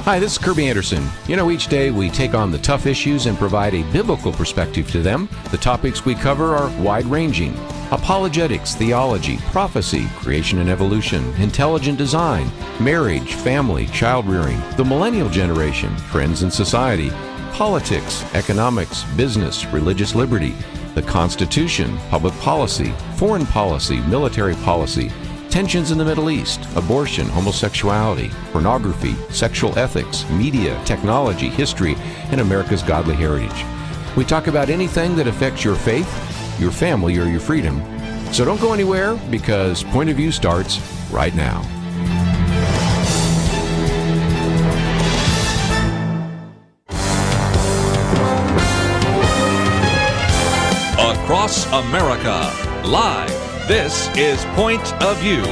Hi, this is Kerby Anderson. You know, each day we take on the tough issues and provide a biblical perspective to them. The topics we cover are wide-ranging: apologetics, theology, prophecy, creation and evolution, intelligent design, marriage, family, child-rearing, the millennial generation, trends in society, politics, economics, business, religious liberty, the Constitution, public policy, foreign policy, military policy, tensions in the Middle East, abortion, homosexuality, pornography, sexual ethics, media, technology, history, and America's godly heritage. We talk about anything that affects your faith, your family, or your freedom. So don't go anywhere, because Point of View starts right now. Across America, live. This is Point of View.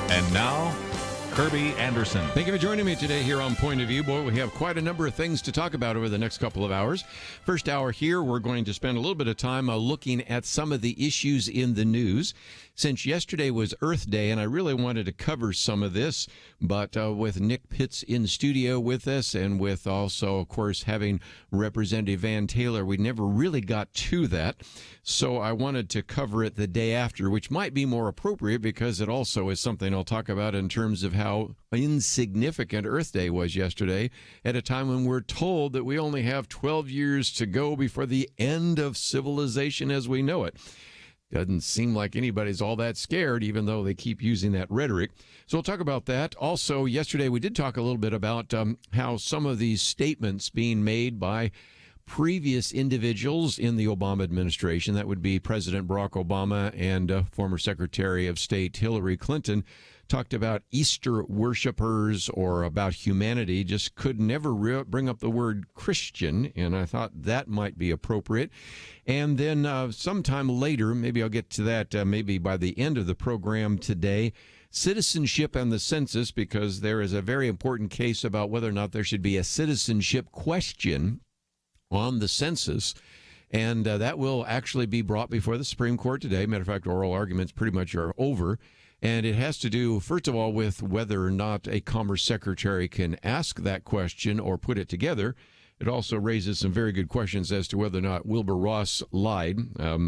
And now, Kerby Anderson. Thank you for joining me today here on Point of View. Boy, we have quite a number of things to talk about over the next couple of hours. First hour here, we're going to spend a little bit of time looking at some of the issues in the news. Since yesterday was Earth Day, and I really wanted to cover some of this, but with Nick Pitts in studio with us, and with also, of course, having Representative Van Taylor, we never really got to that. So I wanted to cover it the day after, which might be more appropriate, because it also is something I'll talk about in terms of how insignificant Earth Day was yesterday, at a time when we're told that we only have 12 years to go before the end of civilization as we know it. Doesn't seem like anybody's all that scared, even though they keep using that rhetoric. So we'll talk about that. Also, yesterday we did talk a little bit about how some of these statements being made by previous individuals in the Obama administration, that would be President Barack Obama and former Secretary of State Hillary Clinton, talked about Easter worshipers or about humanity, just could never bring up the word Christian, and I thought that might be appropriate. And then sometime later, maybe I'll get to that maybe by the end of the program today, citizenship and the census, because there is a very important case about whether or not there should be a citizenship question on the census. And that will actually be brought before the Supreme Court today. Matter of fact, oral arguments pretty much are over. And it has to do, first of all, with whether or not a Commerce Secretary can ask that question or put it together. It also raises some very good questions as to whether or not Wilbur Ross lied.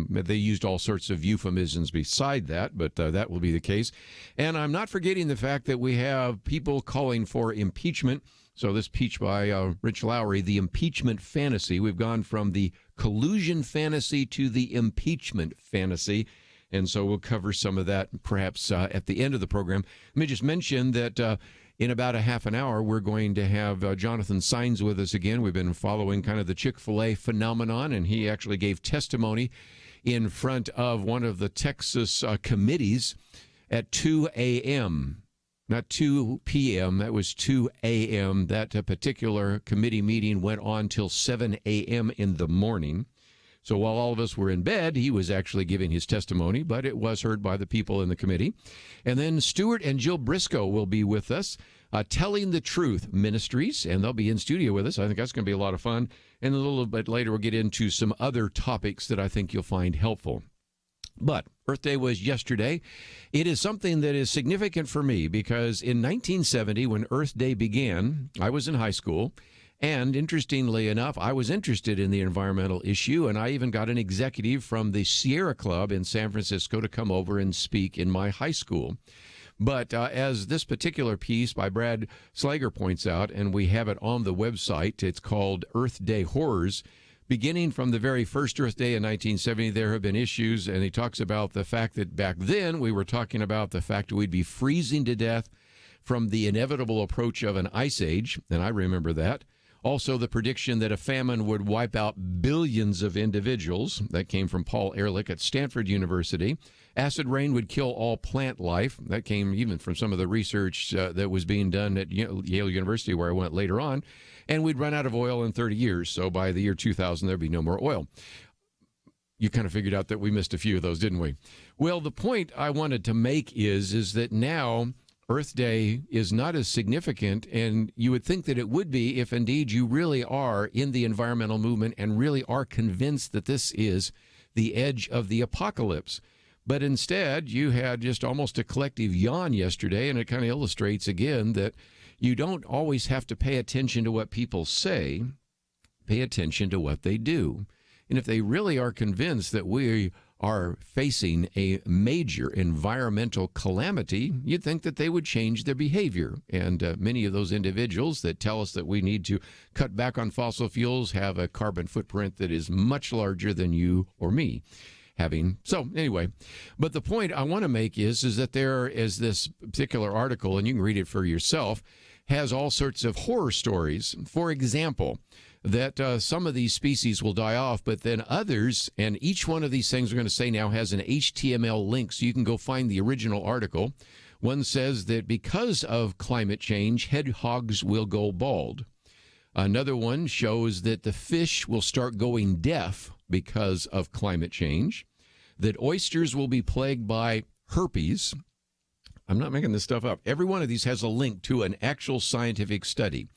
They used all sorts of euphemisms beside that, but that will be the case. And I'm not forgetting the fact that we have people calling for impeachment. So this speech by Rich Lowry, the impeachment fantasy. We've gone from the collusion fantasy to the impeachment fantasy. And so we'll cover some of that perhaps at the end of the program. Let me just mention that in about a half an hour, we're going to have Jonathan Saenz with us again. We've been following kind of the Chick-fil-A phenomenon, and he actually gave testimony in front of one of the Texas committees at 2 a.m., not 2 p.m., that was 2 a.m. That particular committee meeting went on till 7 a.m. in the morning. So while all of us were in bed, he was actually giving his testimony, but it was heard by the people in the committee. And then Stuart and Jill Briscoe will be with us, Telling the Truth Ministries, and they'll be in studio with us. I think that's going to be a lot of fun. And a little bit later, we'll get into some other topics that I think you'll find helpful. But Earth Day was yesterday. It is something that is significant for me because in 1970, when Earth Day began, I was in high school. And interestingly enough, I was interested in the environmental issue, and I even got an executive from the Sierra Club in San Francisco to come over and speak in my high school. But as this particular piece by Brad Slager points out, and we have it on the website, it's called Earth Day Horrors. Beginning from the very first Earth Day in 1970, there have been issues, and he talks about the fact that back then we were talking about the fact that we'd be freezing to death from the inevitable approach of an ice age, and I remember that. Also, the prediction that a famine would wipe out billions of individuals. That came from Paul Ehrlich at Stanford University. Acid rain would kill all plant life. That came even from some of the research that was being done at Yale University, where I went later on. And we'd run out of oil in 30 years. So by the year 2000, there'd be no more oil. You kind of figured out that we missed a few of those, didn't we? Well, the point I wanted to make is that now Earth Day is not as significant, and you would think that it would be if indeed you really are in the environmental movement and really are convinced that this is the edge of the apocalypse. But instead, you had just almost a collective yawn yesterday, and it kind of illustrates again that you don't always have to pay attention to what people say. Pay attention to what they do. And if they really are convinced that we are facing a major environmental calamity, you'd think that they would change their behavior. And many of those individuals that tell us that we need to cut back on fossil fuels have a carbon footprint that is much larger than you or me having. So anyway, but the point I want to make is that there is this particular article, and you can read it for yourself, has all sorts of horror stories. For example, that some of these species will die off, but then others, and each one of these things we're going to say now has an HTML link, so you can go find the original article. One says that because of climate change, hedgehogs will go bald. Another one shows that the fish will start going deaf because of climate change, that oysters will be plagued by herpes. I'm not making this stuff up. Every one of these has a link to an actual scientific study.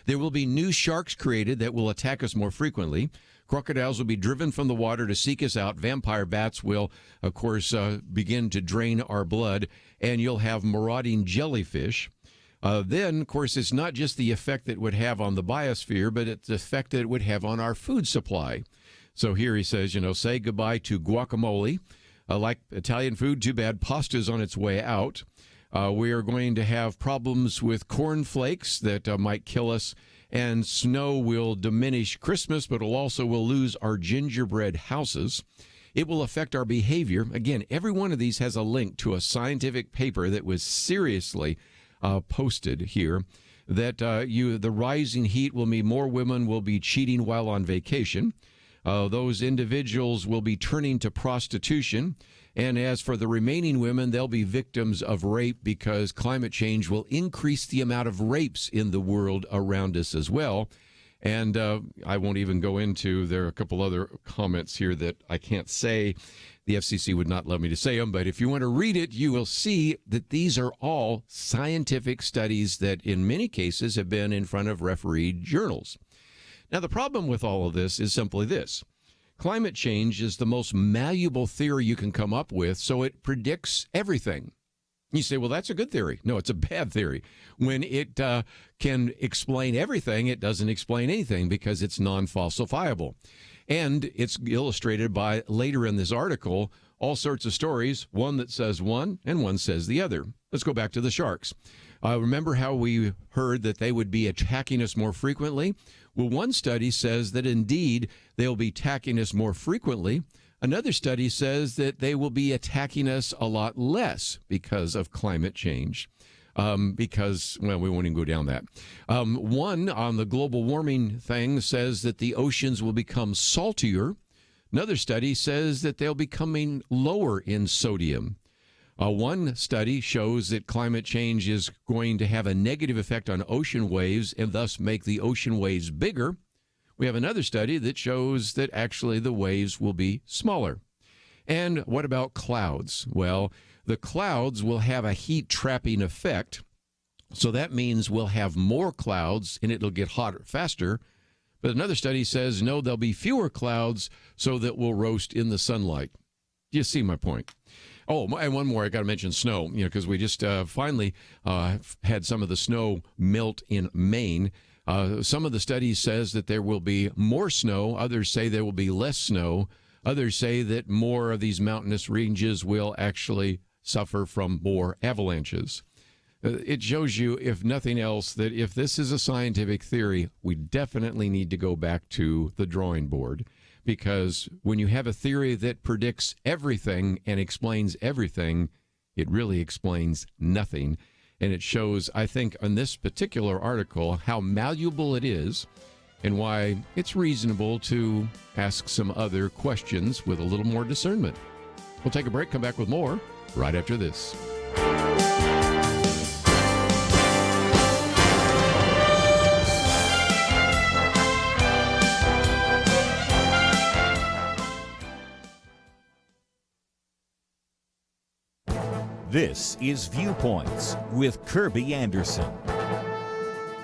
There will be new sharks created that will attack us more frequently. Crocodiles will be driven from the water to seek us out. Vampire bats will, of course, begin to drain our blood, and you'll have marauding jellyfish. Then, of course, it's not just the effect that it would have on the biosphere, but it's the effect that it would have on our food supply. So here he says, say goodbye to guacamole. Like Italian food, too bad pasta's on its way out. We are going to have problems with corn flakes that might kill us, and snow will diminish Christmas, but we'll lose our gingerbread houses. It will affect our behavior. Again, every one of these has a link to a scientific paper that was seriously posted here, that the rising heat will mean more women will be cheating while on vacation. Those individuals will be turning to prostitution. And as for the remaining women, they'll be victims of rape because climate change will increase the amount of rapes in the world around us as well. And I won't even go into, there are a couple other comments here that I can't say. The FCC would not let me to say them, but if you want to read it, you will see that these are all scientific studies that in many cases have been in front of refereed journals. Now, the problem with all of this is simply this. Climate change is the most malleable theory you can come up with, so it predicts everything. You say, well, that's a good theory. No, it's a bad theory. When it can explain everything, it doesn't explain anything because it's non-falsifiable. And it's illustrated by, later in this article, all sorts of stories, one that says one and one says the other. Let's go back to the sharks. Remember how we heard that they would be attacking us more frequently? Well, one study says that indeed they'll be attacking us more frequently. Another study says that they will be attacking us a lot less because of climate change. We won't even go down that. One on the global warming thing says that the oceans will become saltier. Another study says that they'll be coming lower in sodium. One study shows that climate change is going to have a negative effect on ocean waves and thus make the ocean waves bigger. We have another study that shows that actually the waves will be smaller. And what about clouds? Well, the clouds will have a heat trapping effect. So that means we'll have more clouds and it'll get hotter faster. But another study says, no, there'll be fewer clouds so that we'll roast in the sunlight. Do you see my point? Oh, and one more, I got to mention snow, because we just finally had some of the snow melt in Maine. Some of the studies says that there will be more snow. Others say there will be less snow. Others say that more of these mountainous ranges will actually suffer from more avalanches. It shows you, if nothing else, that if this is a scientific theory, we definitely need to go back to the drawing board. Because when you have a theory that predicts everything and explains everything, it really explains nothing. And it shows, I think, on this particular article, how malleable it is and why it's reasonable to ask some other questions with a little more discernment. We'll take a break, come back with more right after this. This is Viewpoints with Kerby Anderson.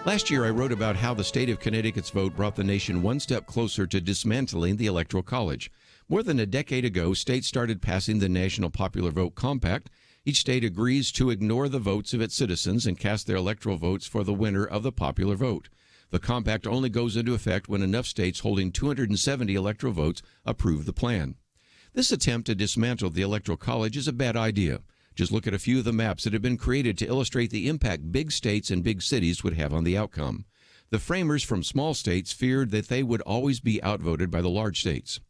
Last year, I wrote about how the state of Connecticut's vote brought the nation one step closer to dismantling the Electoral College. More than a decade ago, states started passing the National Popular Vote Compact. Each state agrees to ignore the votes of its citizens and cast their electoral votes for the winner of the popular vote. The compact only goes into effect when enough states holding 270 electoral votes approve the plan. This attempt to dismantle the Electoral College is a bad idea. Just look at a few of the maps that have been created to illustrate the impact big states and big cities would have on the outcome. The framers from small states feared that they would always be outvoted by the large states.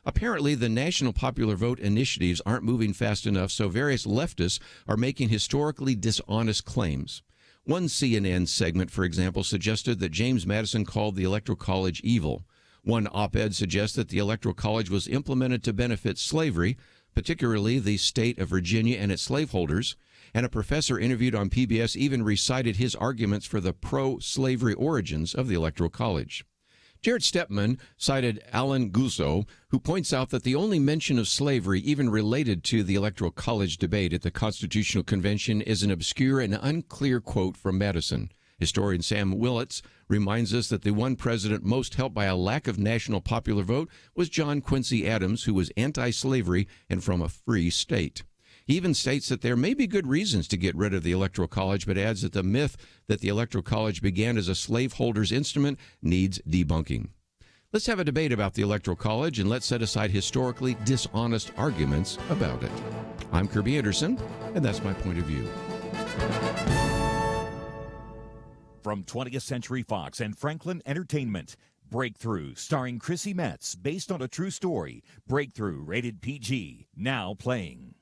Apparently, the national popular vote initiatives aren't moving fast enough, so various leftists are making historically dishonest claims. One CNN segment, for example, suggested that James Madison called the Electoral College evil. One op-ed suggests that the Electoral College was implemented to benefit slavery, particularly the state of Virginia and its slaveholders, and a professor interviewed on PBS even recited his arguments for the pro-slavery origins of the Electoral College. Jared Stepman cited Alan Guzzo, who points out that the only mention of slavery even related to the Electoral College debate at the Constitutional Convention is an obscure and unclear quote from Madison. Historian Sam Willits reminds us that the one president most helped by a lack of national popular vote was John Quincy Adams, who was anti-slavery and from a free state. He even states that there may be good reasons to get rid of the Electoral College, but adds that the myth that the Electoral College began as a slaveholder's instrument needs debunking. Let's have a debate about the Electoral College, and let's set aside historically dishonest arguments about it. I'm Kerby Anderson, and that's my point of view. From 20th Century Fox and Franklin Entertainment, Breakthrough, starring Chrissy Metz, based on a true story. Breakthrough, rated PG, now playing.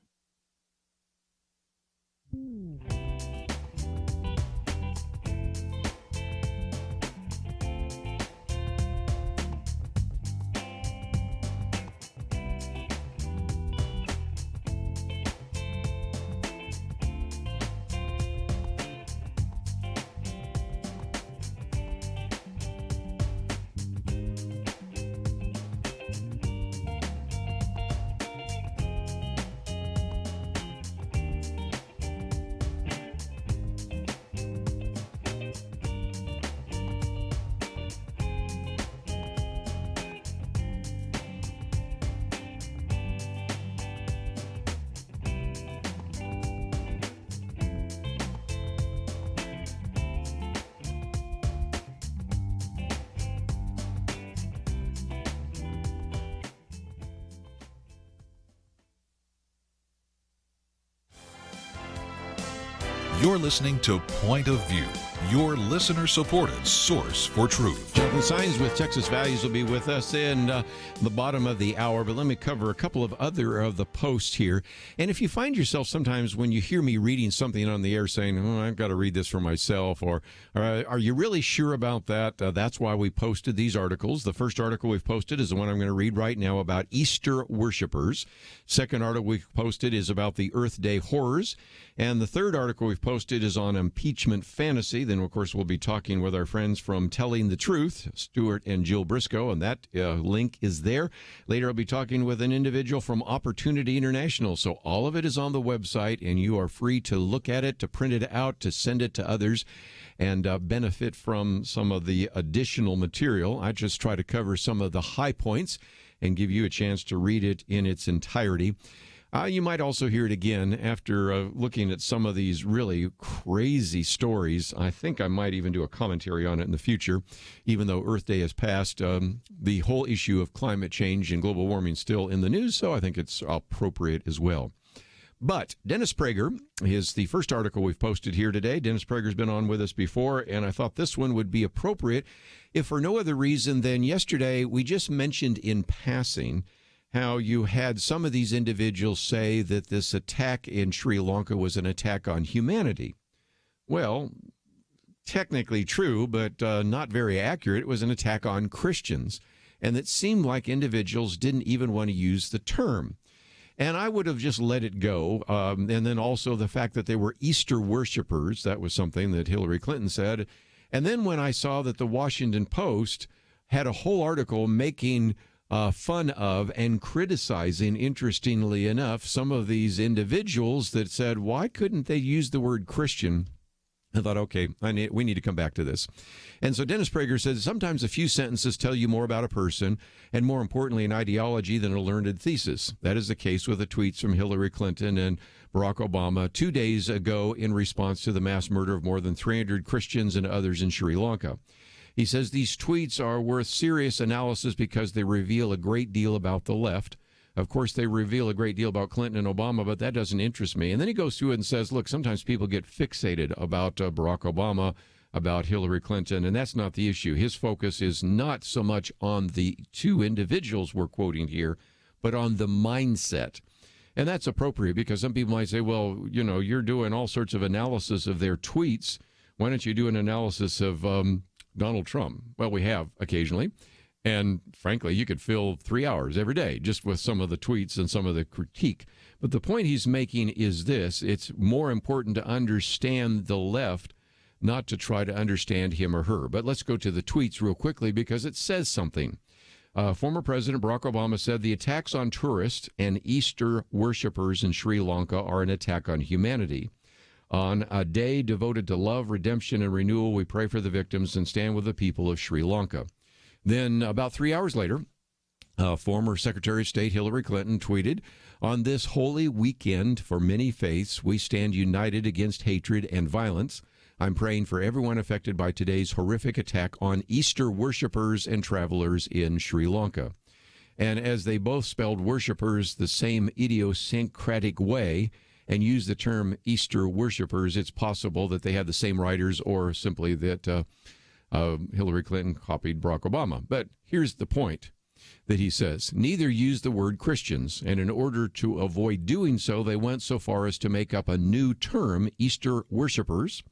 You're listening to Point of View, your listener-supported source for truth. Jonathan Saenz with Texas Values will be with us in the bottom of the hour, but let me cover a couple of other of the posts here. And if you find yourself sometimes when you hear me reading something on the air saying, oh, I've got to read this for myself, or are you really sure about that? That's why we posted these articles. The first article we've posted is the one I'm going to read right now about Easter worshipers. Second article we've posted is about the Earth Day horrors. And the third article we've posted is on impeachment fantasy. Then, of course, we'll be talking with our friends from Telling the Truth, Stuart and Jill Briscoe, and that link is there. Later, I'll be talking with an individual from Opportunity International. So all of it is on the website, and you are free to look at it, to print it out, to send it to others, and benefit from some of the additional material. I just try to cover some of the high points and give you a chance to read it in its entirety. You might also hear it again after looking at some of these really crazy stories. I think I might even do a commentary on it in the future, even though Earth Day has passed. The whole issue of climate change and global warming is still in the news, so I think it's appropriate as well. But Dennis Prager is the first article we've posted here today. Dennis Prager's been on with us before, and I thought this one would be appropriate, if for no other reason than yesterday we just mentioned in passing how you had some of these individuals say that this attack in Sri Lanka was an attack on humanity. Well, technically true, but not very accurate. It was an attack on Christians. And it seemed like individuals didn't even want to use the term. And I would have just let it go. And then also the fact that they were Easter worshipers, that was something that Hillary Clinton said. And then when I saw that the Washington Post had a whole article making fun of and criticizing, interestingly enough, some of these individuals that said, why couldn't they use the word Christian? I thought, okay, we need to come back to this. And so Dennis Prager says, sometimes a few sentences tell you more about a person and, more importantly, an ideology than a learned thesis. That is the case with the tweets from Hillary Clinton and Barack Obama 2 days ago in response to the mass murder of more than 300 Christians and others in Sri Lanka. He says these tweets are worth serious analysis because they reveal a great deal about the left. Of course, they reveal a great deal about Clinton and Obama, but that doesn't interest me. And then he goes through it and says, look, sometimes people get fixated about Barack Obama, about Hillary Clinton, and that's not the issue. His focus is not so much on the two individuals we're quoting here, but on the mindset. And that's appropriate because some people might say, well, you know, you're doing all sorts of analysis of their tweets. Why don't you do an analysis of Donald Trump? Well, we have occasionally. And frankly, you could fill 3 hours every day just with some of the tweets and some of the critique. But the point he's making is this: it's more important to understand the left, not to try to understand him or her. But let's go to the tweets real quickly because it says something. Former President Barack Obama said the attacks on tourists and Easter worshipers in Sri Lanka are an attack on humanity. On a day devoted to love, redemption, and renewal, we pray for the victims and stand with the people of Sri Lanka. Then about 3 hours later, former Secretary of State Hillary Clinton tweeted, on this holy weekend for many faiths, we stand united against hatred and violence. I'm praying for everyone affected by today's horrific attack on Easter worshipers and travelers in Sri Lanka. And as they both spelled worshipers the same idiosyncratic way and used the term Easter worshipers, it's possible that they had the same writers or simply that Hillary Clinton copied Barack Obama. But here's the point that he says. Neither used the word Christians, and in order to avoid doing so, they went so far as to make up a new term, Easter worshipers,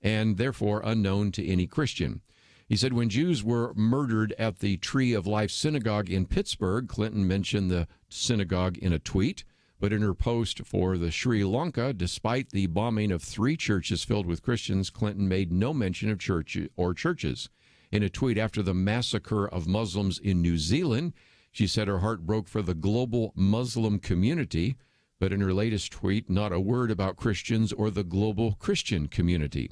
and therefore unknown to any Christian. He said when Jews were murdered at the Tree of Life Synagogue in Pittsburgh, Clinton mentioned the synagogue in a tweet. But in her post for the Sri Lanka, despite the bombing of 3 churches filled with Christians, Clinton made no mention of church or churches. In a tweet after the massacre of Muslims in New Zealand, she said her heart broke for the global Muslim community. But in her latest tweet, not a word about Christians or the global Christian community.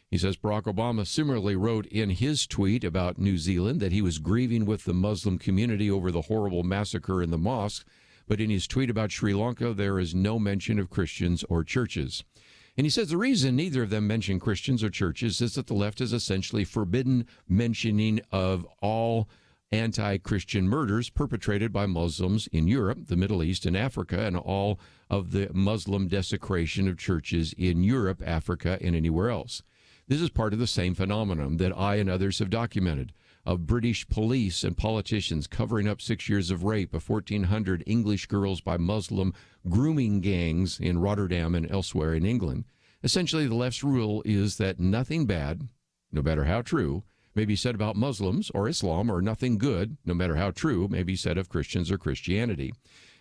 He says Barack Obama similarly wrote in his tweet about New Zealand that he was grieving with the Muslim community over the horrible massacre in the mosque. But in his tweet about Sri Lanka, there is no mention of Christians or churches. And he says the reason neither of them mention Christians or churches is that the left has essentially forbidden mentioning of all anti-Christian murders perpetrated by Muslims in Europe, the Middle East, and Africa, and all of the Muslim desecration of churches in Europe, Africa, and anywhere else. This is part of the same phenomenon that I and others have documented, of British police and politicians covering up 6 years of rape of 1,400 English girls by Muslim grooming gangs in Rotterdam and elsewhere in England. Essentially, the left's rule is that nothing bad, no matter how true, may be said about Muslims or Islam, or nothing good, no matter how true, may be said of Christians or Christianity.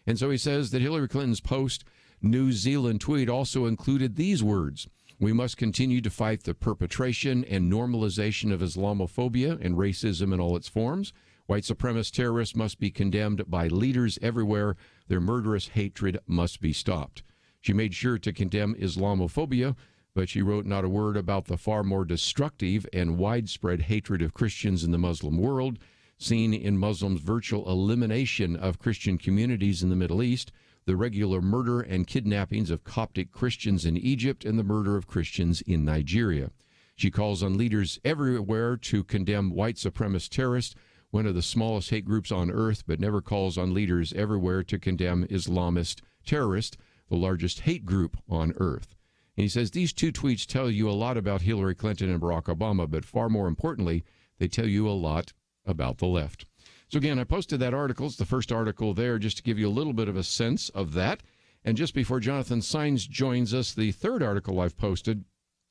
And so he says that Hillary Clinton's post-New Zealand tweet also included these words: we must continue to fight the perpetration and normalization of Islamophobia and racism in all its forms. White supremacist terrorists must be condemned by leaders everywhere. Their murderous hatred must be stopped. She made sure to condemn Islamophobia, but she wrote not a word about the far more destructive and widespread hatred of Christians in the Muslim world, seen in Muslims' virtual elimination of Christian communities in the Middle East, the regular murder and kidnappings of Coptic Christians in Egypt, and the murder of Christians in Nigeria. She calls on leaders everywhere to condemn white supremacist terrorists, one of the smallest hate groups on earth, but never calls on leaders everywhere to condemn Islamist terrorists, the largest hate group on earth. And he says these two tweets tell you a lot about Hillary Clinton and Barack Obama, but far more importantly, they tell you a lot about the left. So again, I posted that article. It's the first article there just to give you a little bit of a sense of that. And just before Jonathan Saenz joins us, the third article I've posted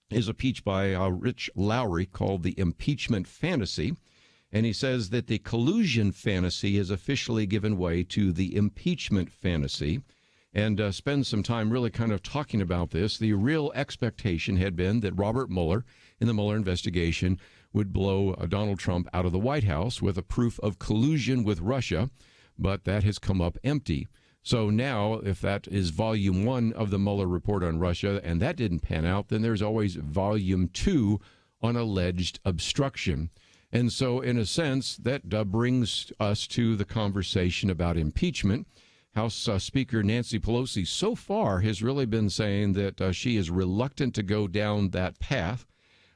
is a piece by Rich Lowry called The Impeachment Fantasy. And he says that the collusion fantasy has officially given way to the impeachment fantasy. And spend some time really kind of talking about this. The real expectation had been that Robert Mueller, in the Mueller investigation, would blow Donald Trump out of the White House with a proof of collusion with Russia, but that has come up empty. So now, if that is volume 1 of the Mueller report on Russia, and that didn't pan out, then there's always volume 2 on alleged obstruction. And so, in a sense, that brings us to the conversation about impeachment. House Speaker Nancy Pelosi so far has really been saying that she is reluctant to go down that path,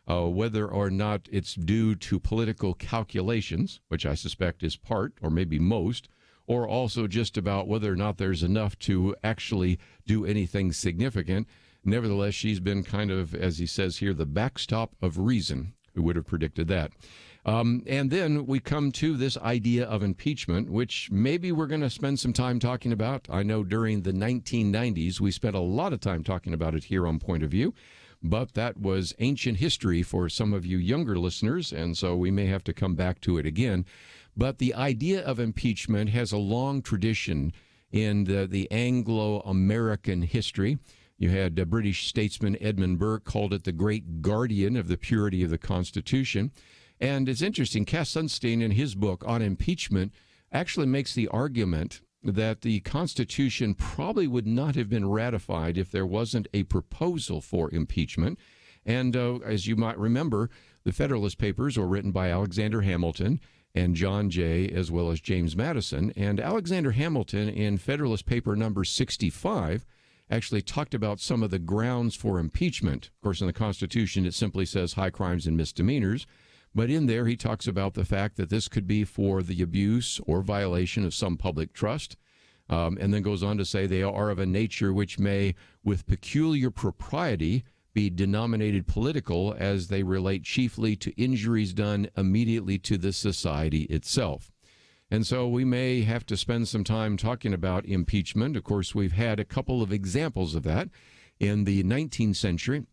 whether or not it's due to political calculations, which I suspect is part or maybe most, or also just about whether or not there's enough to actually do anything significant. Nevertheless, she's been kind of, as he says here, the backstop of reason. Who would have predicted that? And then we come to this idea of impeachment, which maybe we're going to spend some time talking about. I know during the 1990s, we spent a lot of time talking about it here on Point of View, but that was ancient history for some of you younger listeners, and so we may have to come back to it again. But the idea of impeachment has a long tradition in the Anglo-American history. You had British statesman Edmund Burke called it the great guardian of the purity of the Constitution. And it's interesting, Cass Sunstein in his book on impeachment actually makes the argument that the Constitution probably would not have been ratified if there wasn't a proposal for impeachment. And as you might remember, the Federalist Papers were written by Alexander Hamilton and John Jay, as well as James Madison. And Alexander Hamilton, in Federalist Paper number 65, actually talked about some of the grounds for impeachment. Of course, in the Constitution, it simply says high crimes and misdemeanors. But in there, he talks about the fact that this could be for the abuse or violation of some public trust, and then goes on to say they are of a nature which may, with peculiar propriety, be denominated political, as they relate chiefly to injuries done immediately to the society itself. And so we may have to spend some time talking about impeachment. Of course, we've had a couple of examples of that. In the 19th century,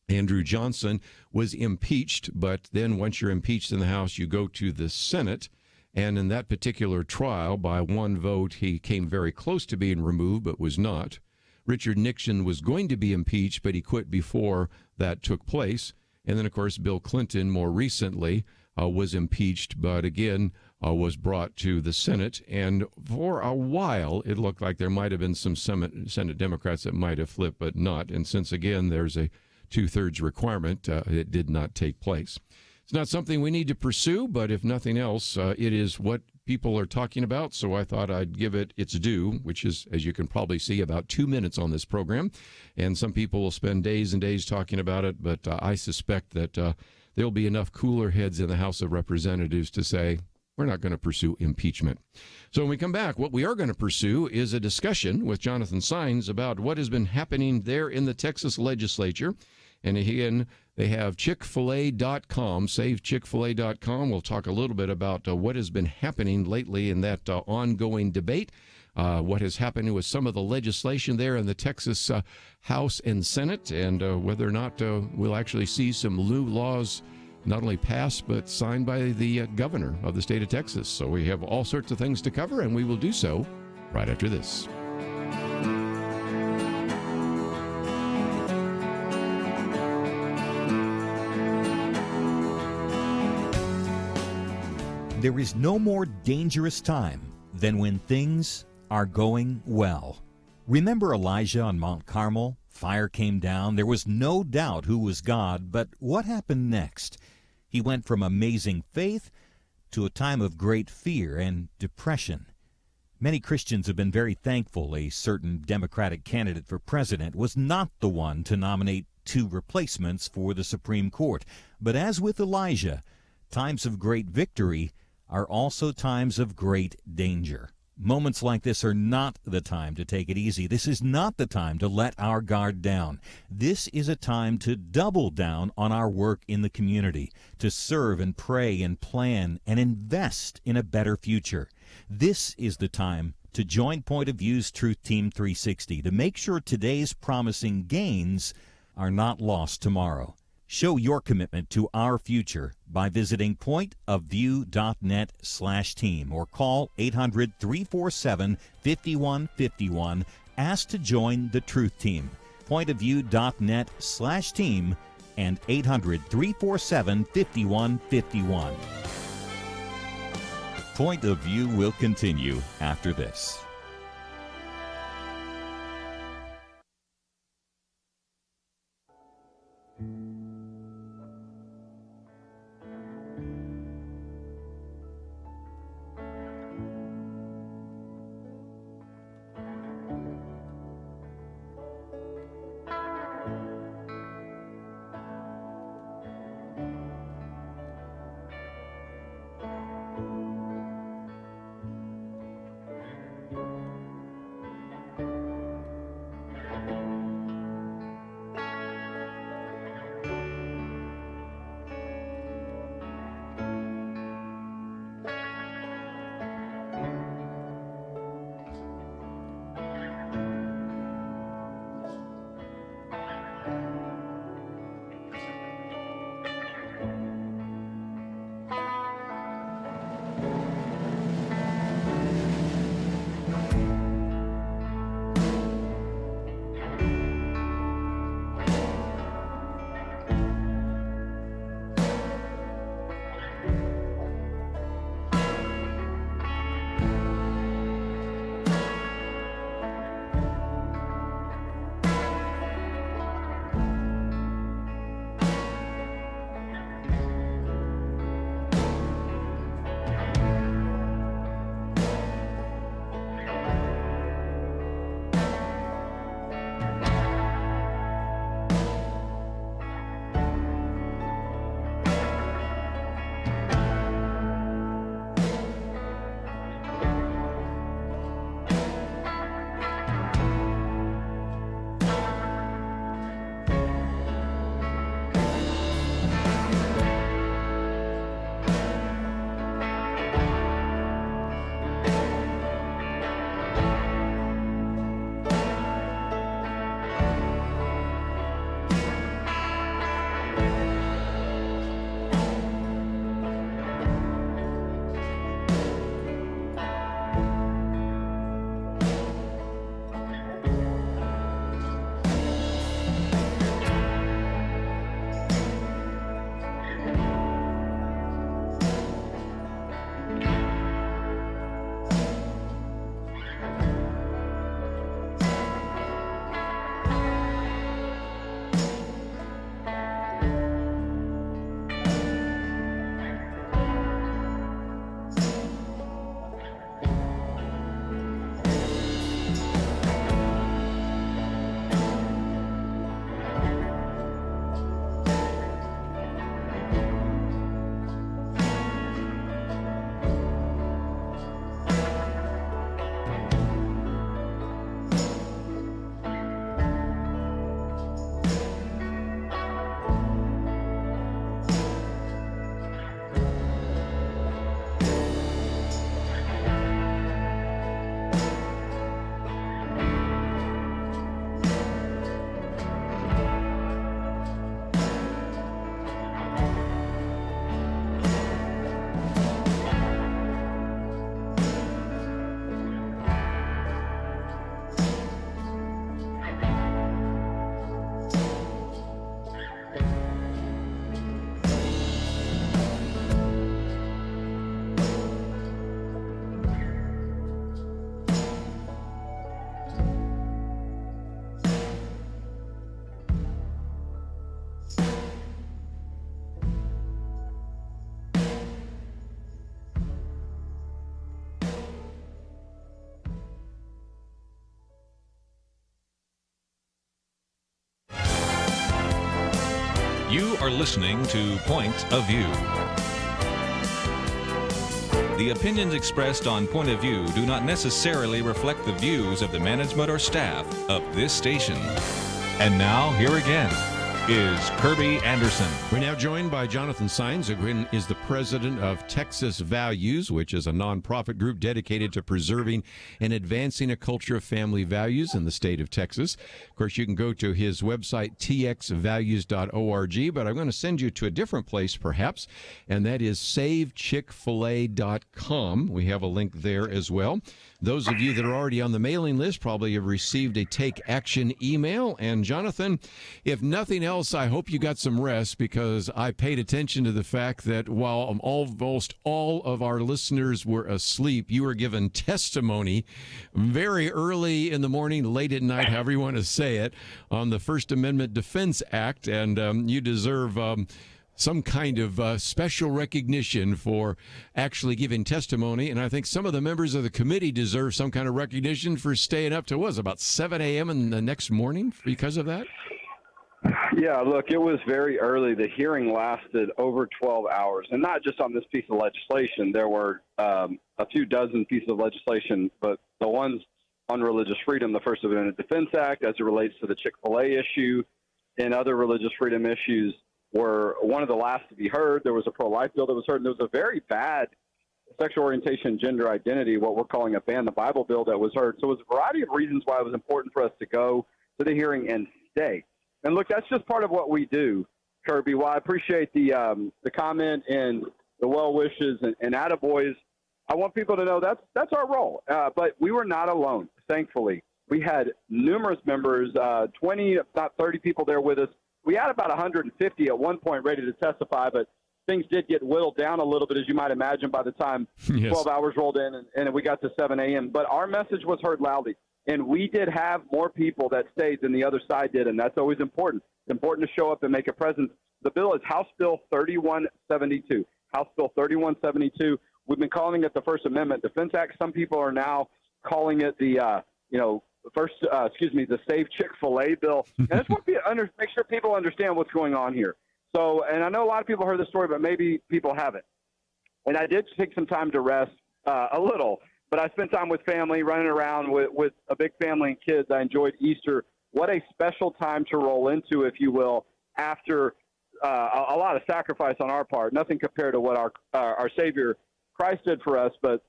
Andrew Johnson was impeached, but then once you're impeached in the House, you go to the Senate. And in that particular trial, by one vote, he came very close to being removed, but was not. Richard Nixon was going to be impeached, but he quit before that took place. And then, of course, Bill Clinton more recently was impeached, but again was brought to the Senate. And for a while, it looked like there might have been some Senate Democrats that might have flipped, but not. And since, again, there's a two-thirds requirement, it did not take place. It's not something we need to pursue, but if nothing else, it is what people are talking about, so I thought I'd give it its due, which is, as you can probably see, about 2 minutes on this program. And some people will spend days and days talking about it, but I suspect that there'll be enough cooler heads in the House of Representatives to say, we're not going to pursue impeachment. So when we come back, what we are going to pursue is a discussion with Jonathan Saenz about what has been happening there in the Texas legislature. And again, they have Chick-fil-A.com, SaveChick-fil-A.com. We'll talk a little bit about what has been happening lately in that ongoing debate, what has happened with some of the legislation there in the Texas House and Senate, and whether or not we'll actually see some new laws not only passed, but signed by the governor of the state of Texas. So we have all sorts of things to cover, and we will do so right after this. There is no more dangerous time than when things are going well. Remember Elijah on Mount Carmel? Fire came down. There was no doubt who was God, but what happened next? He went from amazing faith to a time of great fear and depression. Many Christians have been very thankful a certain Democratic candidate for president was not the one to nominate two replacements for the Supreme Court. But as with Elijah, times of great victory are also times of great danger. Moments like this are not the time to take it easy. This is not the time to let our guard down. This is a time to double down on our work in the community, to serve and pray and plan and invest in a better future. This is the time to join Point of View's Truth Team 360 to make sure today's promising gains are not lost tomorrow. Show your commitment to our future by visiting pointofview.net/team or call 800-347-5151. Ask to join the Truth Team. Pointofview.net/team and 800-347-5151. Point of View will continue after this. You are listening to Point of View. The opinions expressed on Point of View do not necessarily reflect the views of the management or staff of this station. And now, here again, is Kerby Anderson. We're now joined by Jonathan Saenz, who is the president of Texas Values, which is a nonprofit group dedicated to preserving and advancing a culture of family values in the state of Texas. Of course, you can go to his website, txvalues.org, but I'm going to send you to a different place, perhaps, and that is savechickfilA.com. We have a link there as well. Those of you that are already on the mailing list probably have received a Take Action email. And Jonathan, if nothing else, else, I hope you got some rest, because I paid attention to the fact that while almost all of our listeners were asleep, you were given testimony very early in the morning, late at night, however you want to say it, on the First Amendment Defense Act, and you deserve some kind of special recognition for actually giving testimony. And I think some of the members of the committee deserve some kind of recognition for staying up to, about 7 a.m. in the next morning because of that? Yeah, look, it was very early. The hearing lasted over 12 hours, and not just on this piece of legislation. There were a few dozen pieces of legislation, but the ones on religious freedom, the First Amendment Defense Act, as it relates to the Chick-fil-A issue and other religious freedom issues, were one of the last to be heard. There was a pro-life bill that was heard, and there was a very bad sexual orientation, gender identity, what we're calling a ban the Bible bill that was heard. So it was a variety of reasons why it was important for us to go to the hearing and stay. And look, that's just part of what we do, Kerby. While I appreciate the comment and the well wishes and attaboys, I want people to know that's our role. But we were not alone, thankfully. We had numerous members, 20, if not 30 people there with us. We had about 150 at one point ready to testify, but things did get whittled down a little bit, as you might imagine, by the time 12 hours rolled in and we got to 7 a.m. But our message was heard loudly, and we did have more people that stayed than the other side did, and that's always important. It's important to show up and make a presence. The bill is House Bill 3172. House Bill 3172. We've been calling it the First Amendment Defense Act. Some people are now calling it the Save Chick-fil-A bill. And I just want to make sure people understand what's going on here. So, and I know a lot of people heard the story, but maybe people haven't. And I did take some time to rest a little, but I spent time with family, running around with a big family and kids. I enjoyed Easter. What a special time to roll into, if you will, after a lot of sacrifice on our part. Nothing compared to what our Savior Christ did for us, but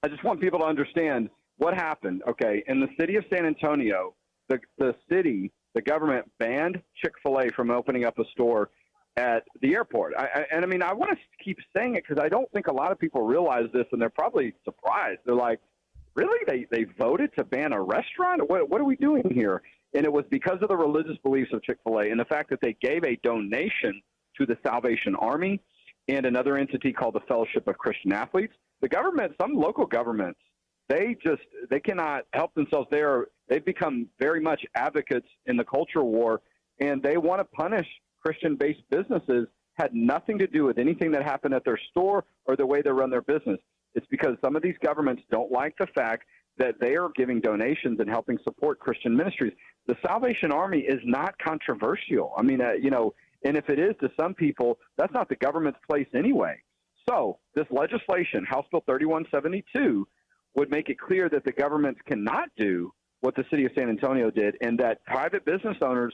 I just want people to understand what happened. Okay, in the city of San Antonio, the government banned Chick-fil-A from opening up a store at the airport. I mean, I want to keep saying it because I don't think a lot of people realize this, and they're probably surprised. They're like, really? They voted to ban a restaurant? What are we doing here? And it was because of the religious beliefs of Chick-fil-A and the fact that they gave a donation to the Salvation Army and another entity called the Fellowship of Christian Athletes. The government, some local governments, they cannot help themselves. They've become very much advocates in the culture war, and they want to punish Christian-based businesses. Had nothing to do with anything that happened at their store or the way they run their business. It's because some of these governments don't like the fact that they are giving donations and helping support Christian ministries. The Salvation Army is not controversial. I mean, and if it is to some people, that's not the government's place anyway. So this legislation, House Bill 3172, would make it clear that the governments cannot do what the city of San Antonio did, and that private business owners,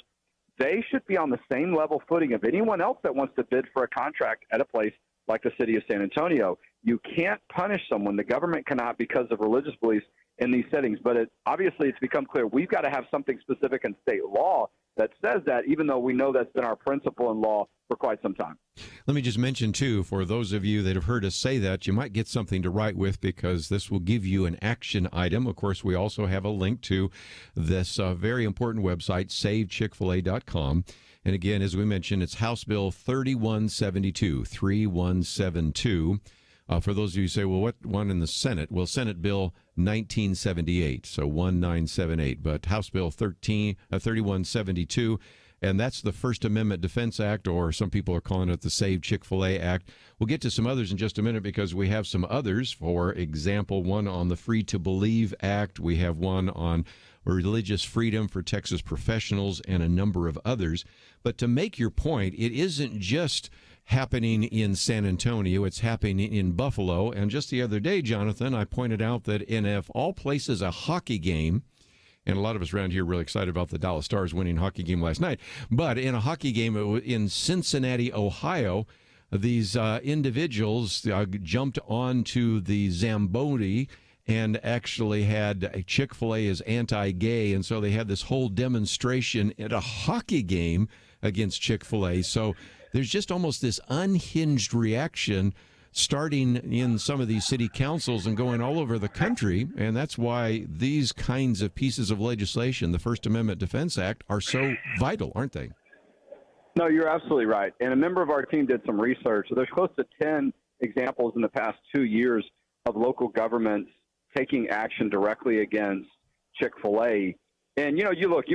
they should be on the same level footing of anyone else that wants to bid for a contract at a place like the city of San Antonio. You can't punish someone. The government cannot because of religious beliefs in these settings. But obviously it's become clear we've got to have something specific in state law that says that, even though we know that's been our principle in law for quite some time. Let me just mention, too, for those of you that have heard us say that, you might get something to write with, because this will give you an action item. Of course, we also have a link to this very important website, SaveChickfilA.com. And again, as we mentioned, it's House Bill 3172. For those of you who say, well, what one in the Senate? Well, Senate Bill 1978, so 1978. But House Bill 3172, and that's the First Amendment Defense Act, or some people are calling it the Save Chick-fil-A Act. We'll get to some others in just a minute, because we have some others. For example, one on the Free to Believe Act. We have one on religious freedom for Texas professionals, and a number of others. But to make your point, it isn't just happening in San Antonio, it's happening in Buffalo. And just the other day, Jonathan, I pointed out that in, of all places, a hockey game, and a lot of us around here are really excited about the Dallas Stars winning a hockey game last night, but in a hockey game in Cincinnati, Ohio, these individuals jumped onto the Zamboni and actually had Chick-fil-A as anti-gay, and so they had this whole demonstration at a hockey game against Chick-fil-A. So there's just almost this unhinged reaction starting in some of these city councils and going all over the country, and that's why these kinds of pieces of legislation, the First Amendment Defense Act, are so vital, aren't they? No, you're absolutely right. And a member of our team did some research. So there's close to 10 examples in the past 2 years of local governments taking action directly against Chick-fil-A. And, you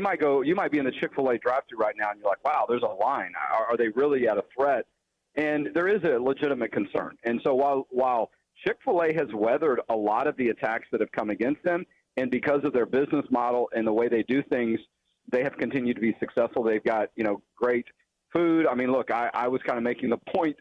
might be in the Chick-fil-A drive-thru right now and you're like, wow, there's a line. Are they really at a threat? And there is a legitimate concern. And so while Chick-fil-A has weathered a lot of the attacks that have come against them, and because of their business model and the way they do things, they have continued to be successful. They've got, great food. I mean, look, I was kind of making the point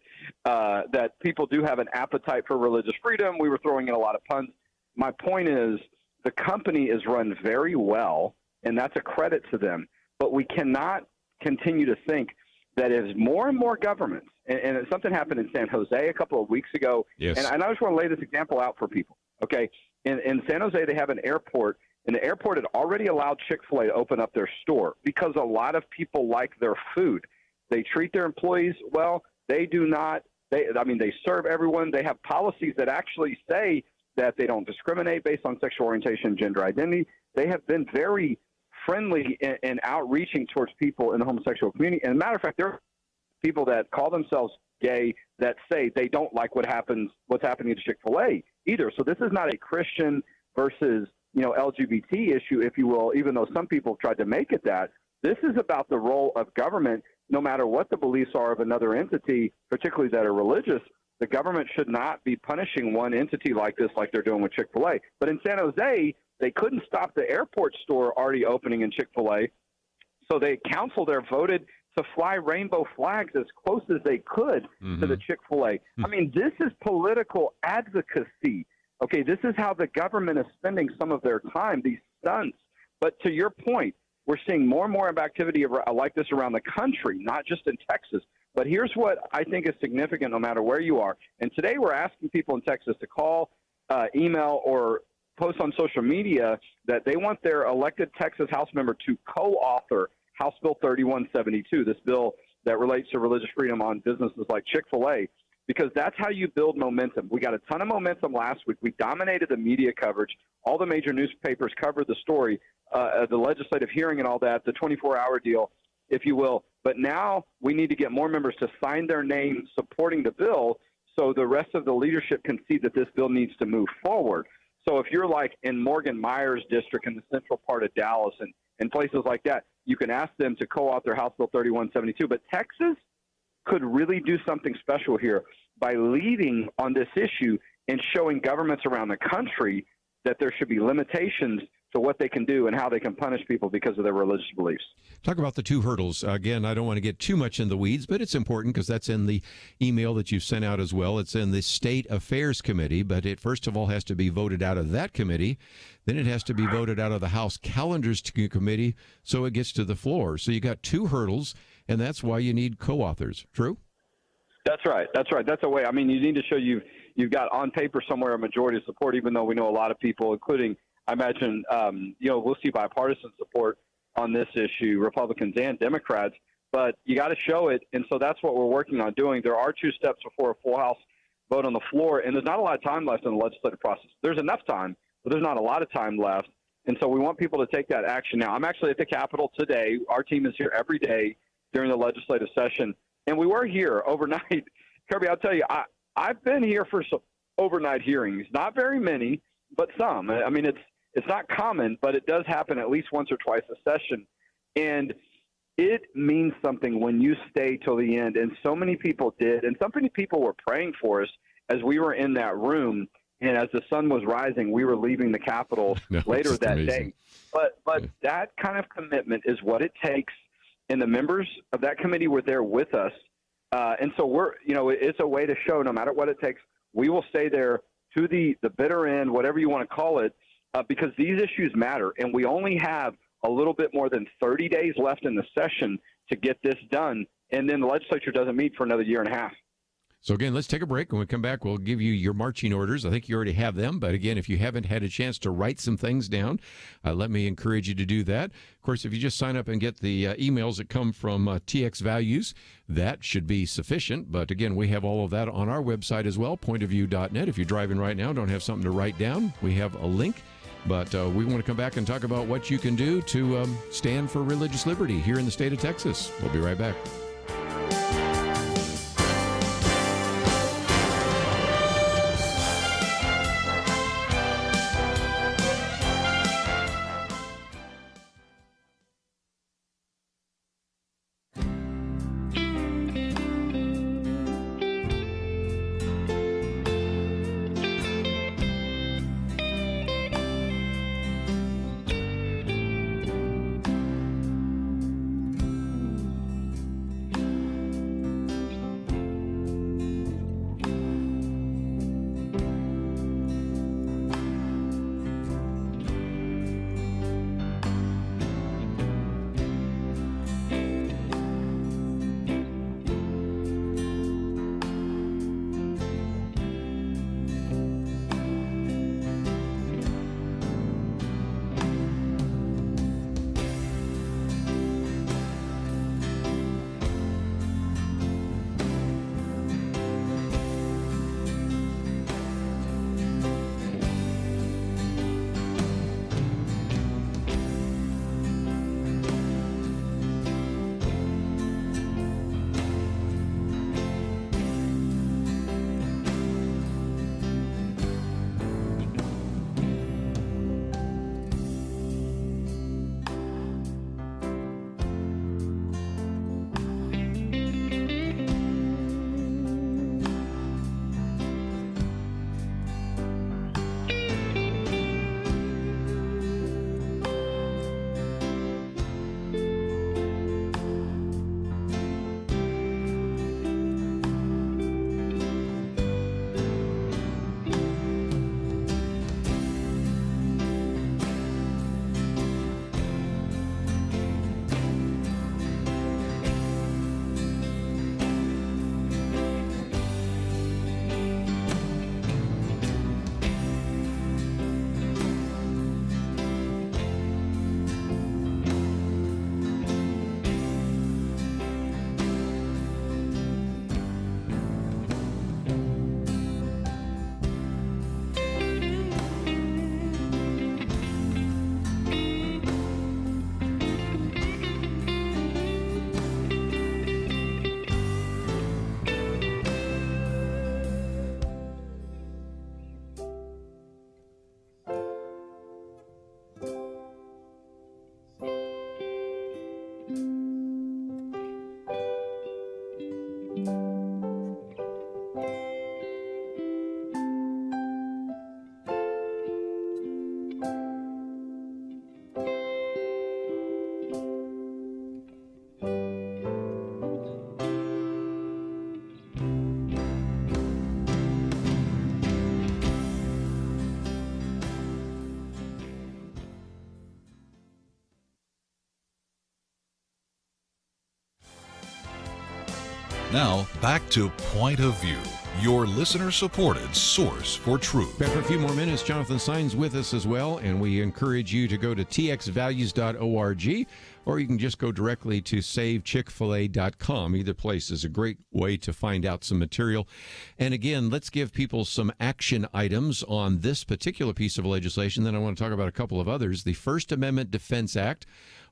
that people do have an appetite for religious freedom. We were throwing in a lot of puns. My point is the company is run very well, and that's a credit to them. But we cannot continue to think that as more and more governments, and something happened in San Jose a couple of weeks ago, yes. and I just want to lay this example out for people, okay? In San Jose, they have an airport, and the airport had already allowed Chick-fil-A to open up their store because a lot of people like their food. They treat their employees well. They do not. They serve everyone. They have policies that actually say that they don't discriminate based on sexual orientation and gender identity. They have been very friendly and outreaching towards people in the homosexual community. And as a matter of fact, there are people that call themselves gay that say they don't like what's happening to Chick-fil-A either. So this is not a Christian versus LGBT issue, if you will, even though some people tried to make it that. This is about the role of government. No matter what the beliefs are of another entity, particularly that are religious, the government should not be punishing one entity like this, like they're doing with Chick-fil-A. But in San Jose, they couldn't stop the airport store already opening in Chick-fil-A, so the council there voted to fly rainbow flags as close as they could to the Chick-fil-A. I mean, this is political advocacy. Okay, this is how the government is spending some of their time, these stunts. But to your point, we're seeing more and more of activity like this around the country, not just in Texas. But here's what I think is significant no matter where you are. And today we're asking people in Texas to call, email, or post on social media that they want their elected Texas House member to co-author House Bill 3172, this bill that relates to religious freedom on businesses like Chick-fil-A, because that's how you build momentum. We got a ton of momentum last week. We dominated the media coverage. All the major newspapers covered the story, the legislative hearing and all that, the 24-hour deal, if you will. But now we need to get more members to sign their name supporting the bill so the rest of the leadership can see that this bill needs to move forward. So if you're like in Morgan Meyer's district in the central part of Dallas and places like that, you can ask them to co-author House Bill 3172. But Texas could really do something special here by leading on this issue and showing governments around the country that there should be limitations to what they can do and how they can punish people because of their religious beliefs. Talk about the two hurdles. Again, I don't want to get too much in the weeds, but it's important because that's in the email that you've sent out as well. It's in the State Affairs Committee, but it first of all has to be voted out of that committee. Then it has to be voted out of the House Calendars Committee so it gets to the floor. So you got two hurdles, and that's why you need co-authors. True? That's right. That's a way. I mean, you need to show you've got on paper somewhere a majority of support, even though we know a lot of people, including, I imagine, we'll see bipartisan support on this issue, Republicans and Democrats, but you got to show it. And so that's what we're working on doing. There are two steps before a full House vote on the floor, and there's not a lot of time left in the legislative process. There's enough time, but there's not a lot of time left. And so we want people to take that action now. I'm actually at the Capitol today. Our team is here every day during the legislative session. And we were here overnight. Kerby, I'll tell you, I've been here for some overnight hearings. Not very many, but some. I mean, it's not common, but it does happen at least once or twice a session. And it means something when you stay till the end. And so many people did. And so many people were praying for us as we were in that room. And as the sun was rising, we were leaving the Capitol later that day. But that kind of commitment is what it takes. And the members of that committee were there with us. And so it's a way to show no matter what it takes, we will stay there to the bitter end, whatever you want to call it, because these issues matter. And we only have a little bit more than 30 days left in the session to get this done. And then the legislature doesn't meet for another year and a half. So, again, let's take a break. When we come back, we'll give you your marching orders. I think you already have them. But, again, if you haven't had a chance to write some things down, let me encourage you to do that. Of course, if you just sign up and get the emails that come from TX Values, that should be sufficient. But, again, we have all of that on our website as well, pointofview.net. If you're driving right now, don't have something to write down, we have a link. But we want to come back and talk about what you can do to stand for religious liberty here in the state of Texas. We'll be right back. Now, back to Point of View, your listener-supported source for truth. Back for a few more minutes. Jonathan Saenz with us as well, and we encourage you to go to txvalues.org, or you can just go directly to savechickfilA.com. Either place is a great way to find out some material. And again, let's give people some action items on this particular piece of legislation. Then I want to talk about a couple of others. The First Amendment Defense Act,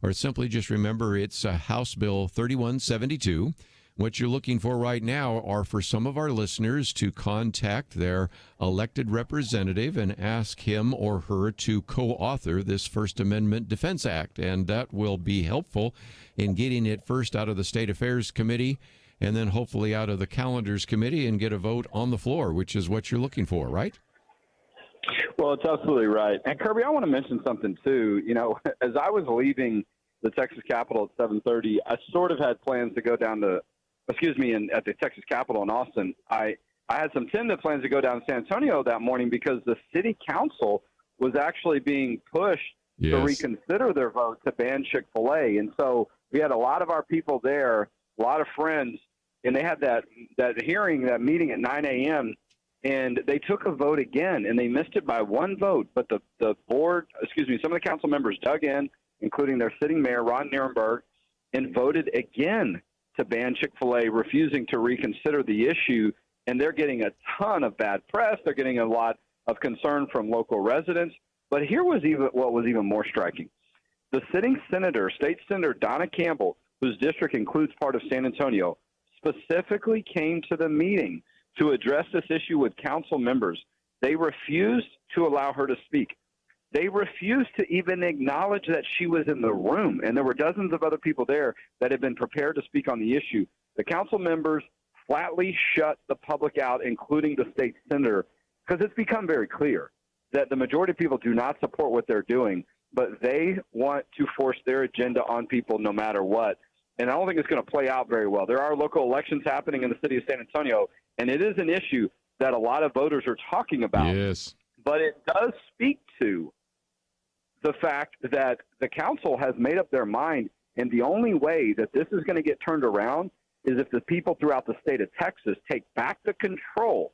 or simply just remember it's House Bill 3172. What you're looking for right now are for some of our listeners to contact their elected representative and ask him or her to co-author this First Amendment Defense Act. And that will be helpful in getting it first out of the State Affairs Committee and then hopefully out of the Calendars Committee and get a vote on the floor, which is what you're looking for, right? Well, it's absolutely right. And Kirby, I want to mention something too. You know, as I was leaving the Texas Capitol at 7:30, I sort of had plans to go down to at the Texas Capitol in Austin. I had some tentative plans to go down to San Antonio that morning because the city council was actually being pushed to reconsider their vote to ban Chick-fil-A. And so we had a lot of our people there, a lot of friends, and they had that hearing, that meeting at 9 a.m., and they took a vote again, and they missed it by one vote. But the board, some of the council members dug in, including their sitting mayor, Ron Nirenberg, and voted again to ban Chick-fil-A, refusing to reconsider the issue, and they're getting a ton of bad press. They're getting a lot of concern from local residents. But here was what was even more striking. The sitting senator, State Senator Donna Campbell, whose district includes part of San Antonio, specifically came to the meeting to address this issue with council members. They refused to allow her to speak. They refused to even acknowledge that she was in the room, and there were dozens of other people there that had been prepared to speak on the issue. The council members flatly shut the public out, including the state senator, because it's become very clear that the majority of people do not support what they're doing, but they want to force their agenda on people no matter what. And I don't think it's going to play out very well. There are local elections happening in the city of San Antonio, and it is an issue that a lot of voters are talking about. Yes. But it does speak to the fact that the council has made up their mind, and the only way that this is going to get turned around is if the people throughout the state of Texas take back the control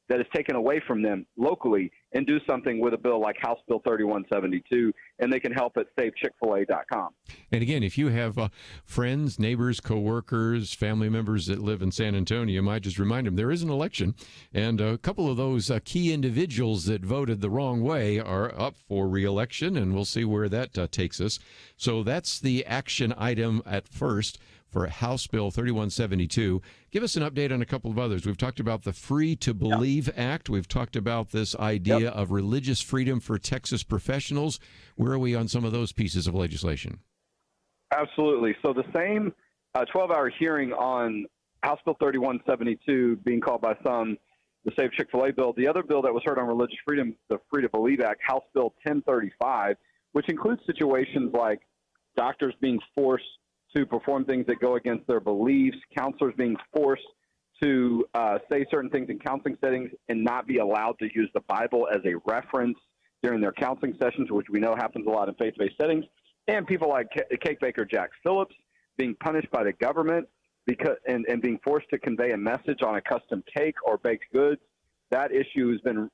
that is taken away from them locally and do something with a bill like House Bill 3172, and they can help at SaveChickFilA.com. And again, if you have friends, neighbors, coworkers, family members that live in San Antonio, you might just remind them there is an election, and a couple of those key individuals that voted the wrong way are up for re-election, and we'll see where that takes us. So that's the action item at first for House Bill 3172. Give us an update on a couple of others. We've talked about the Free to Believe Act. We've talked about this idea of religious freedom for Texas professionals. Where are we on some of those pieces of legislation? Absolutely. So the same 12-hour hearing on House Bill 3172 being called by some the Save Chick-fil-A bill. The other bill that was heard on religious freedom, the Free to Believe Act, House Bill 1035, which includes situations like doctors being forced to perform things that go against their beliefs, counselors being forced to say certain things in counseling settings and not be allowed to use the Bible as a reference during their counseling sessions, which we know happens a lot in faith-based settings, and people like cake baker Jack Phillips being punished by the government and being forced to convey a message on a custom cake or baked goods. That issue has been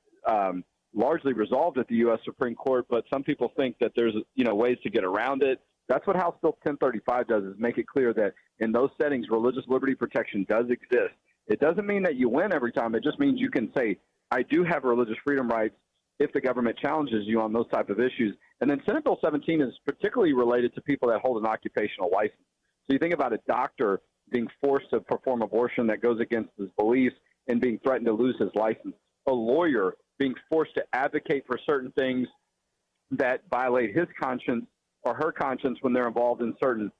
largely resolved at the U.S. Supreme Court, but some people think that there's ways to get around it. That's what House Bill 1035 does, is make it clear that in those settings, religious liberty protection does exist. It doesn't mean that you win every time. It just means you can say, I do have religious freedom rights if the government challenges you on those type of issues. And then Senate Bill 17 is particularly related to people that hold an occupational license. So you think about a doctor being forced to perform abortion that goes against his beliefs and being threatened to lose his license. A lawyer being forced to advocate for certain things that violate his conscience or her conscience when they're involved in certain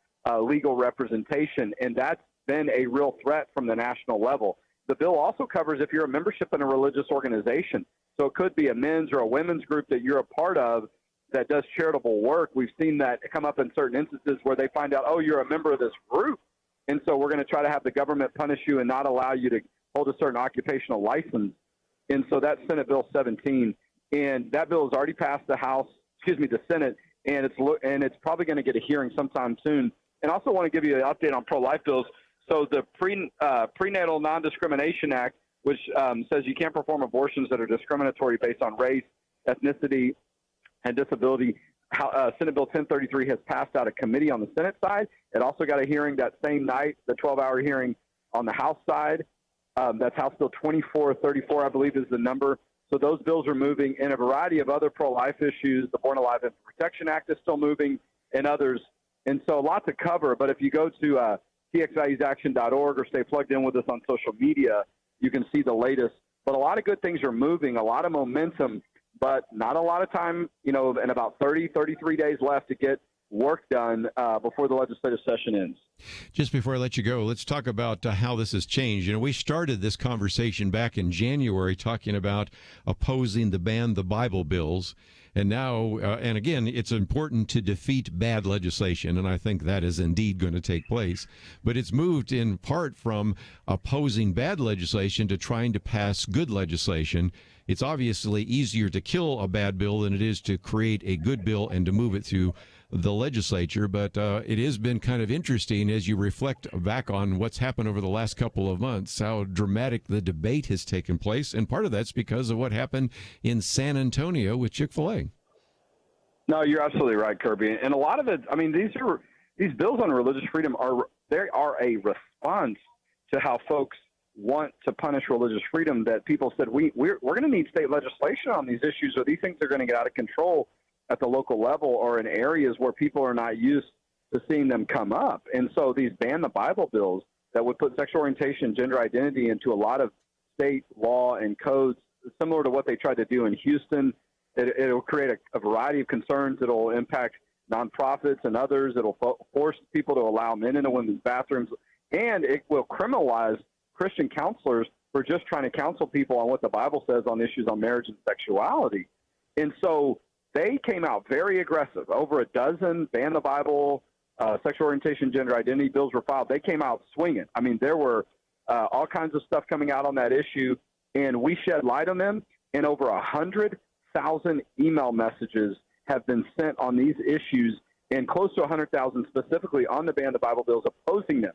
legal representation. And that's been a real threat from the national level. The bill also covers if you're a membership in a religious organization. So it could be a men's or a women's group that you're a part of that does charitable work. We've seen that come up in certain instances where they find out, oh, you're a member of this group, and so we're going to try to have the government punish you and not allow you to hold a certain occupational license. And so that's Senate Bill 17. And that bill has already passed the Senate, and it's probably going to get a hearing sometime soon. And I also want to give you an update on pro-life bills. So the Prenatal Non-Discrimination Act, which says you can't perform abortions that are discriminatory based on race, ethnicity, and disability. Senate Bill 1033 has passed out of committee on the Senate side. It also got a hearing that same night, the 12-hour hearing on the House side. That's House Bill 2434, I believe, is the number. So those bills are moving, and a variety of other pro-life issues. The Born Alive Infant Protection Act is still moving, and others. And so a lot to cover. But if you go to txvaluesaction.org or stay plugged in with us on social media, you can see the latest. But a lot of good things are moving, a lot of momentum, but not a lot of time, and about 33 days left to get work done before the legislative session ends. Just before I let you go, let's talk about how this has changed. We started this conversation back in January talking about opposing the ban the Bible bills. And now, and again, it's important to defeat bad legislation, and I think that is indeed going to take place. But it's moved in part from opposing bad legislation to trying to pass good legislation. It's obviously easier to kill a bad bill than it is to create a good bill and to move it through the legislature. But it has been kind of interesting as you reflect back on what's happened over the last couple of months, how dramatic the debate has taken place. And part of that's because of what happened in San Antonio with Chick-fil-A. No, you're absolutely right, Kerby. And a lot of it, these bills on religious freedom are a response to how folks want to punish religious freedom, that people said, we're going to need state legislation on these issues, or these things are going to get out of control at the local level or in areas where people are not used to seeing them come up. And so these ban the Bible bills that would put sexual orientation, gender identity into a lot of state law and codes, similar to what they tried to do in Houston. It'll create a variety of concerns. It'll impact nonprofits and others. It'll force people to allow men into women's bathrooms, and it will criminalize Christian counselors for just trying to counsel people on what the Bible says on issues on marriage and sexuality. And so they came out very aggressive. Over a dozen ban the Bible, sexual orientation, gender identity bills were filed. They came out swinging. There were all kinds of stuff coming out on that issue, and we shed light on them. And over 100,000 email messages have been sent on these issues, and close to 100,000 specifically on the ban the Bible bills opposing them.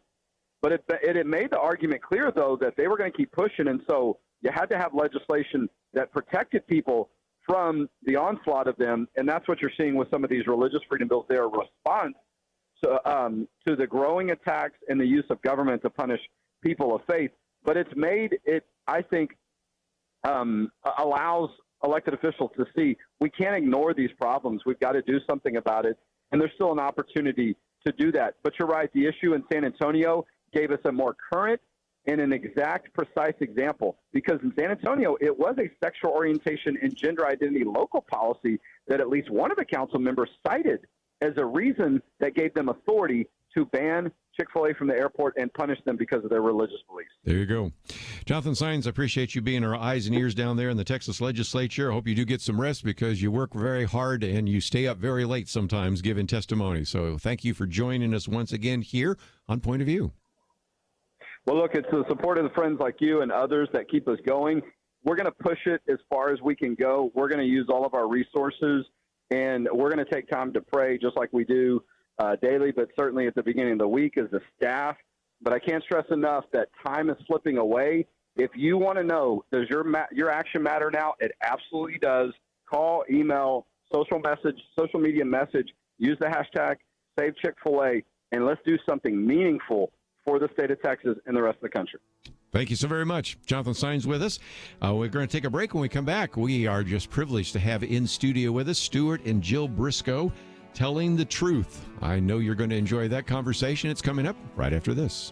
But it made the argument clear, though, that they were going to keep pushing, and so you had to have legislation that protected people from the onslaught of them, and that's what you're seeing with some of these religious freedom bills. They are a response to the growing attacks and the use of government to punish people of faith. But it's made it, I think, allows elected officials to see we can't ignore these problems. We've got to do something about it, and there's still an opportunity to do that. But you're right, the issue in San Antonio gave us a more current and an exact, precise example, because in San Antonio, it was a sexual orientation and gender identity local policy that at least one of the council members cited as a reason that gave them authority to ban Chick-fil-A from the airport and punish them because of their religious beliefs. There you go. Jonathan Saenz, I appreciate you being our eyes and ears down there in the Texas legislature. I hope you do get some rest because you work very hard and you stay up very late sometimes giving testimony. So thank you for joining us once again here on Point of View. Well, look, it's the support of the friends like you and others that keep us going. We're going to push it as far as we can go. We're going to use all of our resources, and we're going to take time to pray just like we do daily, but certainly at the beginning of the week as a staff. But I can't stress enough that time is slipping away. If you want to know, does your action matter now? It absolutely does. Call, email, social media message, use the hashtag Save Chick-fil-A, and let's do something meaningful for the state of Texas and the rest of the country. Thank you so very much. Jonathan Saenz with us. We're going to take a break. When we come back, we are just privileged to have in studio with us Stuart and Jill Briscoe, Telling the Truth. I know you're going to enjoy that conversation. It's coming up right after this.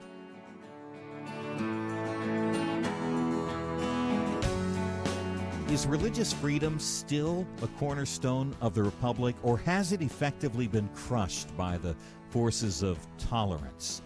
Is religious freedom still a cornerstone of the Republic, or has it effectively been crushed by the forces of tolerance?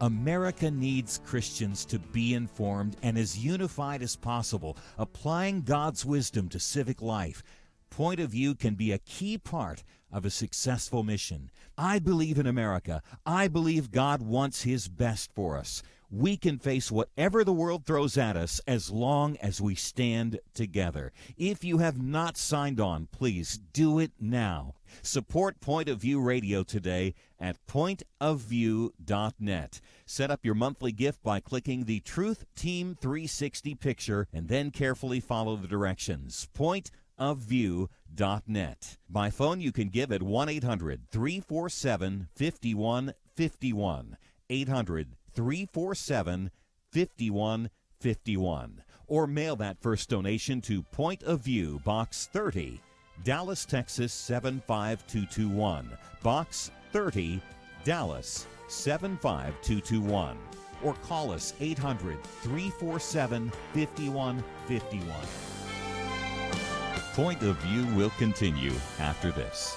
America needs Christians to be informed and as unified as possible, applying God's wisdom to civic life. Point of View can be a key part of a successful mission. I believe in America. I believe God wants His best for us. We can face whatever the world throws at us as long as we stand together. If you have not signed on, please do it now. Support Point of View Radio today at pointofview.net. Set up your monthly gift by clicking the Truth Team 360 picture and then carefully follow the directions. Pointofview.net. By phone, you can give at 1-800-347-5151. 800-347-5151. Or mail that first donation to Point of View, Box 30, Dallas, Texas 75221. Box 30, Dallas 75221. Or call us 800-347-5151. Point of View will continue after this.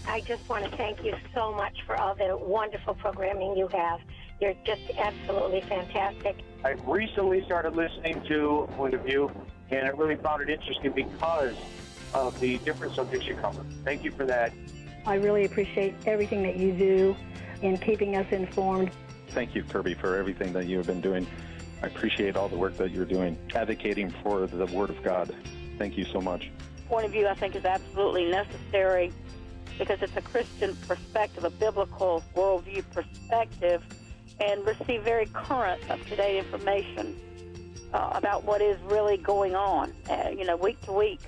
I just want to thank you so much for all the wonderful programming you have. You're just absolutely fantastic. I recently started listening to Point of View, and I really found it interesting because of the different subjects you cover. Thank you for that. I really appreciate everything that you do in keeping us informed. Thank you, Kerby, for everything that you have been doing. I appreciate all the work that you're doing, advocating for the Word of God. Thank you so much. Point of View, I think, is absolutely necessary because it's a Christian perspective, a biblical worldview perspective, and receive very current, up-to-date information about what is really going on, week to week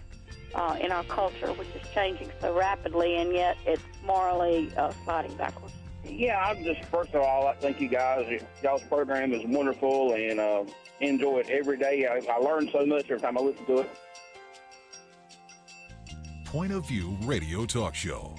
in our culture, which is changing so rapidly, and yet it's morally sliding backwards. Yeah, I'm just, first of all, I thank you guys. Y'all's program is wonderful, and enjoy it every day. I learn so much every time I listen to it. Point of View Radio Talk Show.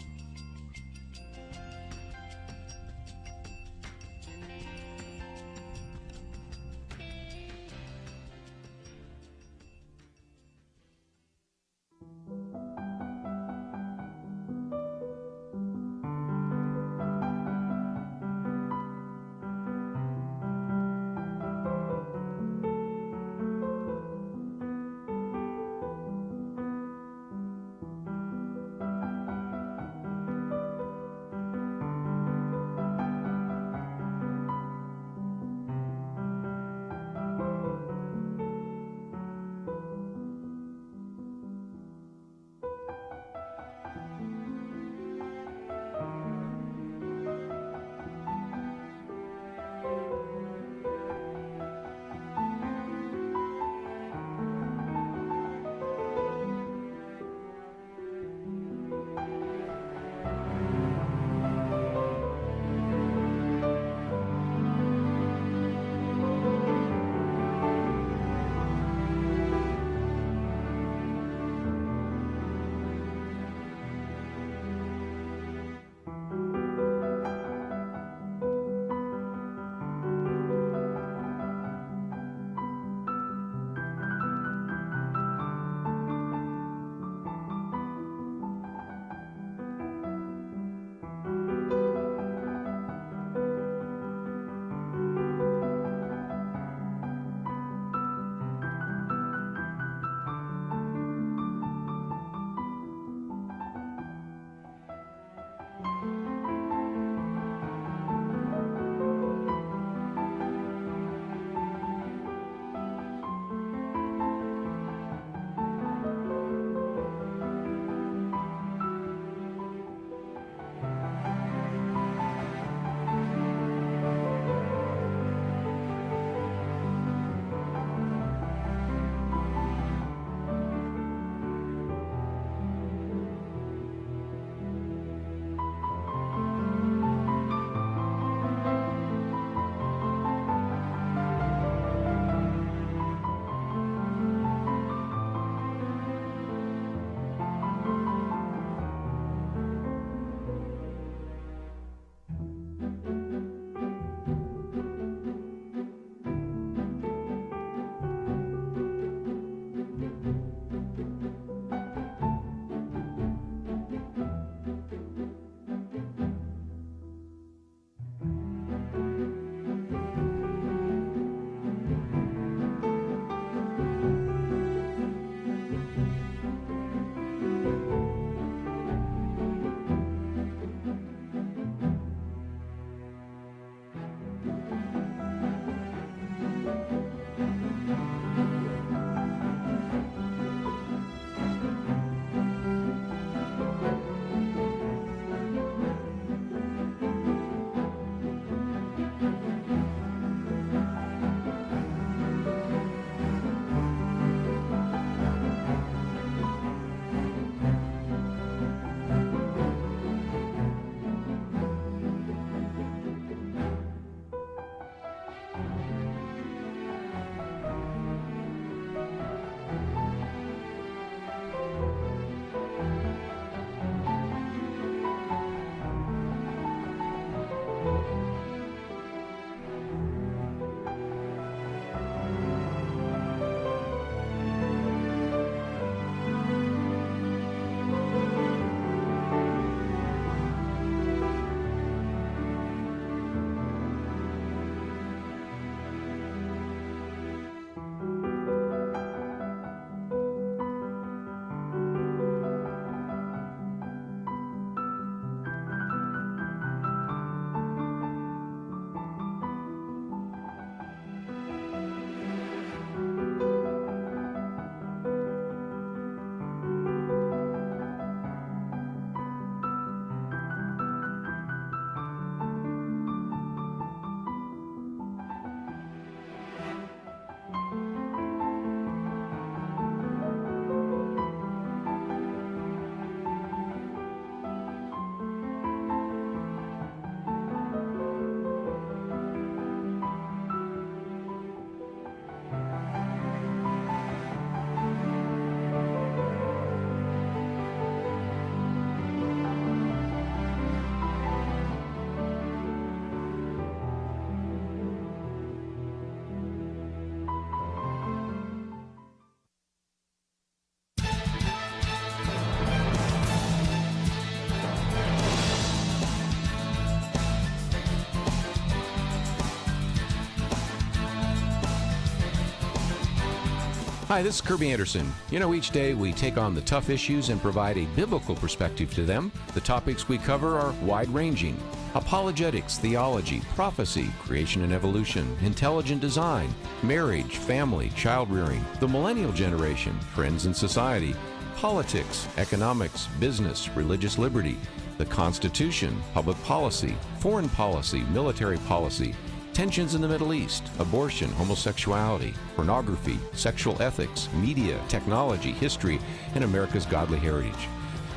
Hi, this is Kerby Anderson. You know, each day we take on the tough issues and provide a biblical perspective to them. The topics we cover are wide-ranging: apologetics, theology, prophecy, creation and evolution, intelligent design, marriage, family, child-rearing, the millennial generation, friends and society, politics, economics, business, religious liberty, the Constitution, public policy, foreign policy, military policy, tensions in the Middle East, abortion, homosexuality, pornography, sexual ethics, media, technology, history, and America's godly heritage.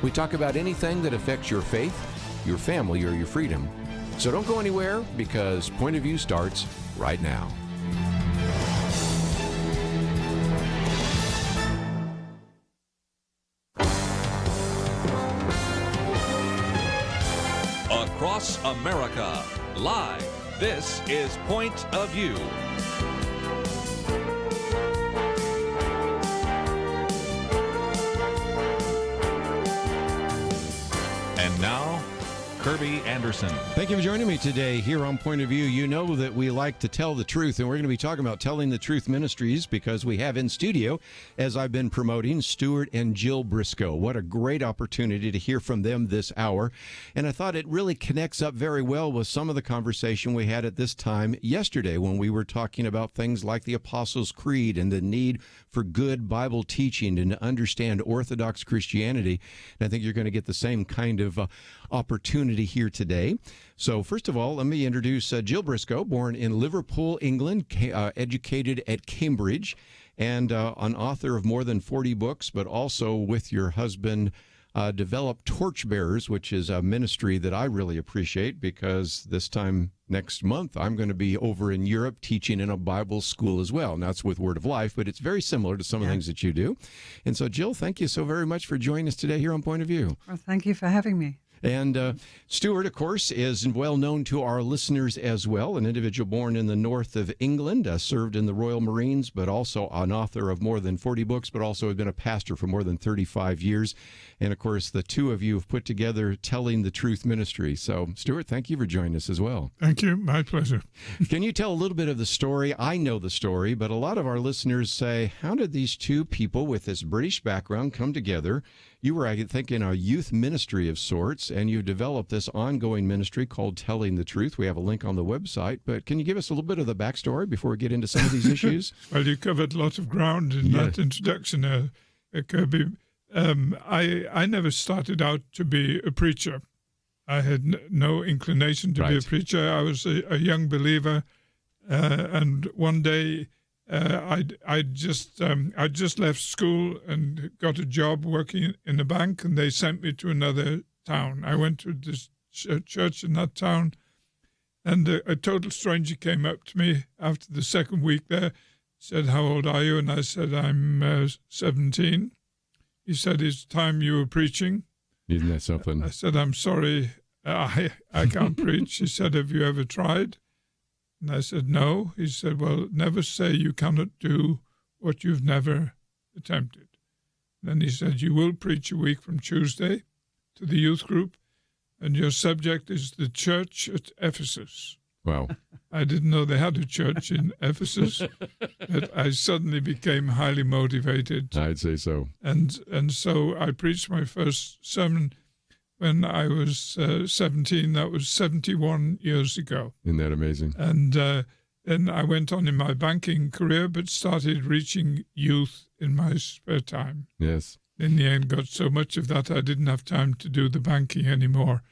We talk about anything that affects your faith, your family, or your freedom. So don't go anywhere, because Point of View starts right now. Across America, live. This is Point of View. And now, Kerby Anderson. Thank you for joining me today here on Point of View. You know that we like to tell the truth, and we're going to be talking about Telling the Truth Ministries, because we have in studio, as I've been promoting, Stuart and Jill Briscoe. What a great opportunity to hear from them this hour. And I thought it really connects up very well with some of the conversation we had at this time yesterday, when we were talking about things like the Apostles' Creed and the need for good Bible teaching and to understand Orthodox Christianity. And I think you're going to get the same kind of opportunity here today. So first of all, let me introduce Jill Briscoe, born in Liverpool, England, educated at Cambridge, and an author of more than 40 books, but also with your husband developed Torchbearers, which is a ministry that I really appreciate, because this time next month I'm going to be over in Europe teaching in a Bible school as well. Now, it's with Word of Life, but it's very similar to some of the things that you do. And so, Jill, thank you so very much for joining us today here on Point of View. Well, thank you for having me. And Stuart, of course, is well known to our listeners as well, an individual born in the north of England, served in the Royal Marines, but also an author of more than 40 books, but also has been a pastor for more than 35 years. And, of course, the two of you have put together Telling the Truth Ministry. So, Stuart, thank you for joining us as well. Thank you. My pleasure. Can you tell a little bit of the story? I know the story, but a lot of our listeners say, how did these two people with this British background come together? you were, I think, in a youth ministry of sorts, and you developed this ongoing ministry called Telling the Truth. We have a link on the website, but can you give us a little bit of the backstory before we get into some of these issues? Well, you covered a lot of ground in that introduction, Kerby. I never started out to be a preacher. I had no inclination to be a preacher. I was a young believer, and one day I just left school and got a job working in a bank, and they sent me to another town. I went to this church in that town, and a total stranger came up to me after the second week there, said, "How old are you?" And I said, "I'm 17. He said, "It's time you were preaching." Isn't that something? I said, "I'm sorry, I can't preach." He said, "Have you ever tried?" And I said, "No." He said, "Well, never say you cannot do what you've never attempted." Then he said, "You will preach a week from Tuesday to the youth group, and your subject is the church at Ephesus." Wow. I didn't know they had a church in Ephesus, but I suddenly became highly motivated. I'd say so. And so I preached my first sermon when I was 17. That was 71 years ago. Isn't that amazing? And then I went on in my banking career, but started reaching youth in my spare time. Yes. In the end, got so much of that I didn't have time to do the banking anymore.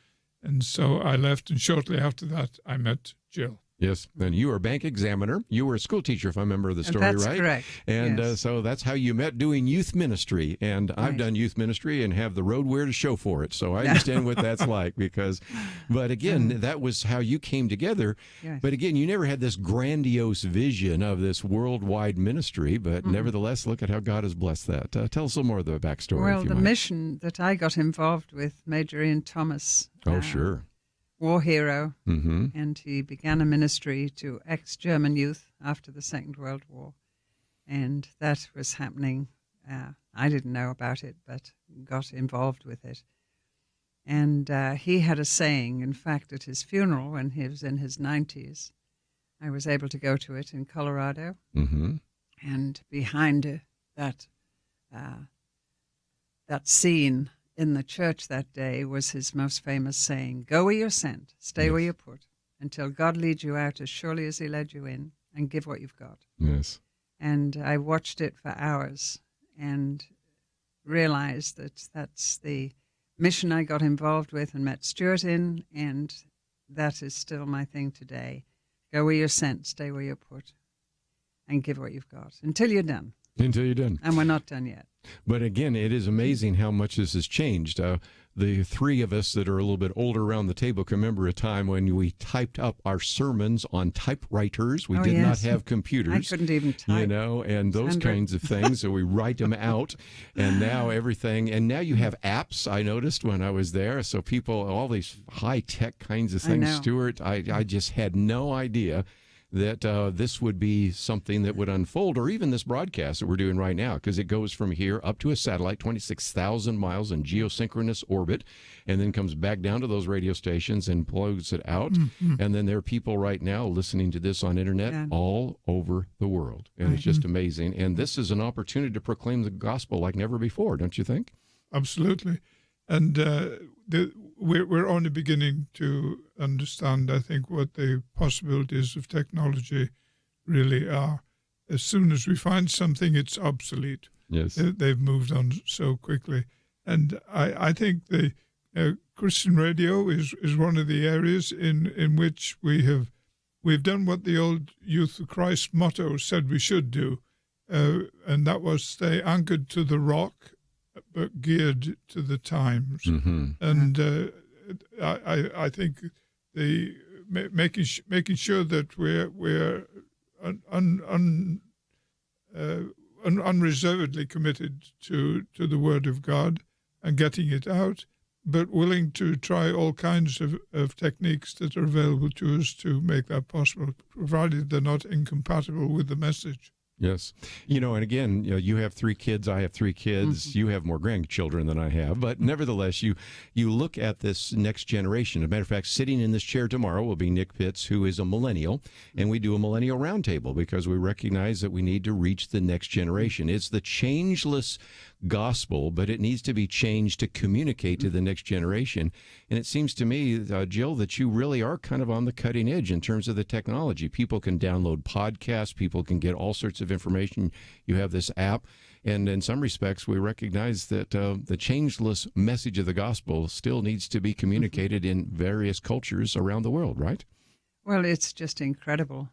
And so I left, and shortly after that, I met Jill. Yes, and you were a bank examiner. You were a school teacher, if I remember the story right. That's correct. And so that's how you met doing youth ministry. And I've done youth ministry and have the road where to show for it. So I understand what that's like but again, that was how you came together. Yes. But again, you never had this grandiose vision of this worldwide ministry, but nevertheless, look at how God has blessed that. Tell us a little more of the backstory. Well, if you the might. mission that I got involved with, Major Ian Thomas. Oh, sure. War hero, Mm-hmm. and he began a ministry to ex-German youth after the Second World War, and that was happening. I didn't know about it, but got involved with it. And he had a saying, in fact, at his funeral when he was in his 90s, I was able to go to it in Colorado, and behind that scene in the church that day was his most famous saying, "Go where you're sent, stay where you're put, until God leads you out as surely as he led you in, and give what you've got." Yes. And I watched it for hours and realized that that's the mission I got involved with and met Stuart in, and that is still my thing today. Go where you're sent, stay where you're put, and give what you've got, until you're done. Until you're done. And we're not done yet. But again, it is amazing how much this has changed. The three of us that are a little bit older around the table can remember a time when we typed up our sermons on typewriters. We did not have computers. I couldn't even type. You know, and those kinds of things. So we write them out, and now everything. And now you have apps, I noticed when I was there. So people, all these high-tech kinds of things, Stuart, I just had no idea that this would be something that would unfold, or even this broadcast that we're doing right now, because it goes from here up to a satellite, 26,000 miles in geosynchronous orbit, and then comes back down to those radio stations and plugs it out. And then there are people right now listening to this on internet all over the world. And it's just amazing. And this is an opportunity to proclaim the gospel like never before, don't you think? Absolutely. And we're only beginning to understand, I think, what the possibilities of technology really are. As soon as we find something, it's obsolete. Yes. They've moved on so quickly. And I think the Christian radio is one of the areas in which we've done what the old Youth of Christ motto said we should do, and that was stay anchored to the rock, but geared to the times. And I think the making sure that we're unreservedly committed to the Word of God and getting it out, but willing to try all kinds of techniques that are available to us to make that possible, provided they're not incompatible with the message. Yes. And again, you have 3 kids, I have 3 kids, you have more grandchildren than I have, but nevertheless, you look at this next generation. As a matter of fact, sitting in this chair tomorrow will be Nick Pitts, who is a millennial, and we do a millennial roundtable because we recognize that we need to reach the next generation. It's the changeless gospel, but it needs to be changed to communicate to the next generation. And it seems to me, Jill, that you really are kind of on the cutting edge in terms of the technology. People can download podcasts, people can get all sorts of information. You have this app, and in some respects, we recognize that the changeless message of the gospel still needs to be communicated in various cultures around the world, right? Well, it's just incredible.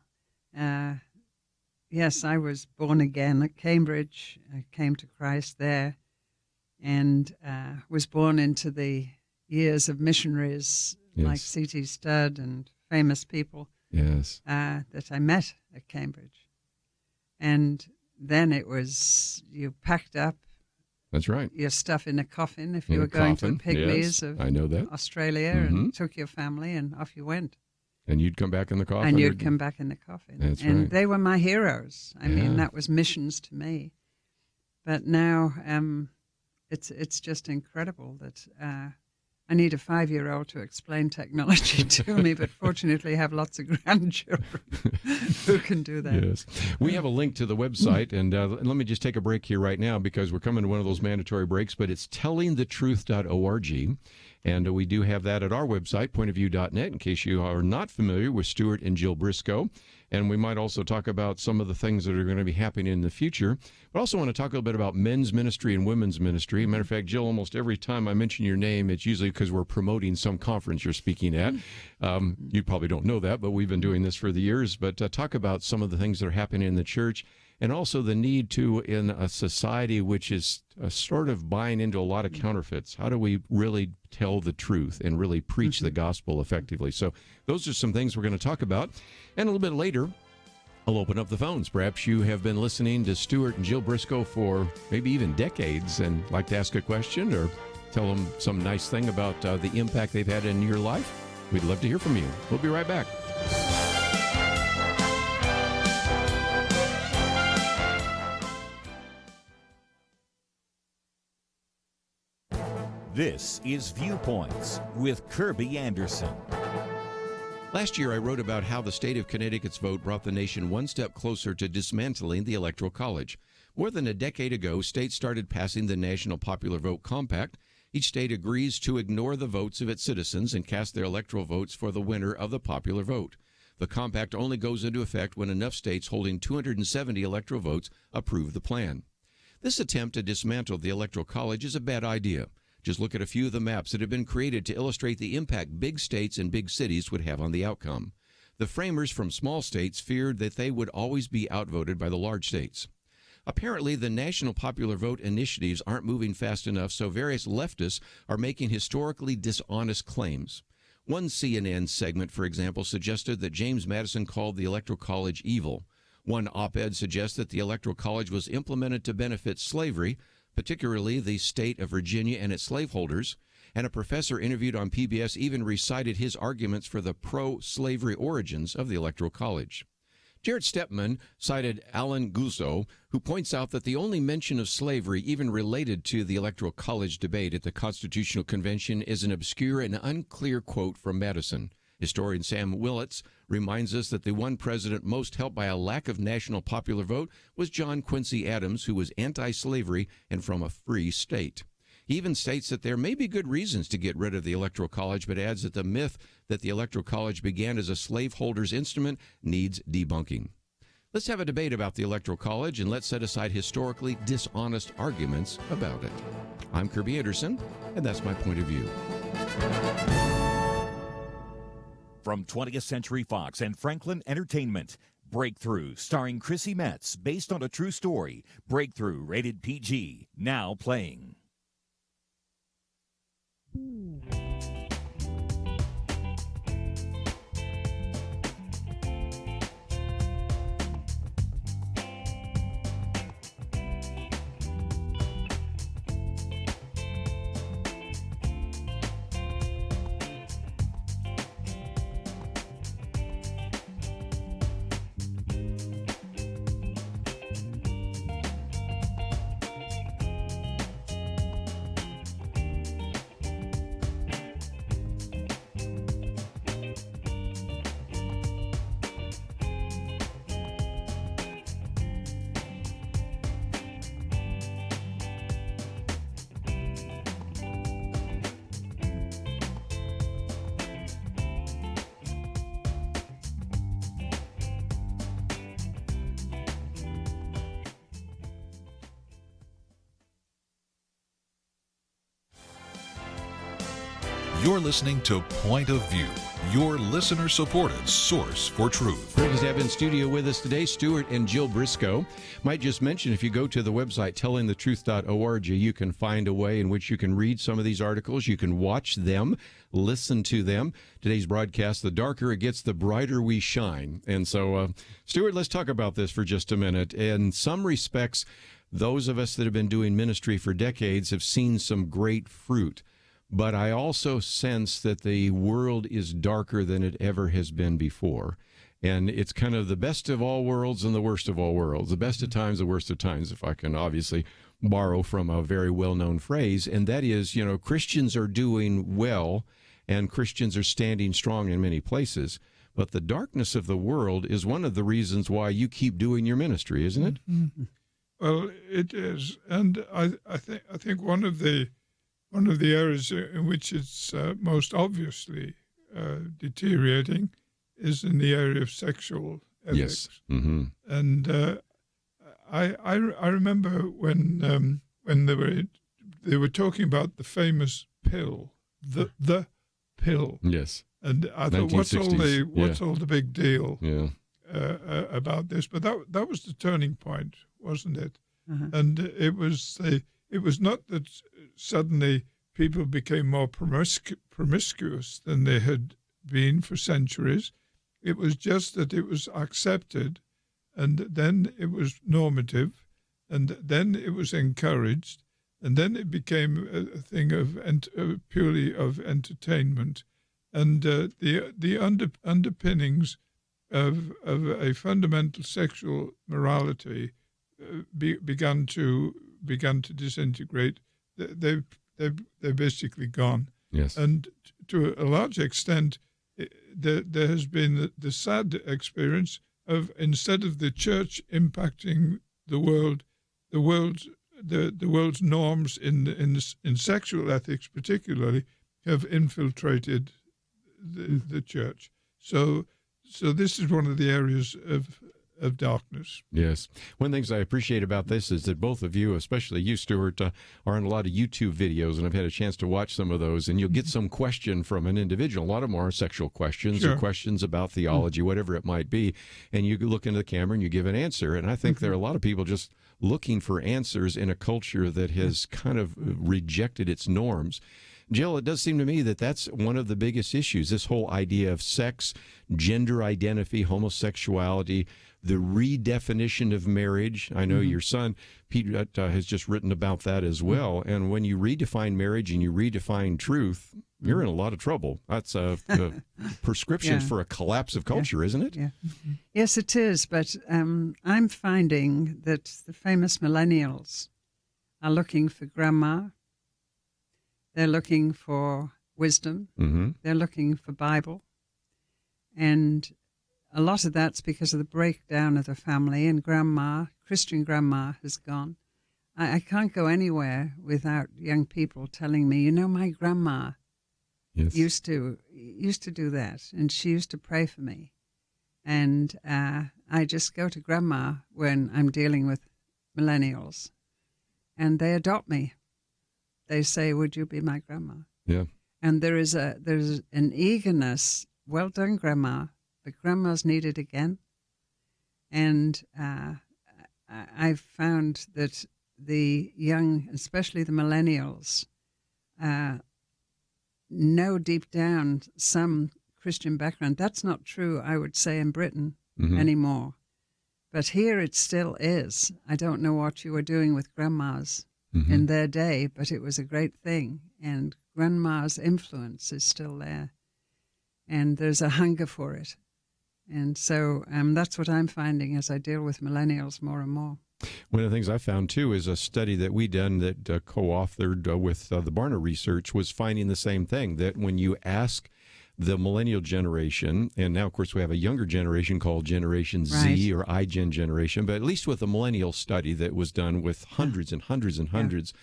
Yes, I was born again at Cambridge. I came to Christ there and was born into the years of missionaries like C.T. Studd and famous people that I met at Cambridge. And then it was you packed up That's right. your stuff in a coffin if you were going to the Pygmies of I know that. Australia and took your family and off you went. And you'd come back in the coffin? And you'd come back in the coffin. That's and right. they were my heroes. I mean, that was missions to me. But now it's just incredible that I need a 5-year-old to explain technology to me, but fortunately I have lots of grandchildren who can do that. Yes. We have a link to the website, and let me just take a break here right now because we're coming to one of those mandatory breaks, but it's tellingthetruth.org. And we do have that at our website, pointofview.net, in case you are not familiar with Stuart and Jill Briscoe. And we might also talk about some of the things that are going to be happening in the future. But I also want to talk a little bit about men's ministry and women's ministry. Matter of fact, Jill, almost every time I mention your name, it's usually because we're promoting some conference you're speaking at. You probably don't know that, but we've been doing this for the years. But talk about some of the things that are happening in the church, and also the need to, in a society which is sort of buying into a lot of counterfeits, how do we really tell the truth and really preach the gospel effectively? So those are some things we're going to talk about. And a little bit later, I'll open up the phones. Perhaps you have been listening to Stuart and Jill Briscoe for maybe even decades and like to ask a question or tell them some nice thing about the impact they've had in your life. We'd love to hear from you. We'll be right back. This is Viewpoints with Kerby Anderson. Last year, I wrote about how the state of Connecticut's vote brought the nation one step closer to dismantling the Electoral College. More than a decade ago, states started passing the National Popular Vote Compact. Each state agrees to ignore the votes of its citizens and cast their electoral votes for the winner of the popular vote. The compact only goes into effect when enough states holding 270 electoral votes approve the plan. This attempt to dismantle the Electoral College is a bad idea. Just look at a few of the maps that have been created to illustrate the impact big states and big cities would have on the outcome. The framers from small states feared that they would always be outvoted by the large states. Apparently, the national popular vote initiatives aren't moving fast enough, so various leftists are making historically dishonest claims. One CNN segment, for example, suggested that James Madison called the Electoral College evil. One op-ed suggests that the Electoral College was implemented to benefit slavery, particularly the state of Virginia and its slaveholders, and a professor interviewed on PBS even recited his arguments for the pro-slavery origins of the Electoral College. Jared Stepman cited Alan Guzzo, who points out that the only mention of slavery even related to the Electoral College debate at the Constitutional Convention is an obscure and unclear quote from Madison. Historian Sam Willits reminds us that the one president most helped by a lack of national popular vote was John Quincy Adams, who was anti-slavery and from a free state. He even states that there may be good reasons to get rid of the Electoral College, but adds that the myth that the Electoral College began as a slaveholder's instrument needs debunking. Let's have a debate about the Electoral College, and let's set aside historically dishonest arguments about it. I'm Kerby Anderson, and that's my point of view. From 20th Century Fox and Franklin Entertainment, Breakthrough, starring Chrissy Metz, based on a true story. Breakthrough, rated PG, now playing. You're listening to Point of View, your listener-supported source for truth. Great to have in studio with us today, Stuart and Jill Briscoe. Might just mention, if you go to the website, tellingthetruth.org, you can find a way in which you can read some of these articles. You can watch them, listen to them. Today's broadcast, the darker it gets, the brighter we shine. And so, Stuart, let's talk about this for just a minute. In some respects, those of us that have been doing ministry for decades have seen some great fruit. But I also sense that the world is darker than it ever has been before. And it's kind of the best of all worlds and the worst of all worlds. The best of times, the worst of times, if I can obviously borrow from a very well-known phrase. And that is, Christians are doing well and Christians are standing strong in many places. But the darkness of the world is one of the reasons why you keep doing your ministry, isn't it? Mm-hmm. Well, it is. And I think one of the areas in which it's most obviously deteriorating is in the area of sexual ethics. Yes. Mm-hmm. And I remember when they were talking about the famous pill, the pill. Yes. And I thought, what's all the big deal about this? But that was the turning point, wasn't it? Uh-huh. And it was not that suddenly people became more promiscuous than they had been for centuries. It was just that it was accepted, and then it was normative, and then it was encouraged, and then it became a thing of purely of entertainment, and the underpinnings of a fundamental sexual morality began to disintegrate. They're basically gone. Yes. And to a large extent, there has been the sad experience of, instead of the church impacting the world's norms in sexual ethics particularly have infiltrated the church. So this is one of the areas of darkness. Yes. One of the things I appreciate about this is that both of you, especially you, Stuart, are on a lot of YouTube videos, and I've had a chance to watch some of those, and you'll get some question from an individual. A lot of them are sexual questions or questions about theology, whatever it might be, and you look into the camera and you give an answer. And I think there are a lot of people just looking for answers in a culture that has kind of rejected its norms. Jill, it does seem to me that that's one of the biggest issues, this whole idea of sex, gender identity, homosexuality, the redefinition of marriage. I know your son, Pete, has just written about that as well. And when you redefine marriage and you redefine truth, you're in a lot of trouble. That's prescriptions for a collapse of culture, isn't it? Yeah. Yes, it is. But I'm finding that the famous millennials are looking for grandma. They're looking for wisdom. Mm-hmm. They're looking for Bible. And a lot of that's because of the breakdown of the family, and Christian grandma has gone. I can't go anywhere without young people telling me, my grandma used to do that, and she used to pray for me. And I just go to grandma when I'm dealing with millennials, and they adopt me. They say, "Would you be my grandma?" Yeah. And there's an eagerness. Well done, grandma. But grandma's needed again. And I've found that the young, especially the millennials, know deep down some Christian background. That's not true, I would say, in Britain anymore. But here it still is. I don't know what you were doing with grandmas in their day, but it was a great thing. And grandma's influence is still there. And there's a hunger for it. And so that's what I'm finding as I deal with millennials more and more. One of the things I found, too, is a study that we done that co-authored with the Barna Research was finding the same thing, that when you ask the millennial generation, and now, of course, we have a younger generation called Generation Z or iGen generation, but at least with the millennial study that was done with hundreds and hundreds and hundreds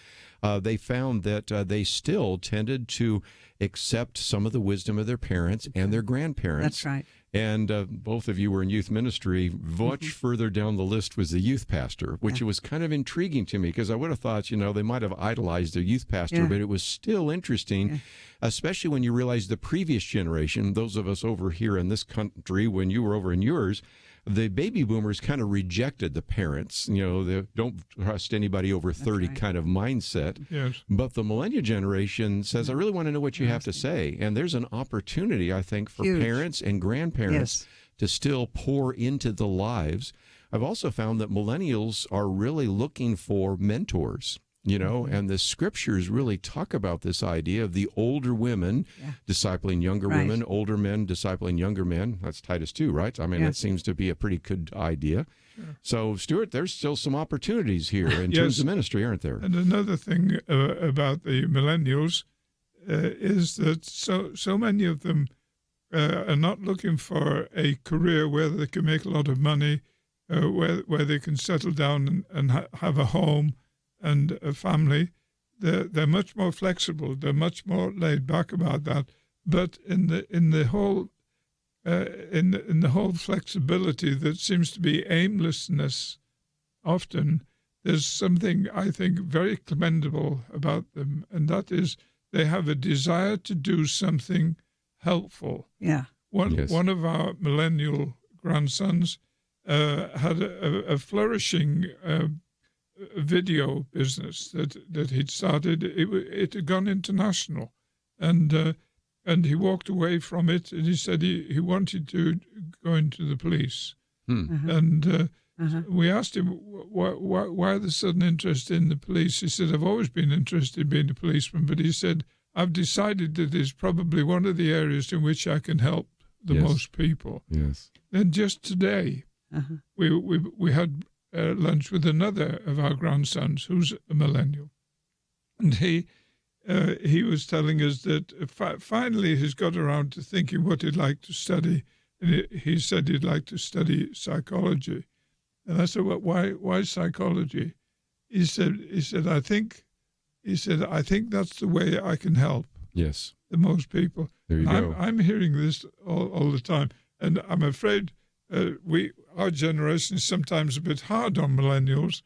they found that they still tended to accept some of the wisdom of their parents and their grandparents. That's right. And both of you were in youth ministry. Much further down the list was the youth pastor, which was kind of intriguing to me because I would have thought, they might have idolized their youth pastor, but it was still interesting, especially when you realize the previous generation, those of us over here in this country, when you were over in yours, the baby boomers kind of rejected the parents, they don't trust anybody over 30 kind of mindset. Yes. But the millennial generation says, I really want to know what you have to say. And there's an opportunity, I think, for parents and grandparents to still pour into the lives. I've also found that millennials are really looking for mentors. And the scriptures really talk about this idea of the older women discipling younger women, older men discipling younger men. That's Titus 2, right? I mean, that seems to be a pretty good idea. Sure. So, Stuart, there's still some opportunities here in terms of ministry, aren't there? And another thing about the millennials is that so many of them are not looking for a career where they can make a lot of money, where they can settle down and have a home and a family. They're much more flexible. They're much more laid back about that. But in the whole flexibility that seems to be aimlessness, often there's something I think very commendable about them, and that is they have a desire to do something helpful. Yeah. One of our millennial grandsons had a flourishing video business that he'd started. It had gone international, and he walked away from it, and he said he wanted to go into the police. And we asked him why the sudden interest in the police. He said, I've always been interested in being a policeman, but he said, I've decided that it's probably one of the areas in which I can help the most people. Yes. And just today, we had lunch with another of our grandsons who's a millennial, and he was telling us that finally he's got around to thinking what he'd like to study, and he said he'd like to study psychology. And I said, well, why psychology? He said I think that's the way I can help the most people. There you go. I'm hearing this all the time, and I'm afraid our generation is sometimes a bit hard on millennials.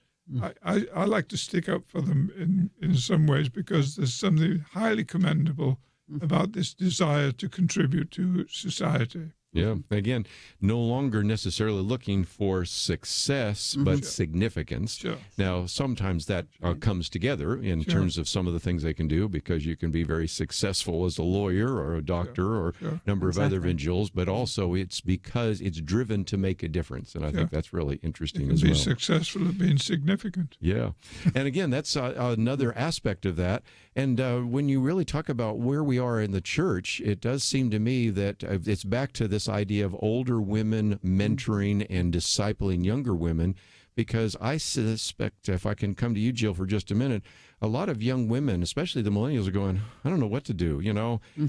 I like to stick up for them in some ways, because there's something highly commendable about this desire to contribute to society. Yeah. Again, no longer necessarily looking for success, but significance. Sure. Now, sometimes that comes together in terms of some of the things they can do, because you can be very successful as a lawyer or a doctor or a number of other individuals, but also it's because it's driven to make a difference. And I think that's really interesting as well. Be successful at being significant. Yeah. And again, that's another aspect of that. And when you really talk about where we are in the church, it does seem to me that it's back to this idea of older women mentoring and discipling younger women, because I suspect, if I can come to you, Jill, for just a minute, a lot of young women, especially the millennials, are going, I don't know what to do.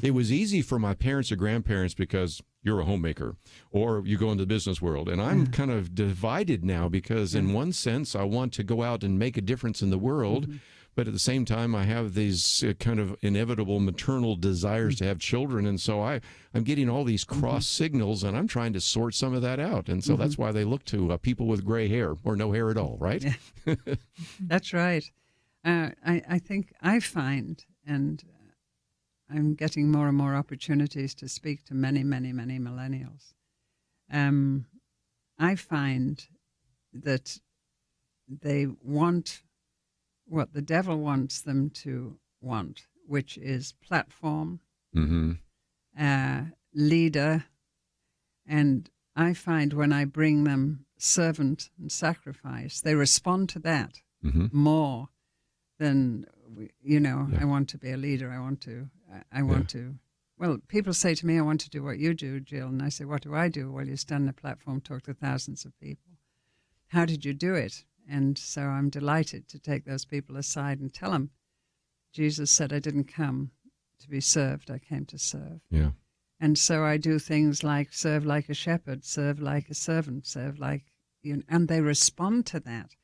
It was easy for my parents or grandparents because you're a homemaker or you go into the business world. And I'm kind of divided now, because in one sense, I want to go out and make a difference in the world. But at the same time, I have these kind of inevitable maternal desires to have children. And so I'm getting all these cross signals, and I'm trying to sort some of that out. And so that's why they look to people with gray hair or no hair at all, right? Yeah. That's right. I think I find, and I'm getting more and more opportunities to speak to many, many, many millennials. I find that they want what the devil wants them to want, which is platform, leader. And I find when I bring them servant and sacrifice, they respond to that more than, I want to be a leader. I want to, well, people say to me, I want to do what you do, Jill. And I say, what do I do? Well, you stand on a platform, talk to thousands of people. How did you do it? And so I'm delighted to take those people aside and tell them, Jesus said, I didn't come to be served, I came to serve. Yeah. And so I do things like serve like a shepherd, serve like a servant, serve like, and they respond to that.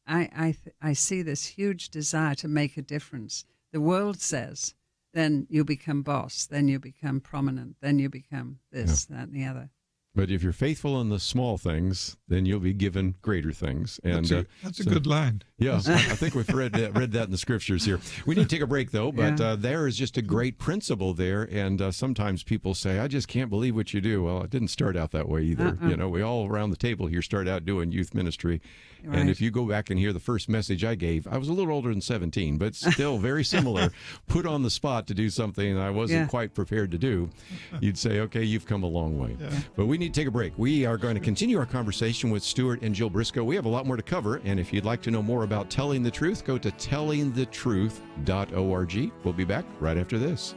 I see this huge desire to make a difference. The world says, then you become boss, then you become prominent, then you become this, that, and the other. But if you're faithful in the small things, then you'll be given greater things. And that's a good line. Yeah, I think we've read that in the scriptures here. We need to take a break, though, but there is just a great principle there. And sometimes people say, I just can't believe what you do. Well, it didn't start out that way either. You know, we all around the table here start out doing youth ministry. Right. And if you go back and hear the first message I gave, I was a little older than 17, but still very similar, put on the spot to do something I wasn't quite prepared to do. You'd say, okay, you've come a long way. Yeah. But we need to take a break. We are going to continue our conversation with Stuart and Jill Briscoe. We have a lot more to cover, and if you'd like to know more about Telling the Truth, go to tellingthetruth.org. We'll be back right after this.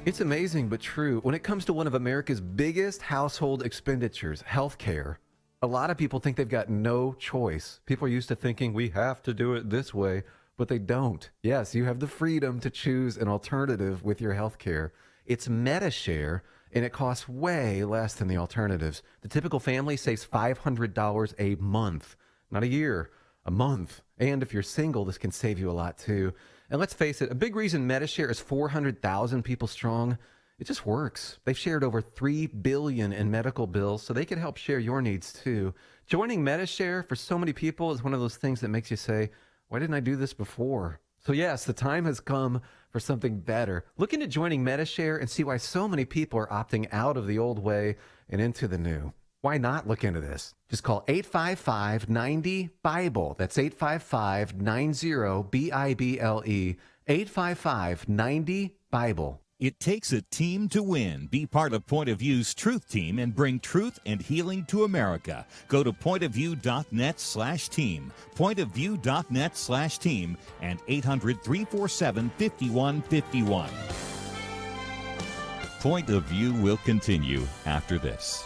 It's amazing but true. When it comes to one of America's biggest household expenditures, healthcare, a lot of people think they've got no choice. People are used to thinking we have to do it this way, but they don't. Yes, you have the freedom to choose an alternative with your healthcare. It's MediShare, and it costs way less than the alternatives. The typical family saves $500 a month, not a year, a month. And if you're single, this can save you a lot too. And let's face it, a big reason MediShare is 400,000 people strong, it just works. They've shared over $3 billion in medical bills, so they can help share your needs too. Joining MediShare for so many people is one of those things that makes you say, why didn't I do this before? So yes, the time has come for something better. Look into joining MediShare and see why so many people are opting out of the old way and into the new. Why not look into this? Just call 855-90-BIBLE. That's 855-90-BIBLE. 855-90-BIBLE. It takes a team to win. Be part of Point of View's Truth Team and bring truth and healing to America. Go to pointofview.net/team, pointofview.net/team, and 800-347-5151. Point of View will continue after this.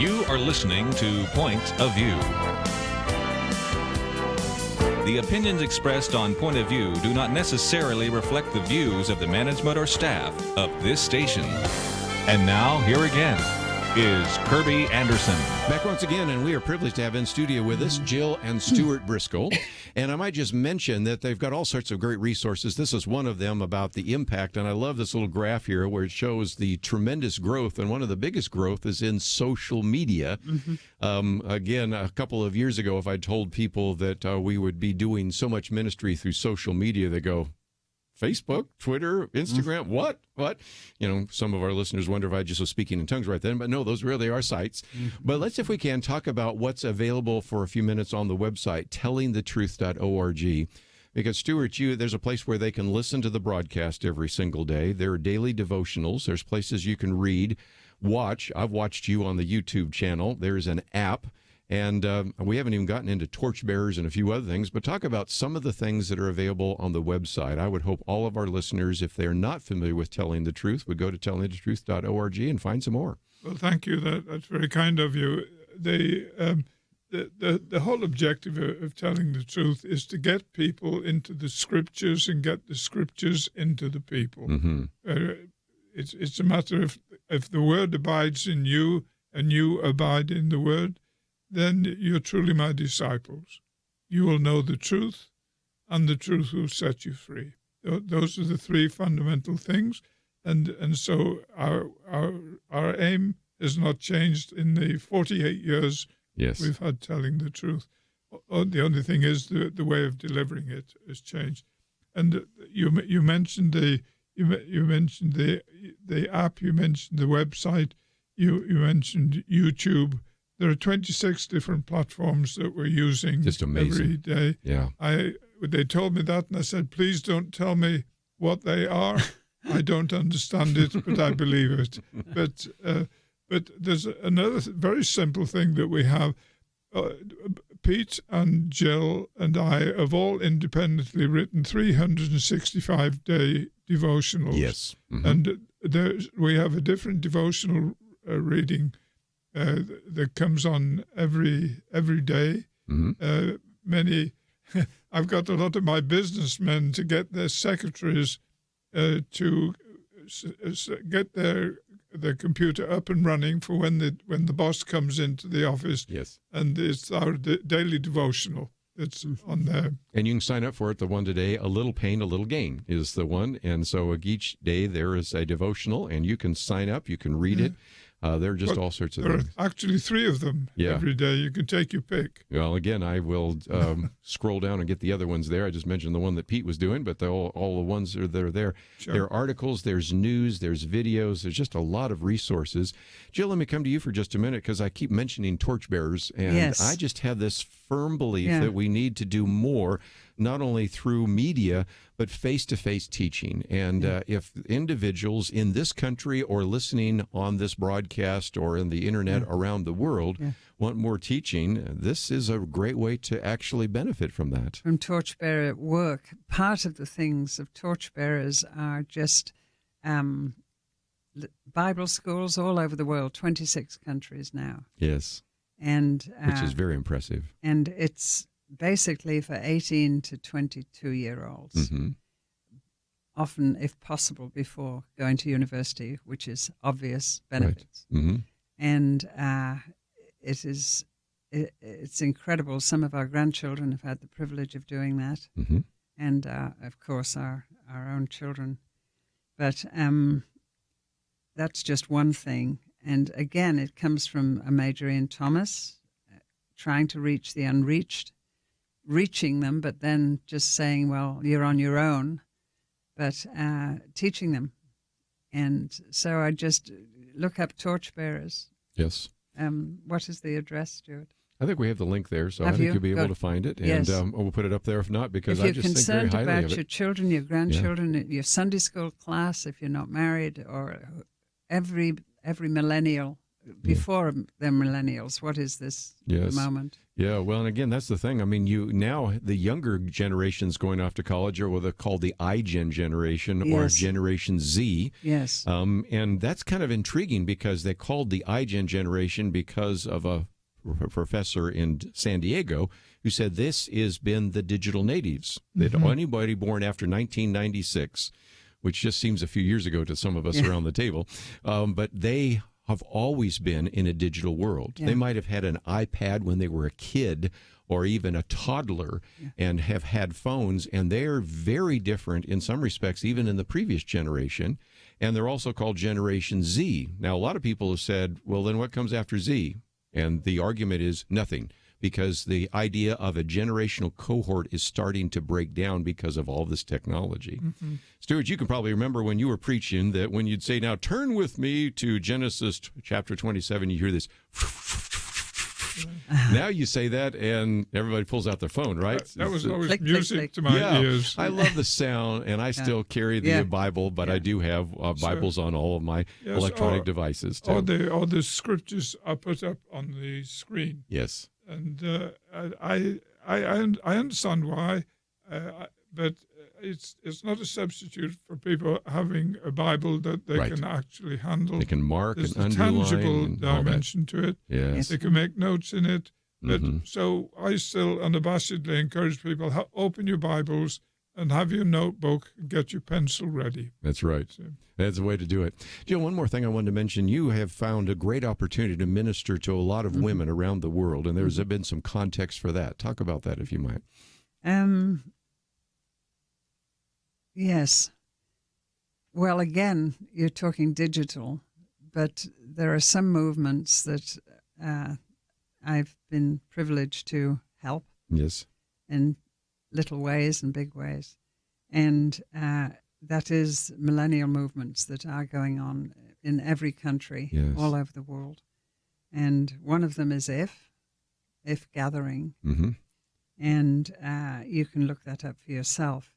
You are listening to Point of View. The opinions expressed on Point of View do not necessarily reflect the views of the management or staff of this station. And now, here again is Kerby Anderson. Back once again, and we are privileged to have in studio with us Jill and Stuart Briscoe. And I might just mention that they've got all sorts of great resources. This is one of them about the impact, and I love this little graph here where it shows the tremendous growth, and one of the biggest growth is in social media. Again, a couple of years ago, if I told people that we would be doing so much ministry through social media, they go, Facebook, Twitter, Instagram, what? You know, some of our listeners wonder if I just was speaking in tongues right then, but no, those really are sites. But let's, if we can, talk about what's available for a few minutes on the website, tellingthetruth.org. Because, Stuart, there's a place where they can listen to the broadcast every single day. There are daily devotionals. There's places you can read, watch. I've watched you on the YouTube channel. There's an app. And we haven't even gotten into torchbearers and a few other things, but talk about some of the things that are available on the website. I would hope all of our listeners, if they're not familiar with Telling the Truth, would go to tellingthetruth.org and find some more. Well, thank you. That's very kind of you. The whole objective of Telling the Truth is to get people into the Scriptures and get the Scriptures into the people. It's a matter of if the Word abides in you and you abide in the Word, then you're truly my disciples. You will know the truth, and the truth will set you free. Those are the three fundamental things, and so our aim has not changed in the 48 years we've had Telling the Truth. The only thing is the way of delivering it has changed. And you mentioned the app, you mentioned the website, you mentioned YouTube. There are 26 different platforms that we're using every day. Yeah. They told me that, and I said, please don't tell me what they are. I don't understand it, but I believe it. But there's another very simple thing that we have. Pete and Jill and I have all independently written 365-day devotionals. Yes. And we have a different devotional reading that comes on every day. I've got a lot of my businessmen to get their secretaries to get their computer up and running for when the boss comes into the office. Yes, and it's our daily devotional that's on there. And you can sign up for it. The one today, A Little Pain, A Little Gain, is the one. And so each day there is a devotional, and you can sign up. You can read it. There are just all sorts of things. There are actually 3 of them every day. You can take your pick. Well, again, I will scroll down and get the other ones there. I just mentioned the one that Pete was doing, but all the ones that are there. Sure. There are articles, there's news, there's videos, there's just a lot of resources. Jill, let me come to you for just a minute because I keep mentioning torchbearers, and I just have this firm belief that we need to do more, not only through media, but face-to-face teaching. And if individuals in this country or listening on this broadcast or in the internet around the world want more teaching, this is a great way to actually benefit from that. From torchbearer work, part of the things of torchbearers are just Bible schools all over the world, 26 countries now. Yes. And which is very impressive. And it's basically for 18 to 22-year-olds, often, if possible, before going to university, which is obvious benefits. Right. And it's incredible. Some of our grandchildren have had the privilege of doing that, and of course our own children. But that's just one thing. And again, it comes from a Major Ian Thomas, trying to reach the unreached, reaching them, but then just saying, well, you're on your own, but teaching them. And so I just look up torchbearers. Yes. What is the address, Stuart? I think we have the link there, so I think you'll be able to find it. And we'll put it up there if not, because I just think very highly of it. If you're concerned about your children, your grandchildren, your Sunday school class, if you're not married, or every millennial before the millennials. What is this at the moment? Yeah, well, and again, that's the thing. I mean, now the younger generations going off to college are what they're called the iGen generation or Generation Z. Yes. And that's kind of intriguing because they called the iGen generation because of a professor in San Diego who said this has been the digital natives. That anybody born after 1996, which just seems a few years ago to some of us around the table, but they have always been in a digital world. They might have had an iPad when they were a kid or even a toddler and have had phones, and they're very different in some respects, even in the previous generation. And they're also called Generation Z. Now, a lot of people have said, well, then what comes after Z? And the argument is nothing, because the idea of a generational cohort is starting to break down because of all this technology. Stuart, you can probably remember when you were preaching that when you'd say, now turn with me to Genesis chapter 27, you hear this. Now you say that and everybody pulls out their phone, right? That was always click, music click, to my ears. I love the sound, and I still carry the Bible, but I do have Bibles on all of my electronic devices, too. All the scriptures are put up on the screen. Yes. And I understand why, but it's not a substitute for people having a Bible that they can actually handle. They can mark There's and a underline. tangible and dimension to it. Yes. They can make notes in it. But so I still unabashedly encourage people, open your Bibles and have your notebook and get your pencil ready. That's right. That's the way to do it. Jill, one more thing I wanted to mention. You have found a great opportunity to minister to a lot of women around the world, and there's been some context for that. Talk about that, if you might. Yes. Well, again, you're talking digital, but there are some movements that I've been privileged to help. Yes. In little ways and big ways. And that is millennial movements that are going on in every country, all over the world. And one of them is If Gathering. And you can look that up for yourself.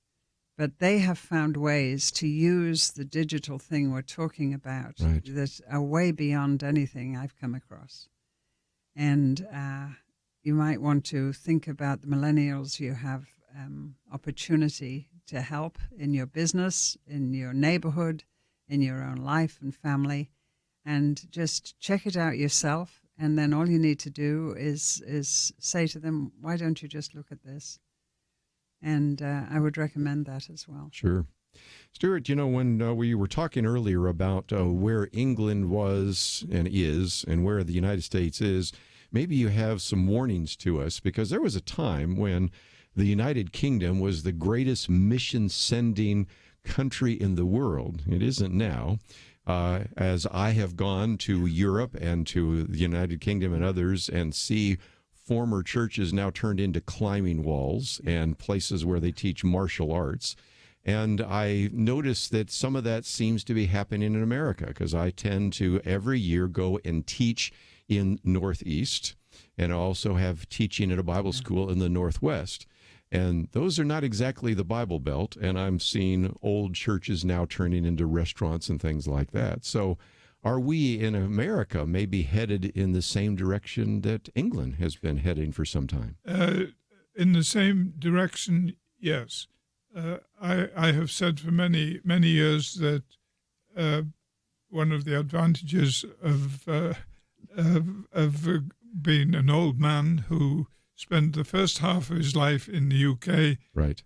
But they have found ways to use the digital thing we're talking about that are way beyond anything I've come across. And you might want to think about the millennials. You have opportunity to help in your business, in your neighborhood, in your own life and family, and just check it out yourself. And then all you need to do is say to them, why don't you just look at this? And I would recommend that as well. Sure. Stuart, when we were talking earlier about where England was and is and where the United States is, maybe you have some warnings to us, because there was a time when the United Kingdom was the greatest mission-sending country in the world. It isn't now. As I have gone to Europe and to the United Kingdom and others and see former churches now turned into climbing walls and places where they teach martial arts. And I notice that some of that seems to be happening in America, because I tend to every year go and teach in Northeast, and also have teaching at a Bible school in the Northwest. And those are not exactly the Bible Belt, and I'm seeing old churches now turning into restaurants and things like that. So are we in America maybe headed in the same direction that England has been heading for some time? In the same direction, yes. I have said for many, many years that one of the advantages of being an old man who spent the first half of his life in the UK,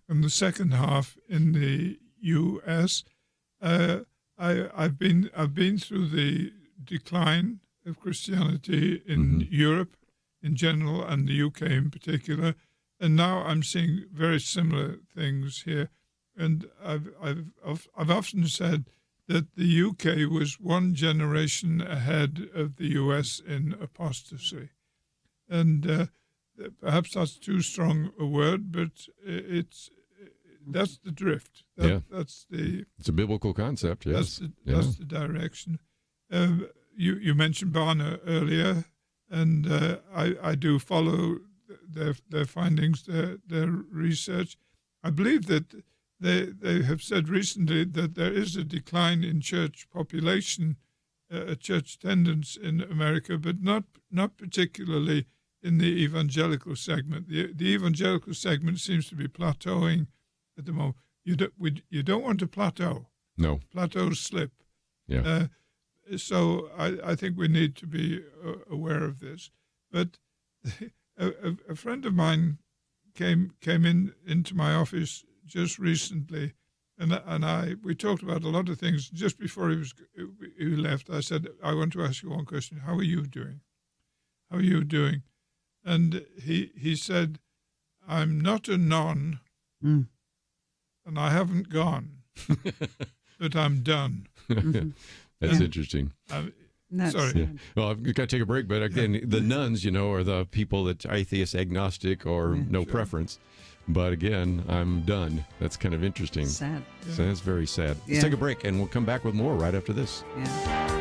and the second half in the US. I've been through the decline of Christianity in Europe in general and the UK in particular, and now I'm seeing very similar things here. And I've often said that the UK was one generation ahead of the US in apostasy. And perhaps that's too strong a word, but that's the drift. It's a biblical concept, yes. That's the direction. You mentioned Barna earlier, and I do follow their findings, their research. I believe that they have said recently that there is a decline in church population a church attendance in America, but not particularly in the evangelical segment. The evangelical segment seems to be plateauing at the moment. You don't want to plateau. No. Plateaus slip. Yeah. So I think we need to be aware of this. But a friend of mine came into my office just recently, and we talked about a lot of things. Just before he left, I said, I want to ask you one question. How are you doing? How are you doing? And he said, I'm not a non, and I haven't gone, but I'm done. That's interesting. Sorry. Yeah. Well, I've got to take a break, but again, the nuns, are the people that atheist, agnostic, or no preference. But again, I'm done. That's kind of interesting. Sad. So that's very sad. Yeah. Let's take a break, and we'll come back with more right after this. Yeah.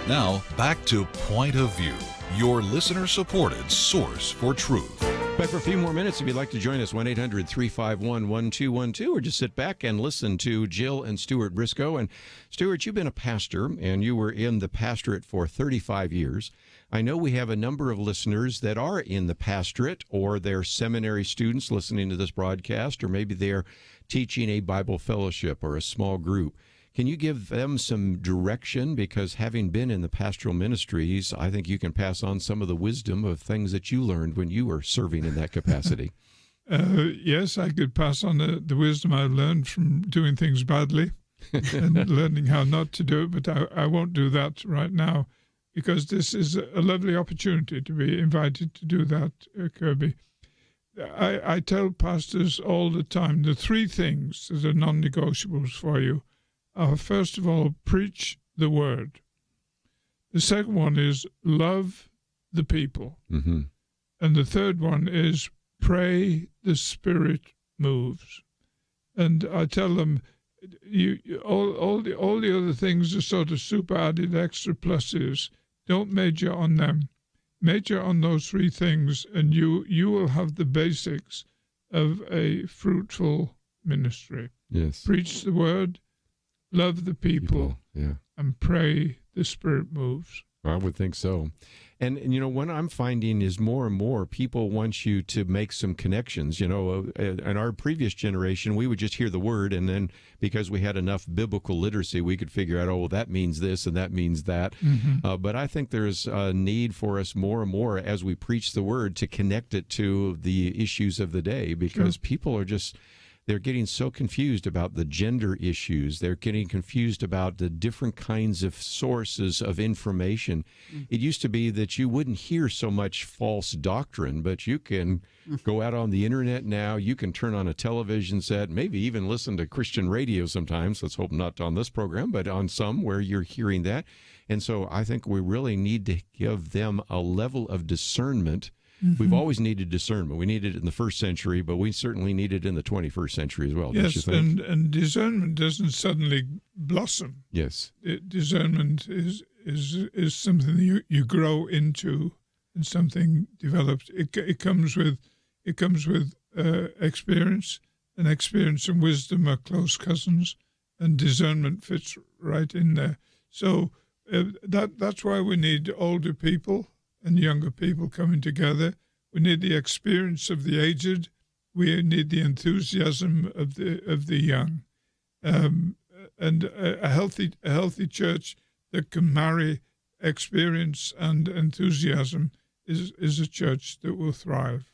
Now, back to Point of View, your listener-supported source for truth. Back for a few more minutes if you'd like to join us, 1-800-351-1212, or just sit back and listen to Jill and Stuart Briscoe. And Stuart, you've been a pastor, and you were in the pastorate for 35 years. I know we have a number of listeners that are in the pastorate, or they're seminary students listening to this broadcast, or maybe they're teaching a Bible fellowship or a small group. Can you give them some direction? Because having been in the pastoral ministries, I think you can pass on some of the wisdom of things that you learned when you were serving in that capacity. Yes, I could pass on the wisdom I learned from doing things badly. and learning how not to do it, but I won't do that right now because this is a lovely opportunity to be invited to do that, Kerby. I tell pastors all the time the three things that are non-negotiables for you are, first of all, preach the word. The second one is love the people. Mm-hmm. And the third one is pray the Spirit moves. And I tell them, all the other things are sort of super added extra pluses. Don't major on them. Major on those three things, and you will have the basics of a fruitful ministry. Yes. Preach the word, love the people. Yeah. And pray the Spirit moves. I would think so. And what I'm finding is more and more people want you to make some connections. In our previous generation, we would just hear the word, and then because we had enough biblical literacy, we could figure out, oh, well, that means this and that means that. Mm-hmm. But I think there's a need for us more and more as we preach the word to connect it to the issues of the day, because people are just... They're getting so confused about the gender issues. They're getting confused about the different kinds of sources of information. It used to be that you wouldn't hear so much false doctrine, but you can go out on the internet now. You can turn on a television set, maybe even listen to Christian radio sometimes. Let's hope not on this program, but on some where you're hearing that. And so I think we really need to give them a level of discernment. We've always needed discernment. We needed it in the first century, but we certainly need it in the 21st century as well. Yes, don't you think? And discernment doesn't suddenly blossom. Yes. Discernment is something that you grow into and something develops. It comes with experience, and experience and wisdom are close cousins, and discernment fits right in there. So that's why we need older people and younger people coming together. We need the experience of the aged. We need the enthusiasm of the young, and a healthy church that can marry experience and enthusiasm is a church that will thrive.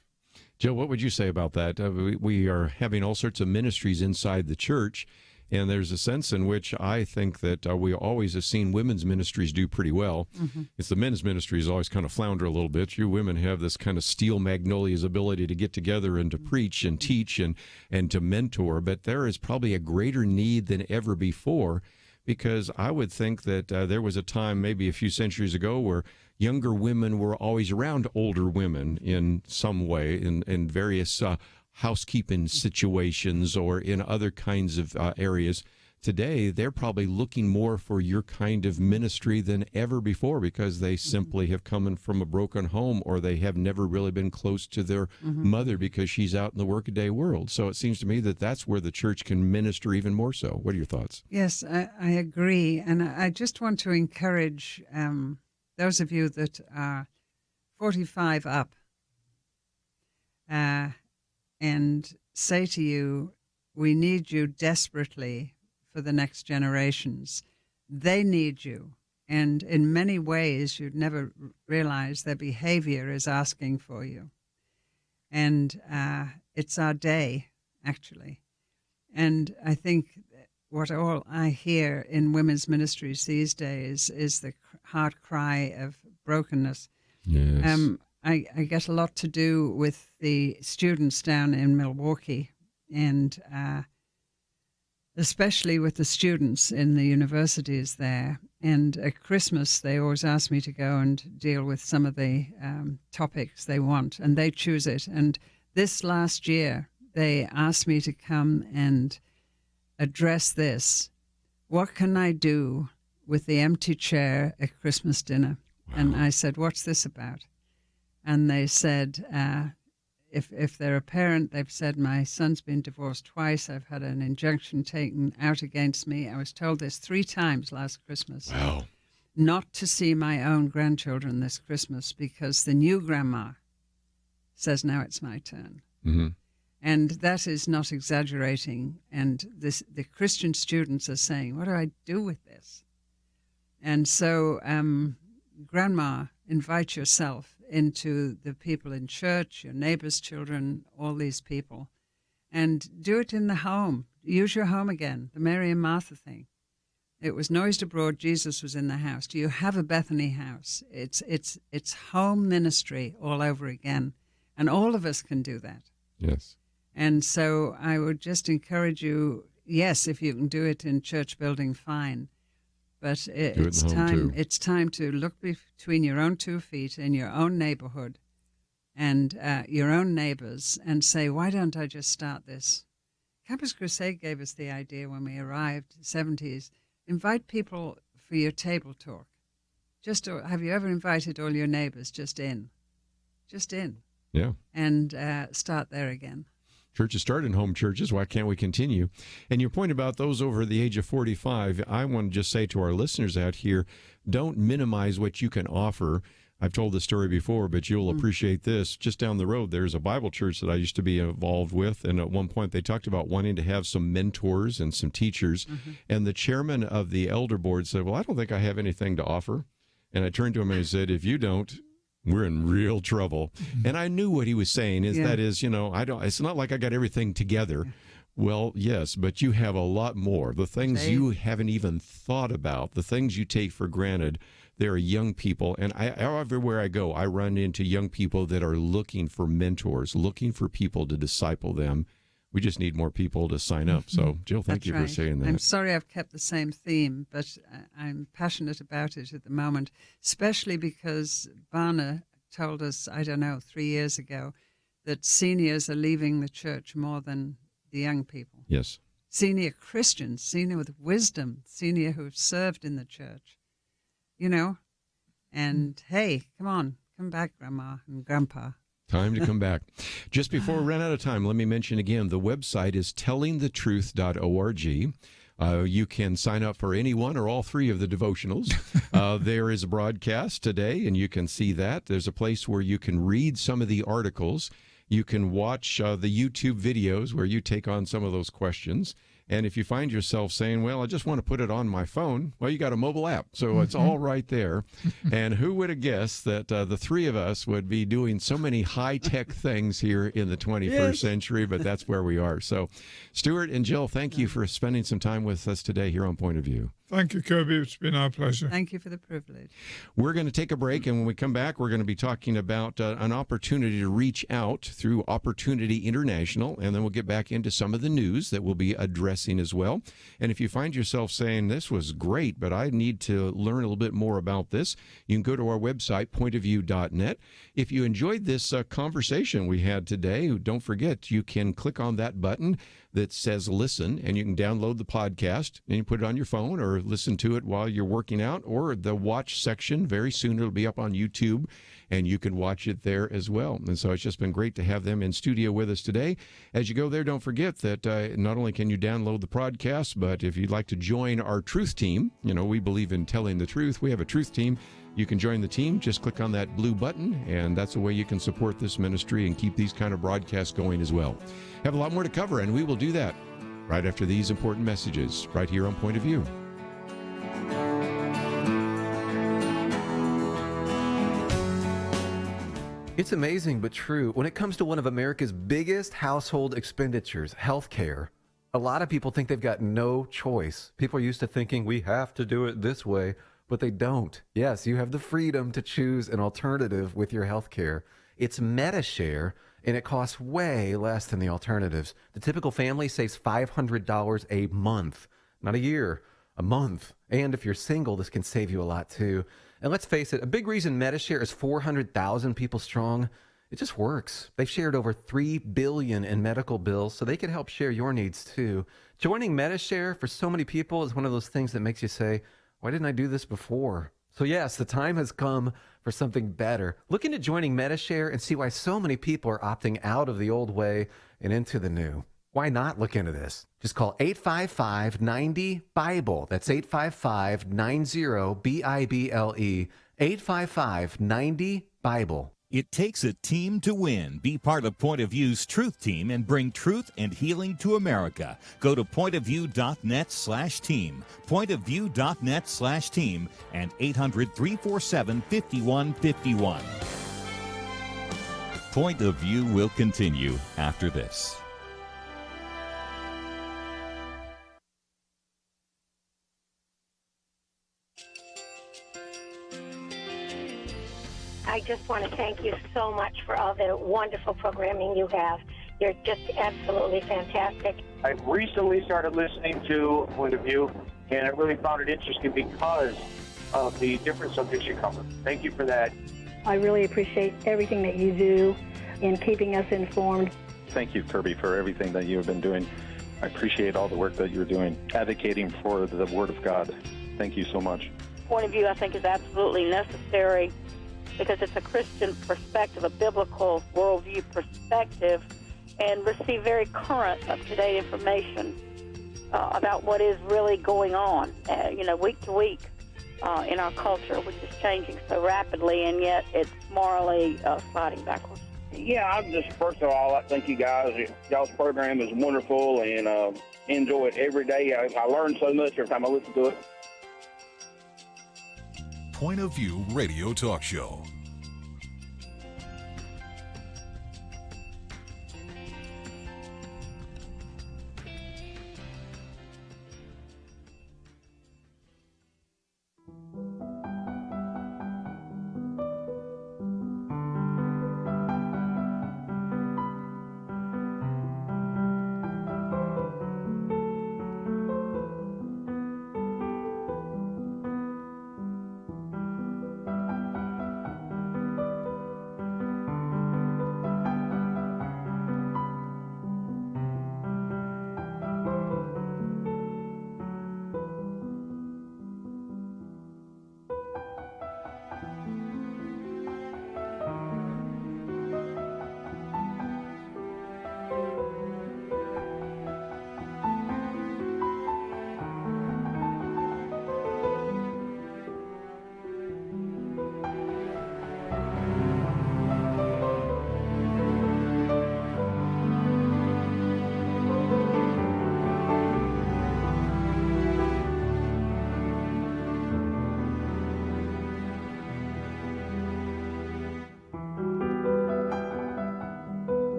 Joe, what would you say about that? We are having all sorts of ministries inside the church, and there's a sense in which I think that we always have seen women's ministries do pretty well. Mm-hmm. It's the men's ministries always kind of flounder a little bit. You women have this kind of steel magnolias ability to get together and to preach and teach and to mentor, but there is probably a greater need than ever before, because I would think that there was a time maybe a few centuries ago where younger women were always around older women in some way in various housekeeping situations or in other kinds of areas. Today, they're probably looking more for your kind of ministry than ever before, because they simply have come in from a broken home, or they have never really been close to their mother because she's out in the workaday world. So it seems to me that that's where the church can minister even more so. What are your thoughts? Yes, I agree. And I just want to encourage those of you that are 45 up and say to you, we need you desperately for the next generations. They need you. And in many ways, you'd never realize their behavior is asking for you. And it's our day, actually. And I think what all I hear in women's ministries these days is the heart cry of brokenness. Yes. I get a lot to do with the students down in Milwaukee, and especially with the students in the universities there. And at Christmas, they always ask me to go and deal with some of the topics they want, and they choose it. And this last year, they asked me to come and address this. What can I do with the empty chair at Christmas dinner? Wow. And I said, what's this about? And they said, if they're a parent, they've said, my son's been divorced twice. I've had an injunction taken out against me. I was told this 3 times last Christmas. Wow. Not to see my own grandchildren this Christmas because the new grandma says now it's my turn. Mm-hmm. And that is not exaggerating. And the Christian students are saying, what do I do with this? And so, Grandma, invite yourself into the people in church, your neighbors' children, all these people, And do it in the home. Use your home again, the Mary and Martha thing. It was noised abroad, Jesus was in the house. Do you have a Bethany house? It's home ministry all over again. And all of us can do that. Yes. And so I would just encourage you, yes, if you can do it in church building, fine. But it's time to look between your own 2 feet in your own neighborhood and your own neighbors and say, why don't I just start this? Campus Crusade gave us the idea when we arrived in the 70s. Invite people for your table talk. Have you ever invited all your neighbors just in? Just in. Yeah. And start there again. Churches start in home churches. Why can't we continue? And your point about those over the age of 45, I want to just say to our listeners out here, don't minimize what you can offer. I've told this story before, but you'll appreciate this. Just down the road, there's a Bible church that I used to be involved with, and at one point they talked about wanting to have some mentors and some teachers, and the chairman of the elder board said, well, I don't think I have anything to offer. And I turned to him and I said, if you don't, we're in real trouble. And I knew what he was saying that is, it's not like I got everything together. Well, yes, but you have a lot more. The things you haven't even thought about, the things you take for granted. There are young people, and everywhere I go, I run into young people that are looking for mentors, looking for people to disciple them. We just need more people to sign up. So, Jill, thank you for saying that. I'm sorry I've kept the same theme, but I'm passionate about it at the moment, especially because Barna told us, 3 years ago, that seniors are leaving the church more than the young people. Yes. Senior Christians, senior with wisdom, senior who have served in the church. And hey, come back, Grandma and Grandpa. Time to come back. Just before we run out of time, let me mention again, the website is tellingthetruth.org. You can sign up for any one or all 3 of the devotionals. There is a broadcast today, and you can see that. There's a place where you can read some of the articles. You can watch the YouTube videos where you take on some of those questions. And if you find yourself saying, well, I just want to put it on my phone, well, you got a mobile app. So it's all right there. And who would have guessed that the 3 of us would be doing so many high-tech things here in the 21st century, but that's where we are. So, Stuart and Jill, thank you for spending some time with us today here on Point of View. Thank you, Kerby. It's been our pleasure. Thank you for the privilege. We're going to take a break, and when we come back, we're going to be talking about an opportunity to reach out through Opportunity International, and then we'll get back into some of the news that we'll be addressing as well. And if you find yourself saying, this was great, but I need to learn a little bit more about this, you can go to our website, pointofview.net. If you enjoyed this conversation we had today, don't forget, you can click on that button that says listen, and you can download the podcast and you put it on your phone or listen to it while you're working out, or the watch section. Very soon it'll be up on YouTube and you can watch it there as well. And so it's just been great to have them in studio with us today. As you go there, don't forget that not only can you download the podcast, but if you'd like to join our truth team, we believe in telling the truth. We have a truth team. You can join the team. Just click on that blue button, and that's a way you can support this ministry and keep these kind of broadcasts going as well. Have a lot more to cover, and we will do that right after these important messages right here on Point of View. It's amazing but true. When it comes to one of America's biggest household expenditures, healthcare, a lot of people think they've got no choice. People are used to thinking we have to do it this way, but they don't. Yes, you have the freedom to choose an alternative with your healthcare. It's MediShare, and it costs way less than the alternatives. The typical family saves $500 a month, not a year, a month. And if you're single, this can save you a lot too. And let's face it, a big reason MediShare is 400,000 people strong, it just works. They've shared over $3 billion in medical bills, so they can help share your needs too. Joining MediShare for so many people is one of those things that makes you say, why didn't I do this before? So yes, the time has come for something better. Look into joining MediShare and see why so many people are opting out of the old way and into the new. Why not look into this? Just call 855-90-BIBLE. That's 855-90-BIBLE. 855-90-BIBLE. It takes a team to win. Be part of Point of View's Truth Team and bring truth and healing to America. Go to pointofview.net/team, pointofview.net/team, and 800-347-5151. Point of View will continue after this. I just want to thank you so much for all the wonderful programming you have. You're just absolutely fantastic. I recently started listening to Point of View, and I really found it interesting because of the different subjects you cover. Thank you for that. I really appreciate everything that you do in keeping us informed. Thank you, Kerby, for everything that you have been doing. I appreciate all the work that you're doing, advocating for the Word of God. Thank you so much. Point of view, I think, is absolutely necessary because it's a Christian perspective, a biblical worldview perspective, and receive very current, up-to-date information about what is really going on, week to week in our culture, which is changing so rapidly, and yet it's morally sliding backwards. Yeah, I'm just, first of all, I thank you guys. Y'all's program is wonderful, and enjoy it every day. I learn so much every time I listen to it. Point of View Radio Talk Show.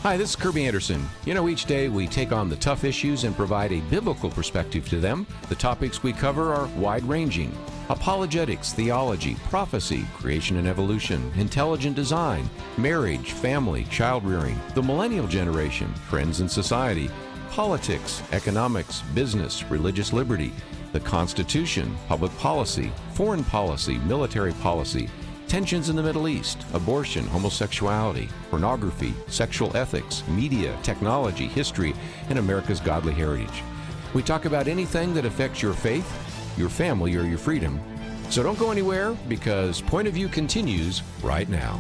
Hi, this is Kerby Anderson. You know, each day we take on the tough issues and provide a biblical perspective to them. The topics we cover are wide-ranging. Apologetics, theology, prophecy, creation and evolution, intelligent design, marriage, family, child-rearing, the millennial generation, trends in society, politics, economics, business, religious liberty, the Constitution, public policy, foreign policy, military policy, tensions in the Middle East, abortion, homosexuality, pornography, sexual ethics, media, technology, history, and America's godly heritage. We talk about anything that affects your faith, your family, or your freedom. So don't go anywhere, because Point of View continues right now.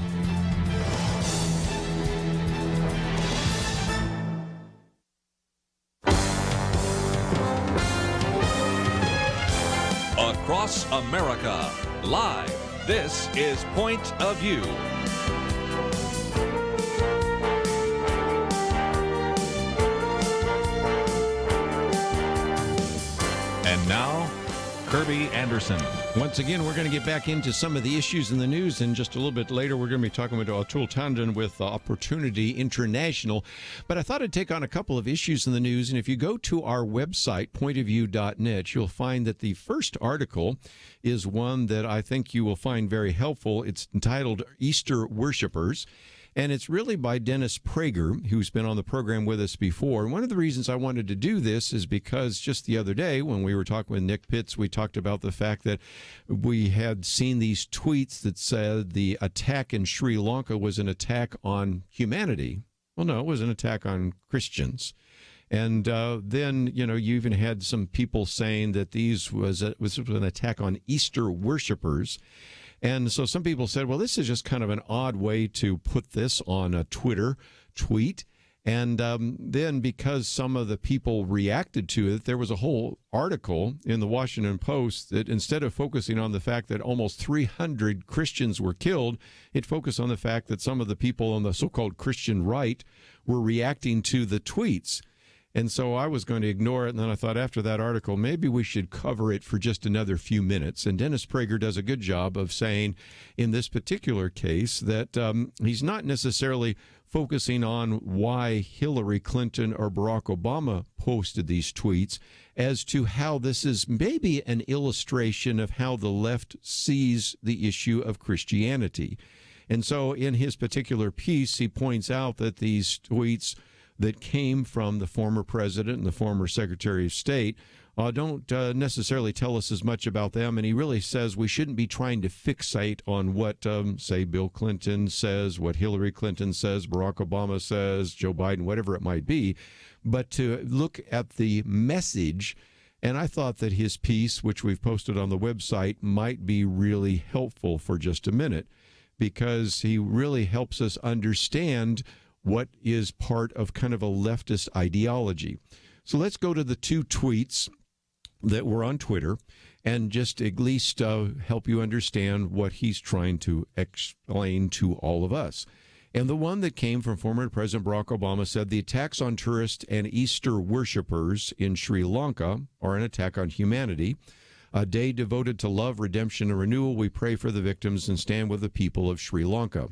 Across America, live. This is Point of View. And now, Kerby Anderson. Once again, we're going to get back into some of the issues in the news, and just a little bit later we're going to be talking with Atul Tandon with Opportunity International. But I thought I'd take on a couple of issues in the news, and if you go to our website, pointofview.net, you'll find that the first article is one that I think you will find very helpful. It's entitled Easter Worshippers. And it's really by Dennis Prager, who's been on the program with us before. And one of the reasons I wanted to do this is because just the other day when we were talking with Nick Pitts, we talked about the fact that we had seen these tweets that said the attack in Sri Lanka was an attack on humanity. Well, no, it was an attack on Christians. And then, you know, you even had some people saying that these was an attack on Easter worshipers. And so some people said, well, this is just kind of an odd way to put this on a Twitter tweet. And then because some of the people reacted to it, there was a whole article in the Washington Post that instead of focusing on the fact that almost 300 Christians were killed, it focused on the fact that some of the people on the so-called Christian right were reacting to the tweets. And so I was going to ignore it, and then I thought after that article, maybe we should cover it for just another few minutes. And Dennis Prager does a good job of saying in this particular case that he's not necessarily focusing on why Hillary Clinton or Barack Obama posted these tweets as to how this is maybe an illustration of how the left sees the issue of Christianity. And so in his particular piece, he points out that these tweets that came from the former president and the former secretary of state don't necessarily tell us as much about them. And he really says we shouldn't be trying to fixate on what, say, Bill Clinton says, what Hillary Clinton says, Barack Obama says, Joe Biden, whatever it might be, but to look at the message. And I thought that his piece, which we've posted on the website, might be really helpful for just a minute, because he really helps us understand what is part of kind of a leftist ideology. So let's go to the two tweets that were on Twitter and just at least help you understand what he's trying to explain to all of us. And the one that came from former President Barack Obama said the attacks on tourists and Easter worshipers in Sri Lanka are an attack on humanity. A day devoted to love, redemption, and renewal. We pray for the victims and stand with the people of Sri Lanka.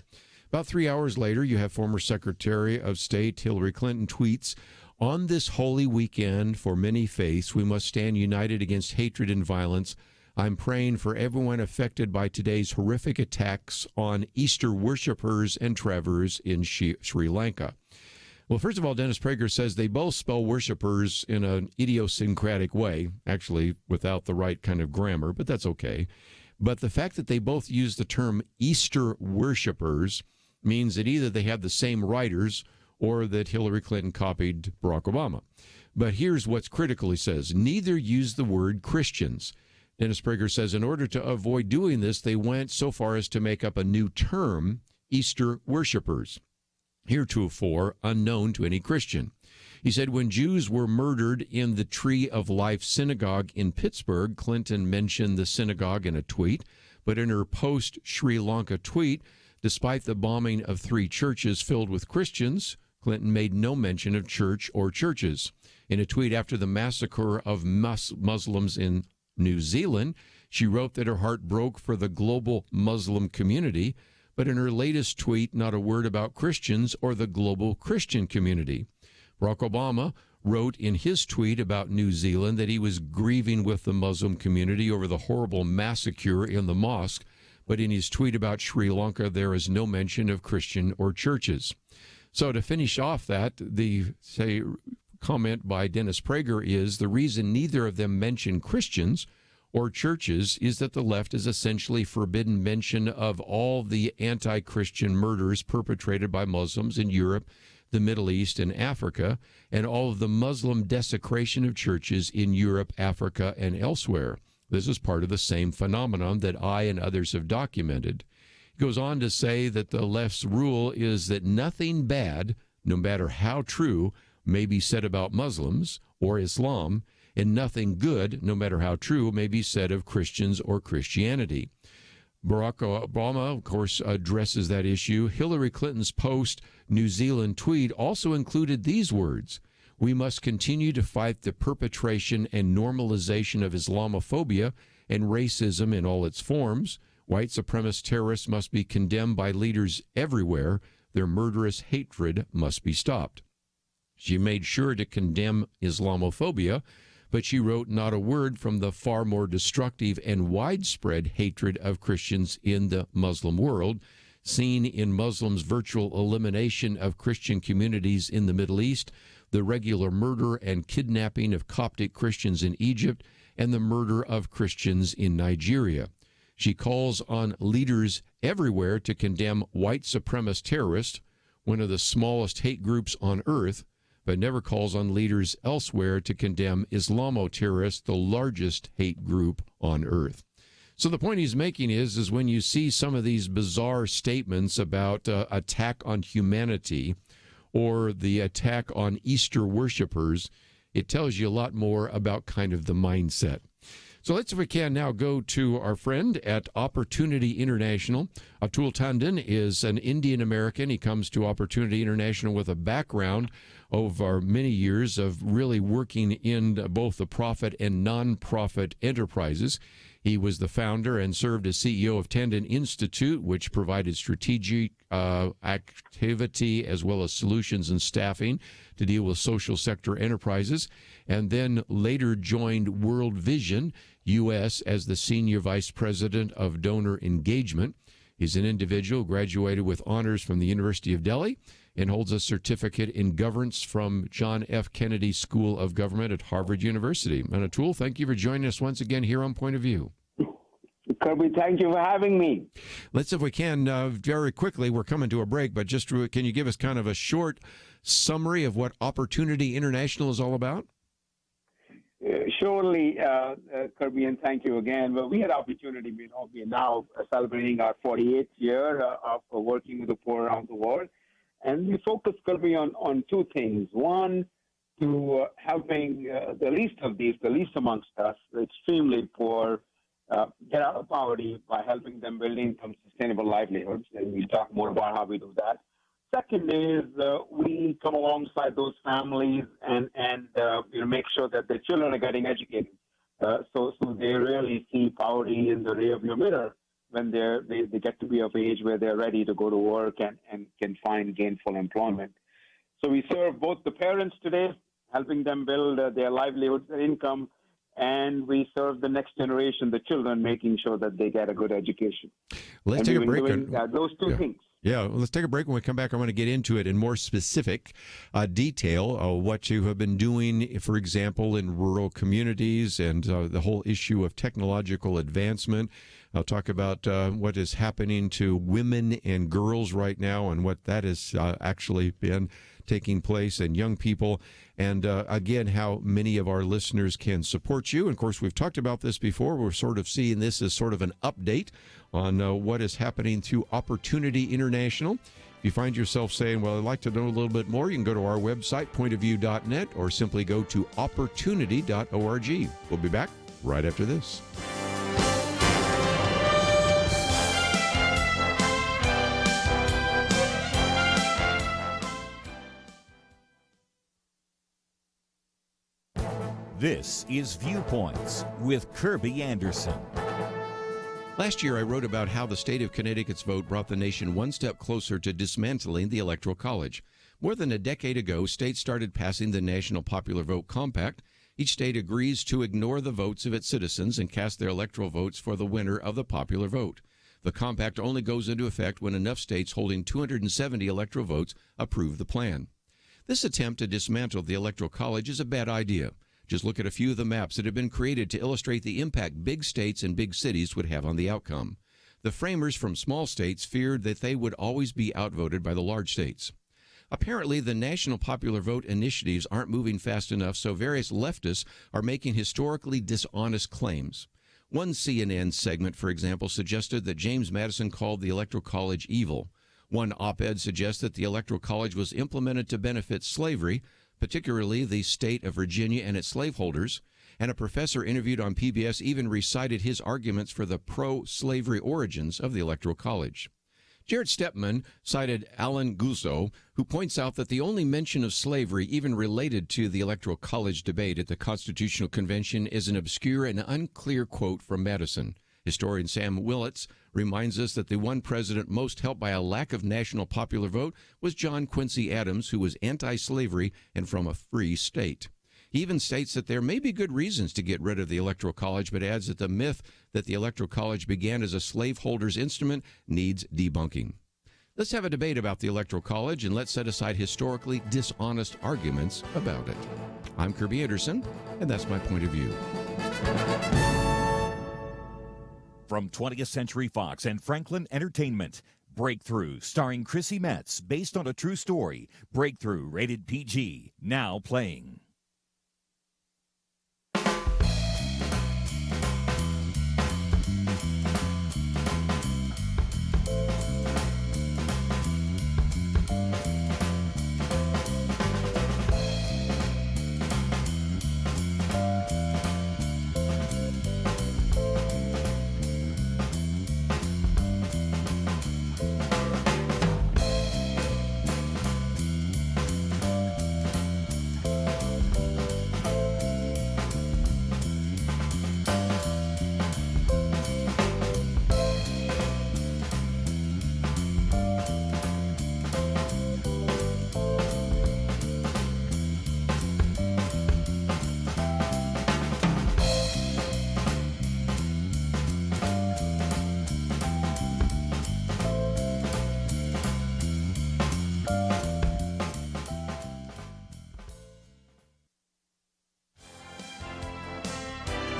About 3 hours later, you have former Secretary of State Hillary Clinton tweets, on this holy weekend for many faiths, we must stand united against hatred and violence. I'm praying for everyone affected by today's horrific attacks on Easter worshipers and travelers in Sri Lanka. Well, first of all, Dennis Prager says they both spell worshipers in an idiosyncratic way, actually without the right kind of grammar, but that's okay. But the fact that they both use the term Easter worshipers means that either they have the same writers or that Hillary Clinton copied Barack Obama. But here's what's critical, he says. Neither use the word Christians. Dennis Prager says in order to avoid doing this, they went so far as to make up a new term, Easter worshipers, heretofore unknown to any Christian. He said when Jews were murdered in the Tree of Life synagogue in Pittsburgh, Clinton mentioned the synagogue in a tweet, but in her post-Sri Lanka tweet, despite the bombing of 3 churches filled with Christians, Clinton made no mention of church or churches. In a tweet after the massacre of Muslims in New Zealand, she wrote that her heart broke for the global Muslim community, but in her latest tweet, not a word about Christians or the global Christian community. Barack Obama wrote in his tweet about New Zealand that he was grieving with the Muslim community over the horrible massacre in the mosque, but in his tweet about Sri Lanka, there is no mention of Christian or churches. So to finish off that, the comment by Dennis Prager is the reason neither of them mention Christians or churches is that the left has essentially forbidden mention of all the anti-Christian murders perpetrated by Muslims in Europe, the Middle East, and Africa, and all of the Muslim desecration of churches in Europe, Africa, and elsewhere. This is part of the same phenomenon that I and others have documented. He goes on to say that the left's rule is that nothing bad, no matter how true, may be said about Muslims or Islam, and nothing good, no matter how true, may be said of Christians or Christianity. Barack Obama, of course, addresses that issue. Hillary Clinton's post-New Zealand tweet also included these words: "We must continue to fight the perpetration and normalization of Islamophobia and racism in all its forms. White supremacist terrorists must be condemned by leaders everywhere. Their murderous hatred must be stopped." She made sure to condemn Islamophobia, but she wrote not a word from the far more destructive and widespread hatred of Christians in the Muslim world, seen in Muslims' virtual elimination of Christian communities in the Middle East, the regular murder and kidnapping of Coptic Christians in Egypt, and the murder of Christians in Nigeria. She calls on leaders everywhere to condemn white supremacist terrorists, one of the smallest hate groups on earth, but never calls on leaders elsewhere to condemn Islamo-terrorists, the largest hate group on earth. So the point he's making is when you see some of these bizarre statements about attack on humanity or the attack on Easter worshipers, it tells you a lot more about kind of the mindset. So let's, if we can, now go to our friend at Opportunity International. Atul Tandon is an Indian American. He comes to Opportunity International with a background over many years of really working in both the profit and non-profit enterprises. He was the founder and served as CEO of Tandon Institute, which provided strategic activity as well as solutions and staffing to deal with social sector enterprises, and then later joined World Vision U.S. as the Senior Vice President of Donor Engagement. He's an individual, graduated with honors from the University of Delhi, and holds a certificate in governance from John F. Kennedy School of Government at Harvard University. And Atul, thank you for joining us once again here on Point of View. Kirby, thank you for having me. Let's, if we can, very quickly, we're coming to a break, but just can you give us kind of a short summary of what Opportunity International is all about? Surely, Kirby, and thank you again. Well, we had opportunity, we are now celebrating our 48th year of working with the poor around the world. And we focus, Kirby, on two things. One, to helping the least of these, the least amongst us, the extremely poor, get out of poverty by helping them build income, sustainable livelihoods. And we'll talk more about how we do that. Second is we come alongside those families and make sure that their children are getting educated, so they really see poverty in the rearview mirror when they get to be of age where they're ready to go to work and can find gainful employment. So we serve both the parents today, helping them build their livelihoods, their income, and we serve the next generation, the children, making sure that they get a good education. Let's take a break. Those two things. Yeah, well, let's take a break. When we come back, I want to get into it in more specific detail, what you have been doing, for example, in rural communities and the whole issue of technological advancement. I'll talk about what is happening to women and girls right now and what that has actually been taking place, and young people, and again, how many of our listeners can support you. And of course, we've talked about this before. We're sort of seeing this as sort of an update on what is happening through Opportunity International. If you find yourself saying, well, I'd like to know a little bit more, you can go to our website, pointofview.net, or simply go to opportunity.org. We'll be back right after this. This is Viewpoints with Kerby Anderson. Last year, I wrote about how the state of Connecticut's vote brought the nation one step closer to dismantling the Electoral College. More than a decade ago, states started passing the National Popular Vote Compact. Each state agrees to ignore the votes of its citizens and cast their electoral votes for the winner of the popular vote. The compact only goes into effect when enough states holding 270 electoral votes approve the plan. This attempt to dismantle the Electoral College is a bad idea. Just look at a few of the maps that have been created to illustrate the impact big states and big cities would have on the outcome. The framers from small states feared that they would always be outvoted by the large states. Apparently, the national popular vote initiatives aren't moving fast enough, so various leftists are making historically dishonest claims. One CNN segment, for example, suggested that James Madison called the Electoral College evil. One op-ed suggests that the Electoral College was implemented to benefit slavery, particularly the state of Virginia and its slaveholders. And a professor interviewed on PBS even recited his arguments for the pro-slavery origins of the Electoral College. Jared Stepman cited Alan Guzzo, who points out that the only mention of slavery even related to the Electoral College debate at the Constitutional Convention is an obscure and unclear quote from Madison. Historian Sam Willits reminds us that the one president most helped by a lack of national popular vote was John Quincy Adams, who was anti-slavery and from a free state. He even states that there may be good reasons to get rid of the Electoral College, but adds that the myth that the Electoral College began as a slaveholder's instrument needs debunking. Let's have a debate about the Electoral College, and let's set aside historically dishonest arguments about it. I'm Kerby Anderson, and that's my point of view. From 20th Century Fox and Franklin Entertainment, Breakthrough, starring Chrissy Metz, based on a true story. Breakthrough, rated PG, now playing.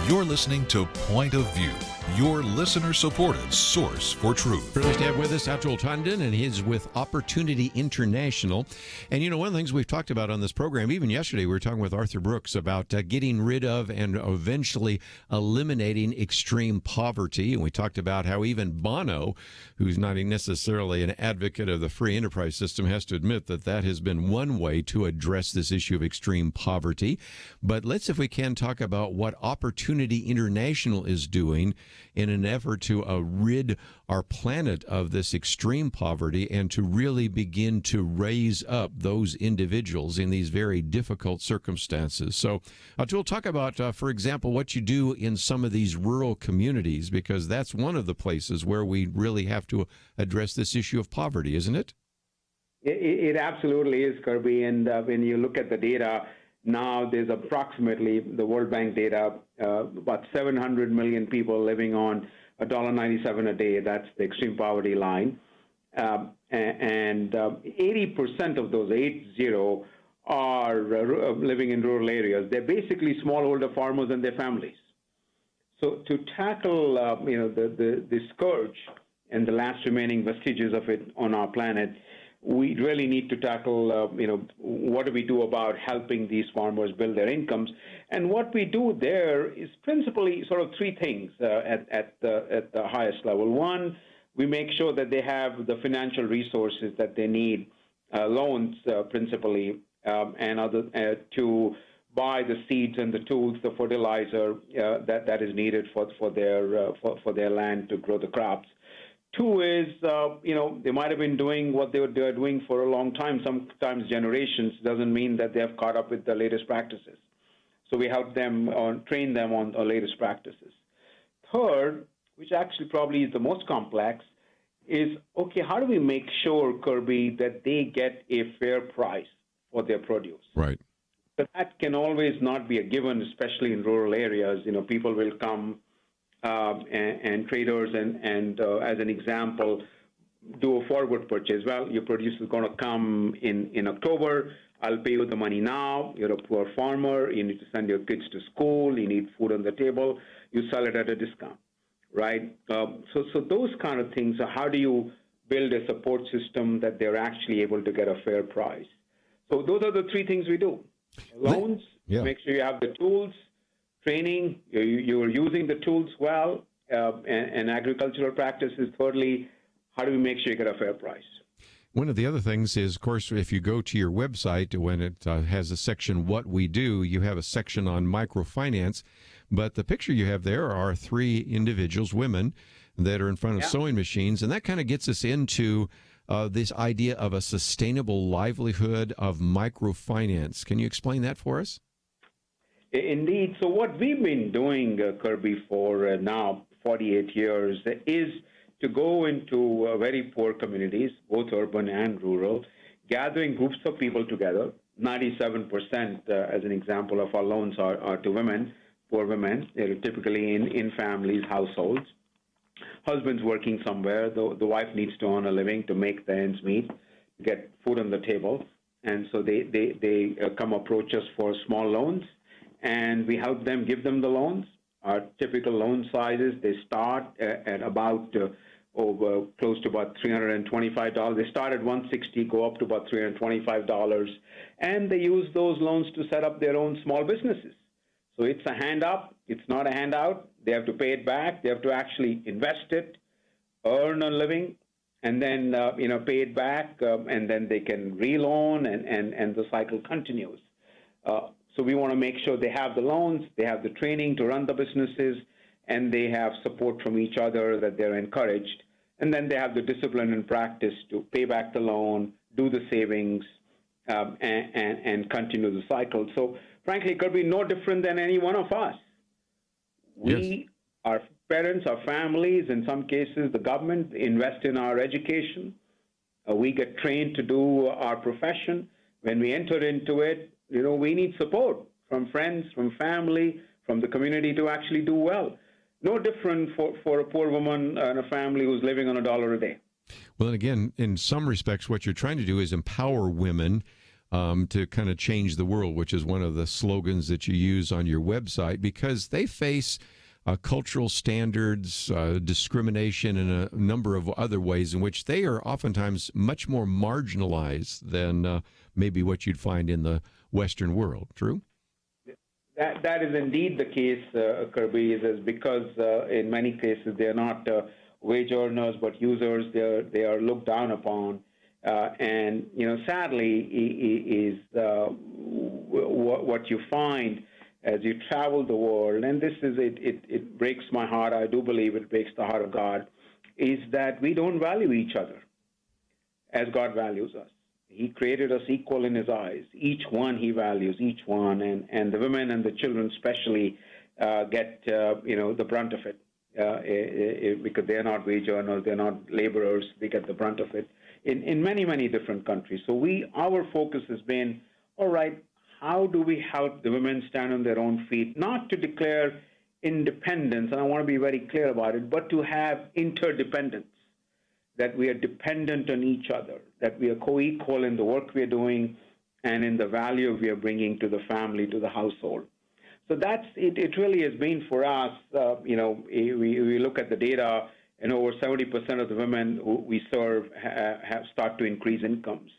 You're listening to Point of View, your listener-supported source for truth. Privileged to have with us Atul Tandon, and he's with Opportunity International. And, you know, one of the things we've talked about on this program, even yesterday, we were talking with Arthur Brooks about getting rid of and eventually eliminating extreme poverty. And we talked about how even Bono, who's not necessarily an advocate of the free enterprise system, has to admit that that has been one way to address this issue of extreme poverty. But let's, if we can, talk about what Opportunity International is doing in an effort to rid our planet of this extreme poverty and to really begin to raise up those individuals in these very difficult circumstances. So, Atul, talk about, for example, what you do in some of these rural communities, because that's one of the places where we really have to address this issue of poverty, isn't it? It absolutely is, Kerby. And when you look at the data, now there's approximately, the World Bank data, about 700 million people living on $1.97 a day. That's the extreme poverty line. And 80% of those, 80, are living in rural areas. They're basically smallholder farmers and their families. So to tackle the scourge and the last remaining vestiges of it on our planet, we really need to tackle, what do we do about helping these farmers build their incomes? And what we do there is principally sort of three things at the highest level. One, we make sure that they have the financial resources that they need, loans principally, and other to buy the seeds and the tools, the fertilizer that is needed for their land to grow the crops. Two is, they might have been doing what they're doing for a long time, sometimes generations. Doesn't mean that they have caught up with the latest practices. So we help them, train them on the latest practices. Third, which actually probably is the most complex, is, okay, how do we make sure, Kerby, that they get a fair price for their produce? Right. But that can always not be a given, especially in rural areas. People will come and traders and as an example, do a forward purchase. Well, your produce is going to come in October. I'll pay you the money now. You're a poor farmer. You need to send your kids to school. You need food on the table. You sell it at a discount, right? So those kind of things are, how do you build a support system that they're actually able to get a fair price? So those are the three things we do. Loans, make sure you have the tools, training, you're using the tools well, and agricultural practices. Thirdly, how do we make sure you get a fair price? One of the other things is, of course, if you go to your website, when it has a section, What We Do, you have a section on microfinance. But the picture you have there are three individuals, women, that are in front of sewing machines. And that kind of gets us into this idea of a sustainable livelihood of microfinance. Can you explain that for us? Indeed. So what we've been doing, Kerby, for now 48 years is to go into very poor communities, both urban and rural, gathering groups of people together. 97%, as an example, of our loans are to women, poor women. They're typically in families, households. Husband's working somewhere. The wife needs to earn a living to make the ends meet, get food on the table. And so they come approach us for small loans, and we help them, give them the loans. Our typical loan sizes, they start at about close to about $325. They start at $160, go up to about $325, and they use those loans to set up their own small businesses. So it's a hand up. It's not a handout. They have to pay it back. They have to actually invest it, earn a living, and then pay it back, and then they can reloan, and the cycle continues. So we want to make sure they have the loans, they have the training to run the businesses, and they have support from each other, that they're encouraged. And then they have the discipline and practice to pay back the loan, do the savings, and continue the cycle. So frankly, it could be no different than any one of us. We, our parents, our families, in some cases, the government invest in our education. We get trained to do our profession. When we enter into it, we need support from friends, from family, from the community to actually do well. No different for a poor woman and a family who's living on $1 a day. Well, and again, in some respects, what you're trying to do is empower women to kind of change the world, which is one of the slogans that you use on your website, because they face cultural standards, discrimination, and a number of other ways in which they are oftentimes much more marginalized than maybe what you'd find in the Western world. True? That is indeed the case, Kerby, is because in many cases they're not wage earners but users. They are looked down upon, and sadly is what you find as you travel the world. And this is it breaks my heart. I do believe it breaks the heart of God, is that we don't value each other as God values us. He created us equal in his eyes. Each one he values, each one. And the women and the children especially get, the brunt of it because they're not wage earners, they're not laborers. They get the brunt of it in many, many different countries. So our focus has been, all right, how do we help the women stand on their own feet, not to declare independence, and I want to be very clear about it, but to have interdependence, that we are dependent on each other, that we are co-equal in the work we are doing and in the value we are bringing to the family, to the household. So that's it. It really has been for us, we look at the data, and over 70% of the women who we serve have start to increase incomes.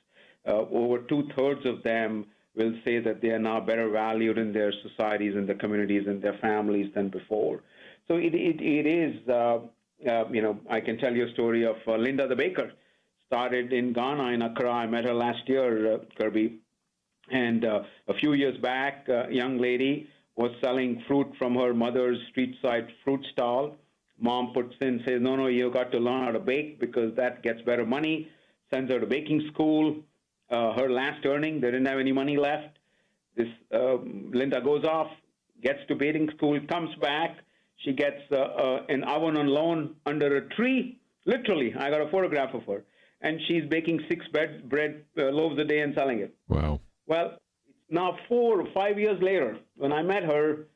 Over 2/3 of them will say that they are now better valued in their societies and the communities and their families than before. So it is, I can tell you a story of Linda the baker. Started in Ghana, in Accra. I met her last year, Kerby. And a few years back, a young lady was selling fruit from her mother's street side fruit stall. Mom puts in, says, no, you got to learn how to bake because that gets better money. Sends her to baking school. Her last earning, they didn't have any money left. Linda goes off, gets to baking school, comes back. She gets an oven on loan under a tree. Literally, I got a photograph of her. And she's baking 6 bread loaves a day and selling it. Wow. Well, now 4 or 5 years later, when I met her,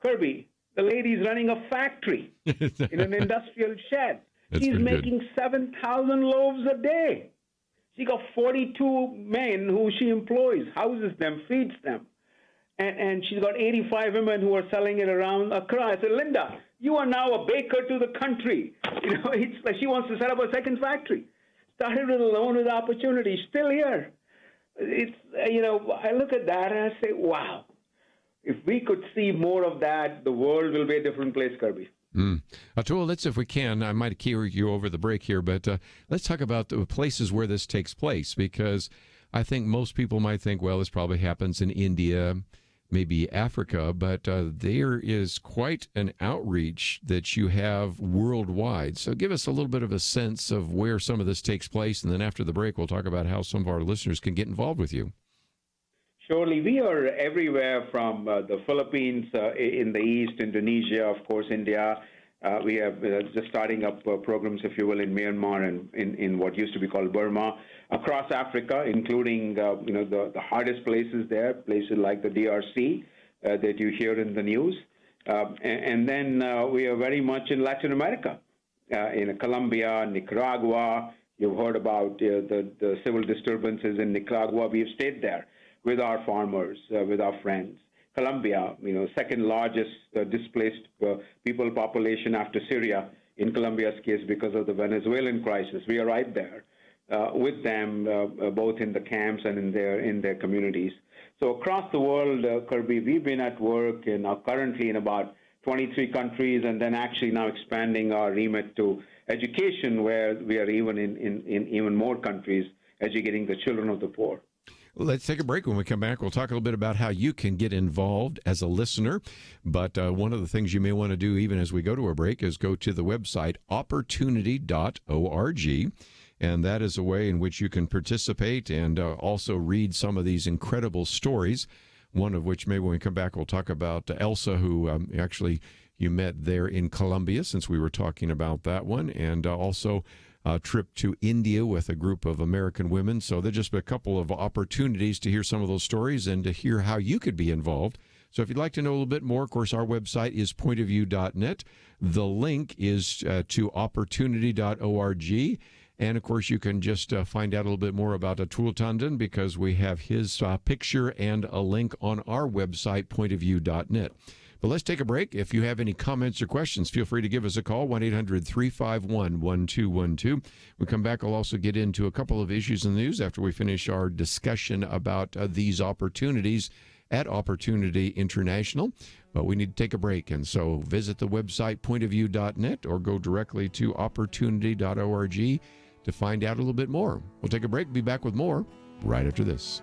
Kerby, the lady's running a factory in an industrial shed. She's making 7,000 loaves a day. She got 42 men who she employs, houses them, feeds them. And she's got 85 women who are selling it around Accra. I said, Linda, you are now a baker to the country. It's like she wants to set up a second factory. Started with a loan with opportunity, still here. It's, I look at that and I say, wow, if we could see more of that, the world will be a different place, Kerby. Atul, let's, if we can, I might carry you over the break here, but let's talk about the places where this takes place, because I think most people might think, well, this probably happens in India, maybe Africa, but there is quite an outreach that you have worldwide. So give us a little bit of a sense of where some of this takes place, and then after the break, we'll talk about how some of our listeners can get involved with you. Surely, we are everywhere from the Philippines in the east, Indonesia, of course, India. We have just starting up programs, if you will, in Myanmar and in what used to be called Burma, across Africa, including the hardest places there, places like the DRC that you hear in the news, and then we are very much in Latin America, in Colombia, Nicaragua. You've heard about the civil disturbances in Nicaragua. We've stayed there with our farmers, with our friends. Colombia, second largest displaced people population after Syria in Colombia's case because of the Venezuelan crisis. We are right there with them, both in the camps and in their communities. So across the world, Kerby, we've been at work currently in about 23 countries, and then actually now expanding our remit to education, where we are even in even more countries, educating the children of the poor. Well, let's take a break. When we come back, we'll talk a little bit about how you can get involved as a listener. But one of the things you may want to do even as we go to a break is go to the website opportunity.org. And that is a way in which you can participate and also read some of these incredible stories, one of which maybe when we come back, we'll talk about Elsa, who actually you met there in Colombia, since we were talking about that one, and also a trip to India with a group of American women. So there's just a couple of opportunities to hear some of those stories and to hear how you could be involved. So if you'd like to know a little bit more, of course, our website is pointofview.net. The link is to opportunity.org. And, of course, you can just find out a little bit more about Atul Tandon, because we have his picture and a link on our website, pointofview.net. But let's take a break. If you have any comments or questions, feel free to give us a call, 1-800-351-1212. When we come back, I'll also get into a couple of issues in the news after we finish our discussion about these opportunities at Opportunity International. But we need to take a break, and so visit the website, pointofview.net, or go directly to opportunity.org to find out a little bit more. We'll take a break, be back with more right after this.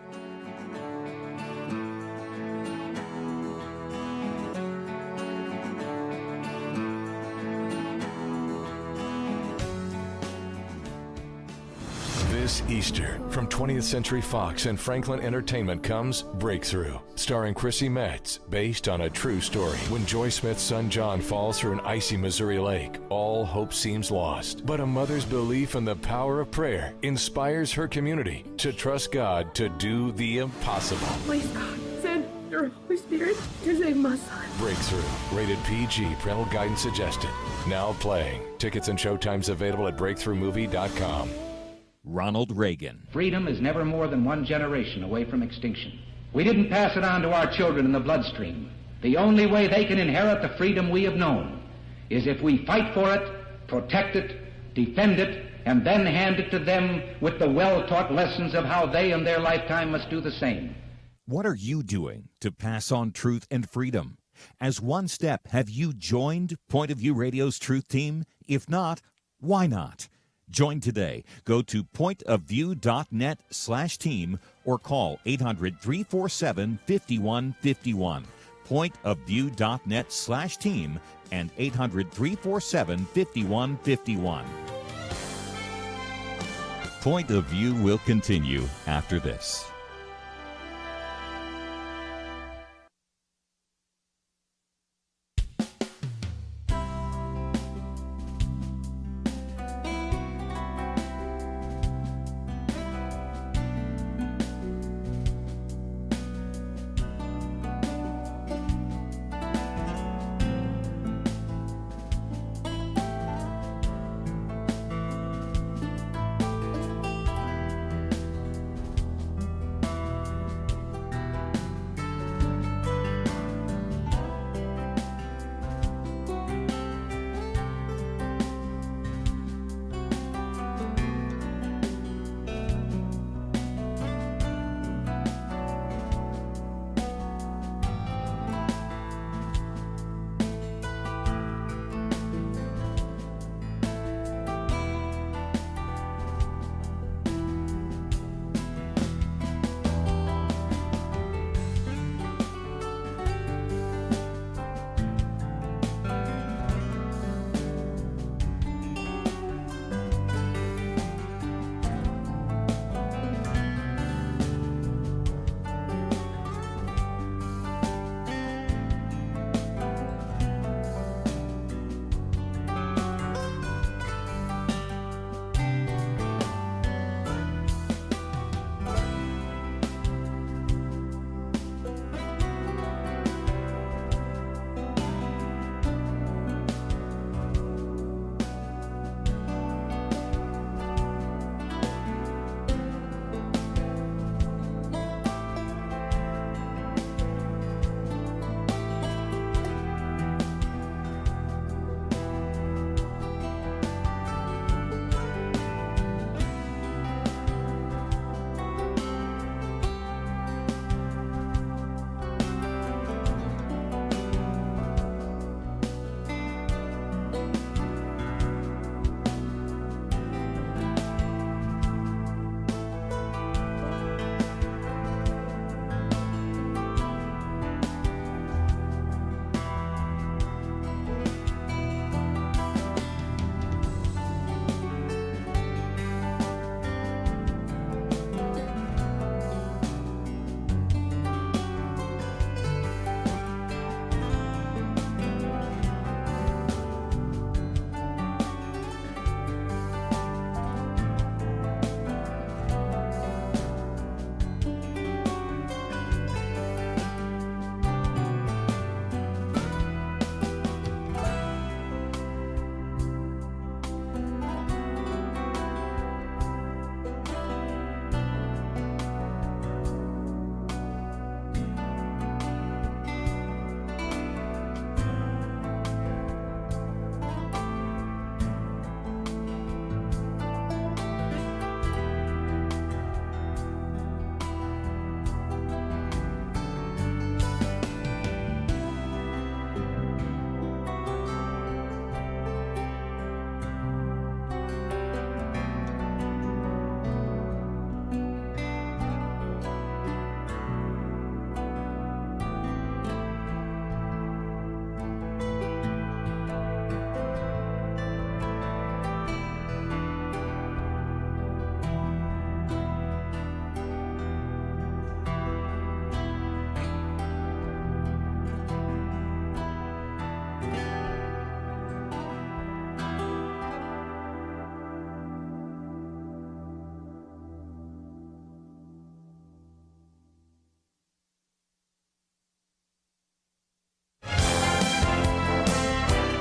This Easter, from 20th Century Fox and Franklin Entertainment comes Breakthrough, starring Chrissy Metz, based on a true story. When Joy Smith's son John falls through an icy Missouri lake, all hope seems lost. But a mother's belief in the power of prayer inspires her community to trust God to do the impossible. Please, God, send your Holy Spirit to save my son. Breakthrough, rated PG, parental guidance suggested. Now playing. Tickets and showtimes available at breakthroughmovie.com. Ronald Reagan. Freedom is never more than one generation away from extinction. We didn't pass it on to our children in the bloodstream. The only way they can inherit the freedom we have known is if we fight for it, protect it, defend it, and then hand it to them with the well-taught lessons of how they in their lifetime must do the same. What are you doing to pass on truth and freedom? As one step, have you joined Point of View Radio's Truth Team? If not, why not? Join today. Go to pointofview.net/team or call 800-347-5151. Pointofview.net/team and 800-347-5151. Point of View will continue after this.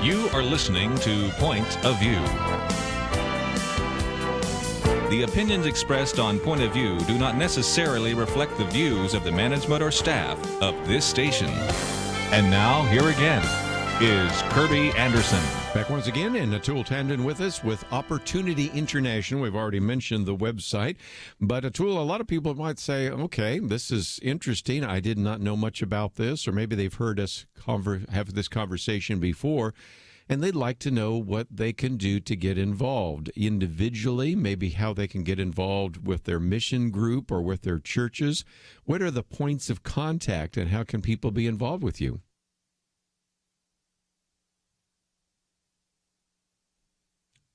You are listening to Point of View. The opinions expressed on Point of View do not necessarily reflect the views of the management or staff of this station. And now, here again is Kerby Anderson. Back once again, and Atul Tandon with us with Opportunity International. We've already mentioned the website, but Atul, a lot of people might say, okay, this is interesting. I did not know much about this, or maybe they've heard us have this conversation before, and they'd like to know what they can do to get involved individually, maybe how they can get involved with their mission group or with their churches. What are the points of contact, and how can people be involved with you?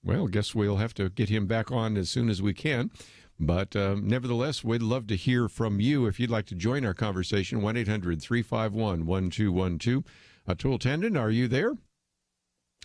Well, guess we'll have to get him back on as soon as we can. But nevertheless, we'd love to hear from you. If you'd like to join our conversation, 1-800-351-1212. Atul Tandon, are you there?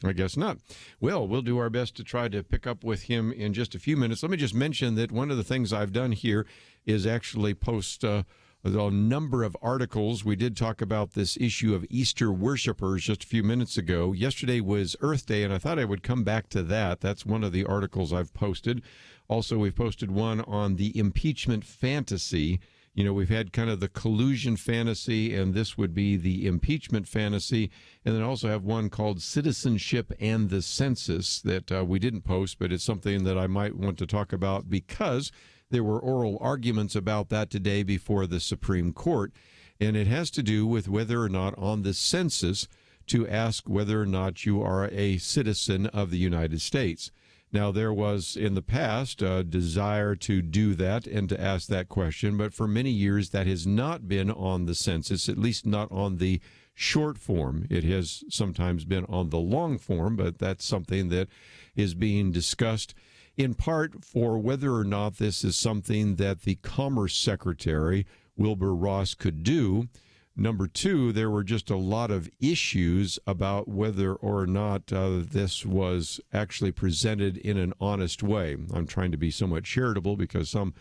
I guess not. Well, we'll do our best to try to pick up with him in just a few minutes. Let me just mention that one of the things I've done here is actually post a number of articles. We did talk about this issue of Easter worshipers just a few minutes ago. Yesterday was Earth Day, and I thought I would come back to that. That's one of the articles I've posted. Also, we've posted one on the impeachment fantasy. You know, we've had kind of the collusion fantasy, and this would be the impeachment fantasy. And then also have one called Citizenship and the Census that we didn't post, but it's something that I might want to talk about because there were oral arguments about that today before the Supreme Court, and it has to do with whether or not on the census to ask whether or not you are a citizen of the United States. Now, there was in the past a desire to do that and to ask that question, but for many years that has not been on the census, at least not on the short form. It has sometimes been on the long form, but that's something that is being discussed in part for whether or not this is something that the Commerce Secretary, Wilbur Ross, could do. Number two, there were just a lot of issues about whether or not this was actually presented in an honest way. I'm trying to be somewhat charitable because some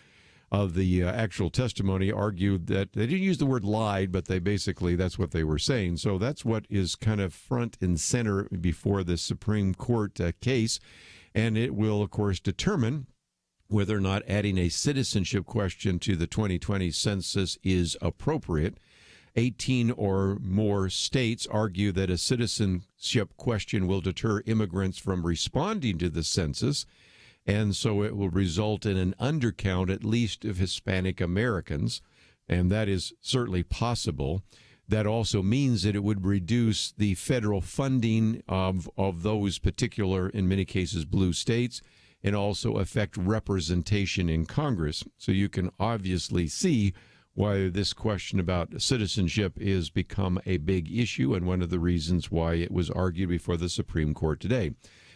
of the actual testimony argued that they didn't use the word lied, but they basically, that's what they were saying. So that's what is kind of front and center before the Supreme Court case. And it will, of course, determine whether or not adding a citizenship question to the 2020 census is appropriate. 18 or more states argue that a citizenship question will deter immigrants from responding to the census, and so it will result in an undercount, at least of Hispanic Americans, and that is certainly possible. That also means that it would reduce the federal funding of those particular, in many cases, blue states, and also affect representation in Congress. So you can obviously see why this question about citizenship is become a big issue and one of the reasons why it was argued before the Supreme Court today.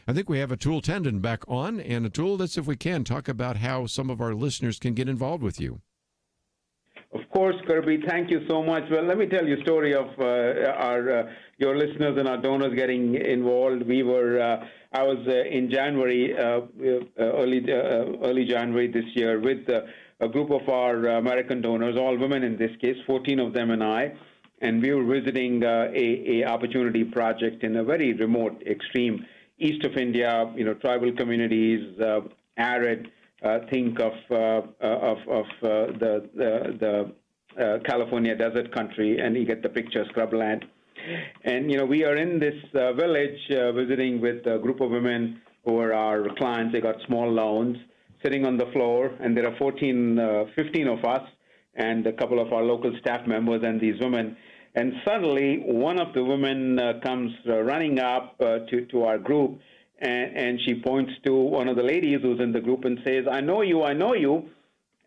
I think we have Atul Tandon back on. And Atul, let's, if we can, talk about how some of our listeners can get involved with you. Of course, Kerby, thank you so much. Well, let me tell you a story of your listeners and our donors getting involved. I was in January, early January this year, with a group of our American donors, all women in this case, 14 of them and I, and we were visiting a opportunity project in a very remote, extreme east of India. You know, tribal communities, arid. Think of the California desert country, and you get the picture, scrubland. And, you know, we are in this village visiting with a group of women who are our clients. They got small loans, sitting on the floor, and there are 15 of us and a couple of our local staff members and these women. And suddenly, one of the women comes running up to our group, and she points to one of the ladies who's in the group and says, I know you.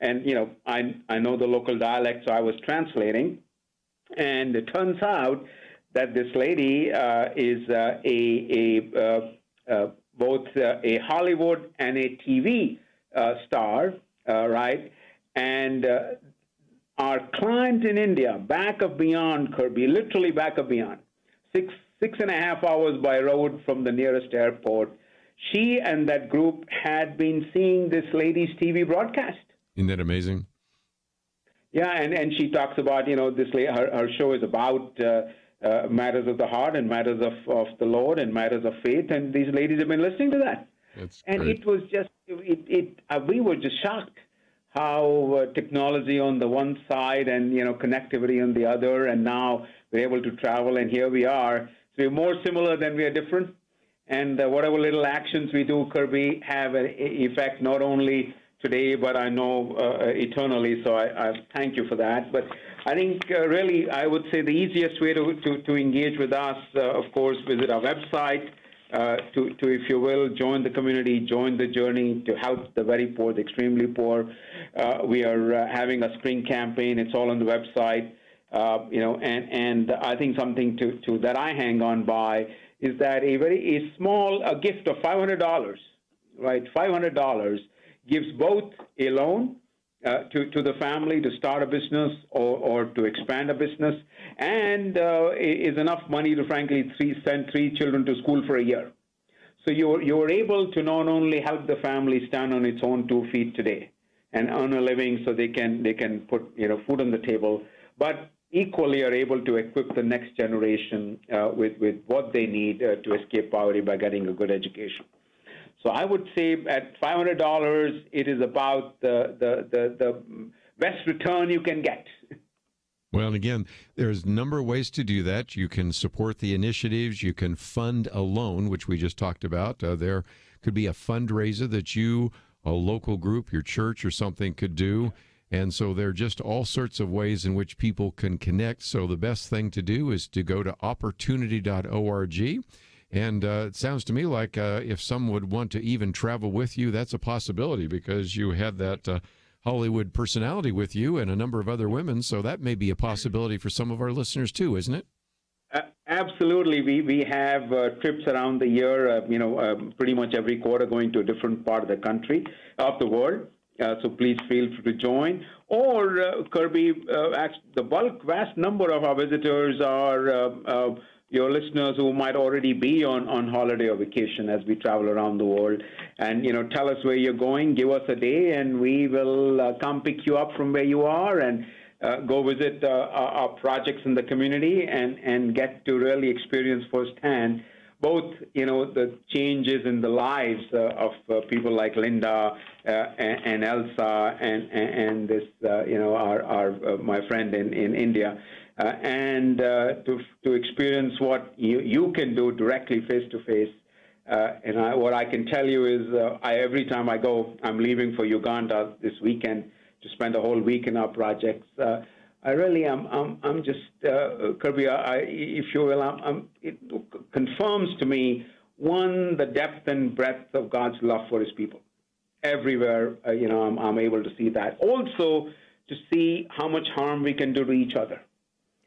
And, you know, I know the local dialect, so I was translating. And it turns out that this lady is both a Hollywood and a TV star, right? And our client in India, back of beyond, Kerby, literally back of beyond, 6.5 hours by road from the nearest airport, she and that group had been seeing this lady's TV broadcast. Isn't that amazing? Yeah, and she talks about, you know, this her show is about matters of the heart and matters of the Lord and matters of faith. And these ladies have been listening to that. And great. it was just, we were just shocked how technology on the one side and, connectivity on the other, and now we're able to travel, and here we are. So we're more similar than we are different. And whatever little actions we do, Kerby, have an effect not only today, but I know eternally. So I thank you for that. But I think really, I would say the easiest way to engage with us, of course, visit our website, to, if you will, join the community, join the journey to help the very poor, the extremely poor. We are having a spring campaign. It's all on the website. And I think something to that I hang on by is that a small gift of $500, right? $500 gives both a loan to the family to start a business or to expand a business, and is enough money to, frankly, send 3 children to school for a year. So you're able to not only help the family stand on its own 2 feet today and earn a living so they can put food on the table, but equally are able to equip the next generation with what they need to escape poverty by getting a good education. So I would say at $500, it is about the best return you can get. Well, and again, there's a number of ways to do that. You can support the initiatives. You can fund a loan, which we just talked about. There could be a fundraiser that you, a local group, your church or something could do. And so there are just all sorts of ways in which people can connect. So the best thing to do is to go to opportunity.org. And it sounds to me like if some would want to even travel with you, that's a possibility because you had that Hollywood personality with you and a number of other women. So that may be a possibility for some of our listeners too, isn't it? Absolutely. We have trips around the year, pretty much every quarter going to a different part of the country, of the world. So please feel free to join. Or, Kerby, the vast number of our visitors are your listeners who might already be on holiday or vacation as we travel around the world. And, tell us where you're going, give us a day, and we will come pick you up from where you are and go visit our projects in the community and get to really experience firsthand both, the changes in the lives of people like Linda and Elsa and this, my friend in India, and to experience what you can do directly face to face. And what I can tell you is, every time I go, I'm leaving for Uganda this weekend to spend a whole week in our projects. I really am. I'm just Kerby. If you will, it confirms to me the depth and breadth of God's love for His people. Everywhere, I'm able to see that. Also, to see how much harm we can do to each other.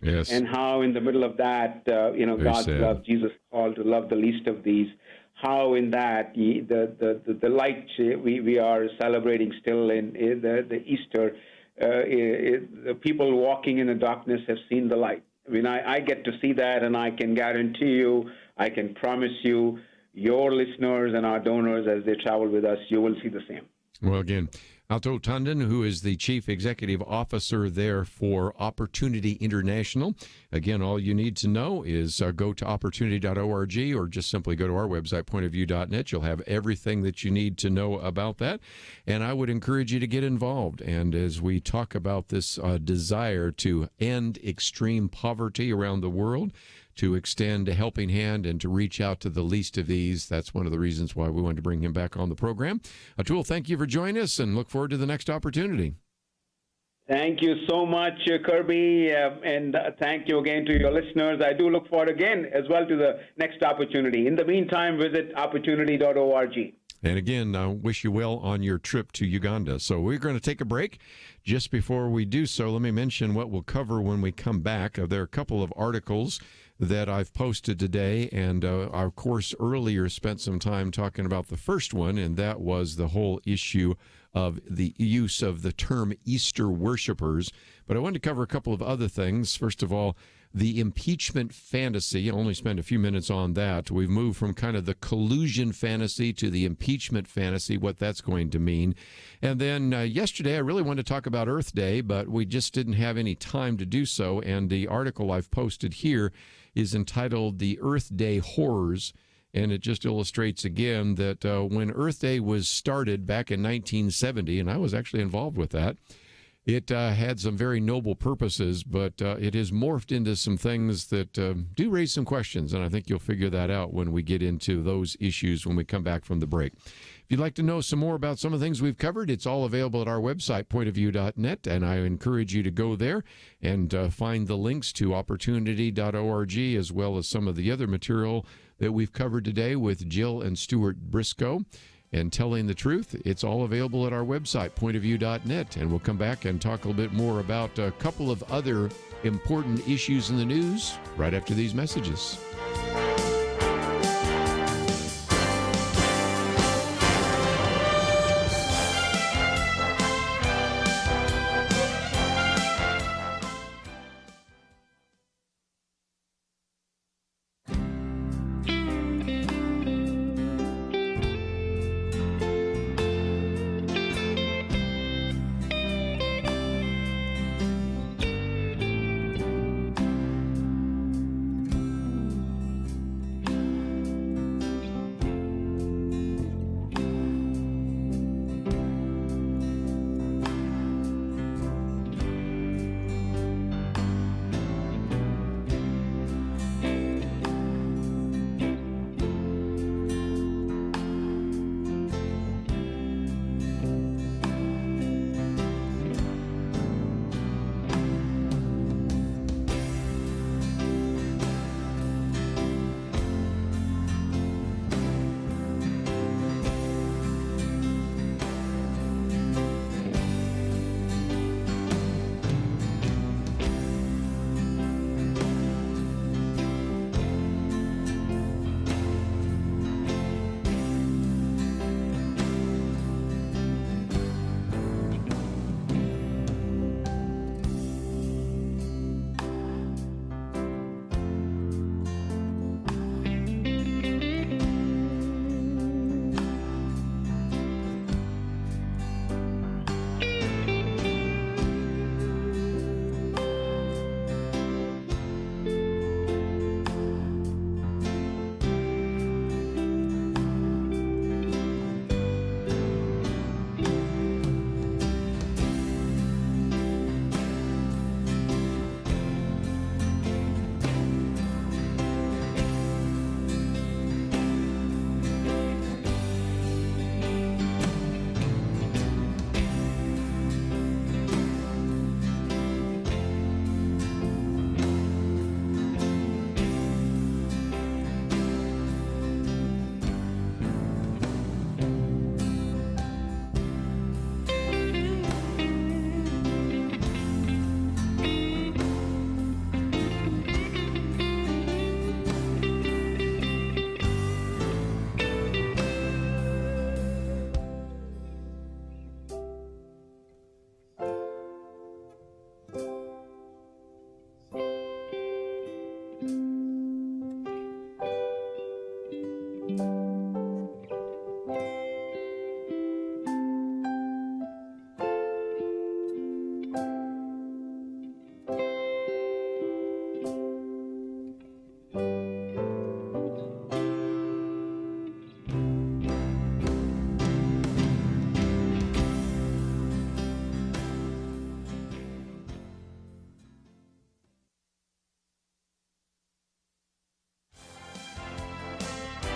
Yes. And how, in the middle of that, God's love, Jesus called to love the least of these. How in that the light we are celebrating still in the Easter. The people walking in the darkness have seen the light. I mean, I get to see that, and I can guarantee you, I can promise you, your listeners and our donors, as they travel with us, you will see the same. Well, again, Atul Tandon, who is the Chief Executive Officer there for Opportunity International. Again, all you need to know is go to opportunity.org or just simply go to our website, pointofview.net. You'll have everything that you need to know about that. And I would encourage you to get involved. And as we talk about this desire to end extreme poverty around the world, to extend a helping hand and to reach out to the least of these. That's one of the reasons why we wanted to bring him back on the program. Atul, thank you for joining us and look forward to the next opportunity. Thank you so much, Kerby, and thank you again to your listeners. I do look forward again as well to the next opportunity. In the meantime, visit opportunity.org. And again, I wish you well on your trip to Uganda. So we're going to take a break. Just before we do so, let me mention what we'll cover when we come back. There are a couple of articles that I've posted today, and our course earlier spent some time talking about the first one, and that was the whole issue of the use of the term Easter worshipers. But I wanted to cover a couple of other things. First of all, the impeachment fantasy. I'll only spend a few minutes on that. We've moved from kind of the collusion fantasy to the impeachment fantasy, what that's going to mean. And then yesterday, I really wanted to talk about Earth Day, but we just didn't have any time to do so. And the article I've posted here is entitled The Earth Day Horrors, and it just illustrates again that when Earth Day was started back in 1970, and I was actually involved with that, it had some very noble purposes, but it has morphed into some things that do raise some questions, and I think you'll figure that out when we get into those issues when we come back from the break. If you'd like to know some more about some of the things we've covered, it's all available at our website, pointofview.net, and I encourage you to go there and find the links to opportunity.org, as well as some of the other material that we've covered today with Jill and Stuart Briscoe and Telling the Truth. It's all available at our website, pointofview.net, and we'll come back and talk a little bit more about a couple of other important issues in the news right after these messages.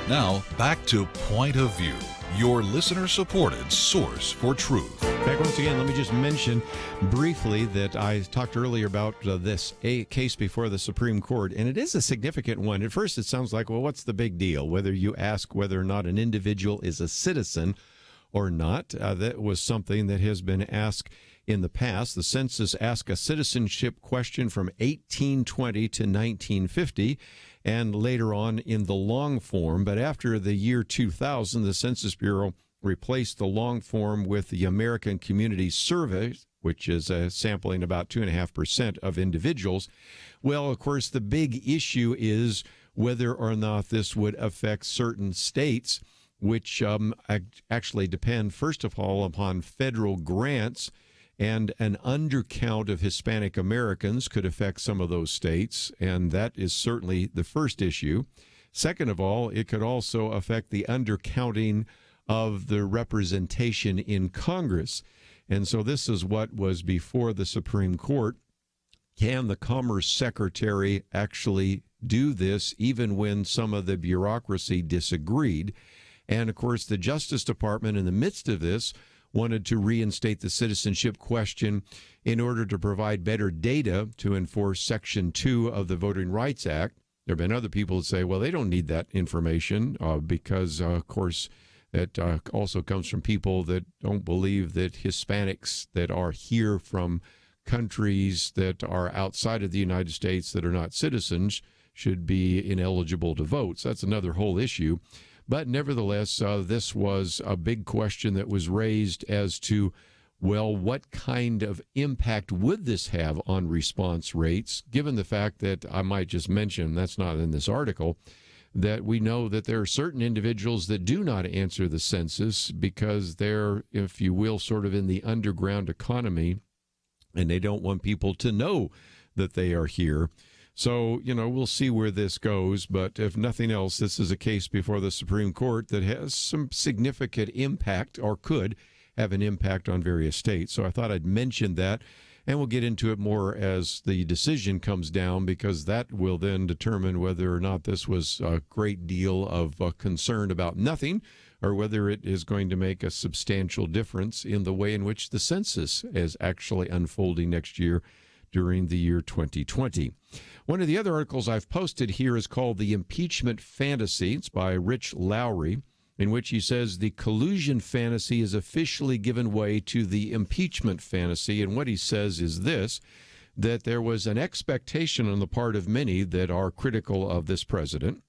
Now, back to Point of View, your listener-supported source for truth. Back once again, let me just mention briefly that I talked earlier about this case before the Supreme Court, and it is a significant one. At first, it sounds like, well, what's the big deal? Whether you ask whether or not an individual is a citizen or not, that was something that has been asked in the past. The census asked a citizenship question from 1820 to 1950, and later on in the long form. But after the year 2000, the Census Bureau replaced the long form with the American Community Survey, which is sampling about 2.5% of individuals. Well, of course, the big issue is whether or not this would affect certain states, which actually depend, first of all, upon federal grants. And an undercount of Hispanic Americans could affect some of those states, and that is certainly the first issue. Second of all, it could also affect the undercounting of the representation in Congress. And so this is what was before the Supreme Court. Can the Commerce Secretary actually do this, even when some of the bureaucracy disagreed? And, of course, the Justice Department, in the midst of this, wanted to reinstate the citizenship question in order to provide better data to enforce Section 2 of the Voting Rights Act. There have been other people that say, well, they don't need that information because, of course, that also comes from people that don't believe that Hispanics that are here from countries that are outside of the United States that are not citizens should be ineligible to vote. So that's another whole issue. But nevertheless, this was a big question that was raised as to, well, what kind of impact would this have on response rates, given the fact that I might just mention, that's not in this article, that we know that there are certain individuals that do not answer the census because they're, if you will, sort of in the underground economy, and they don't want people to know that they are here. So, we'll see where this goes, but if nothing else, this is a case before the Supreme Court that has some significant impact, or could have an impact on various states. So I thought I'd mention that, and we'll get into it more as the decision comes down, because that will then determine whether or not this was a great deal of concern about nothing, or whether it is going to make a substantial difference in the way in which the census is actually unfolding next year during the year 2020. One of the other articles I've posted here is called The Impeachment Fantasy. It's by Rich Lowry, in which he says the collusion fantasy is officially given way to the impeachment fantasy. And what he says is this, that there was an expectation on the part of many that are critical of this president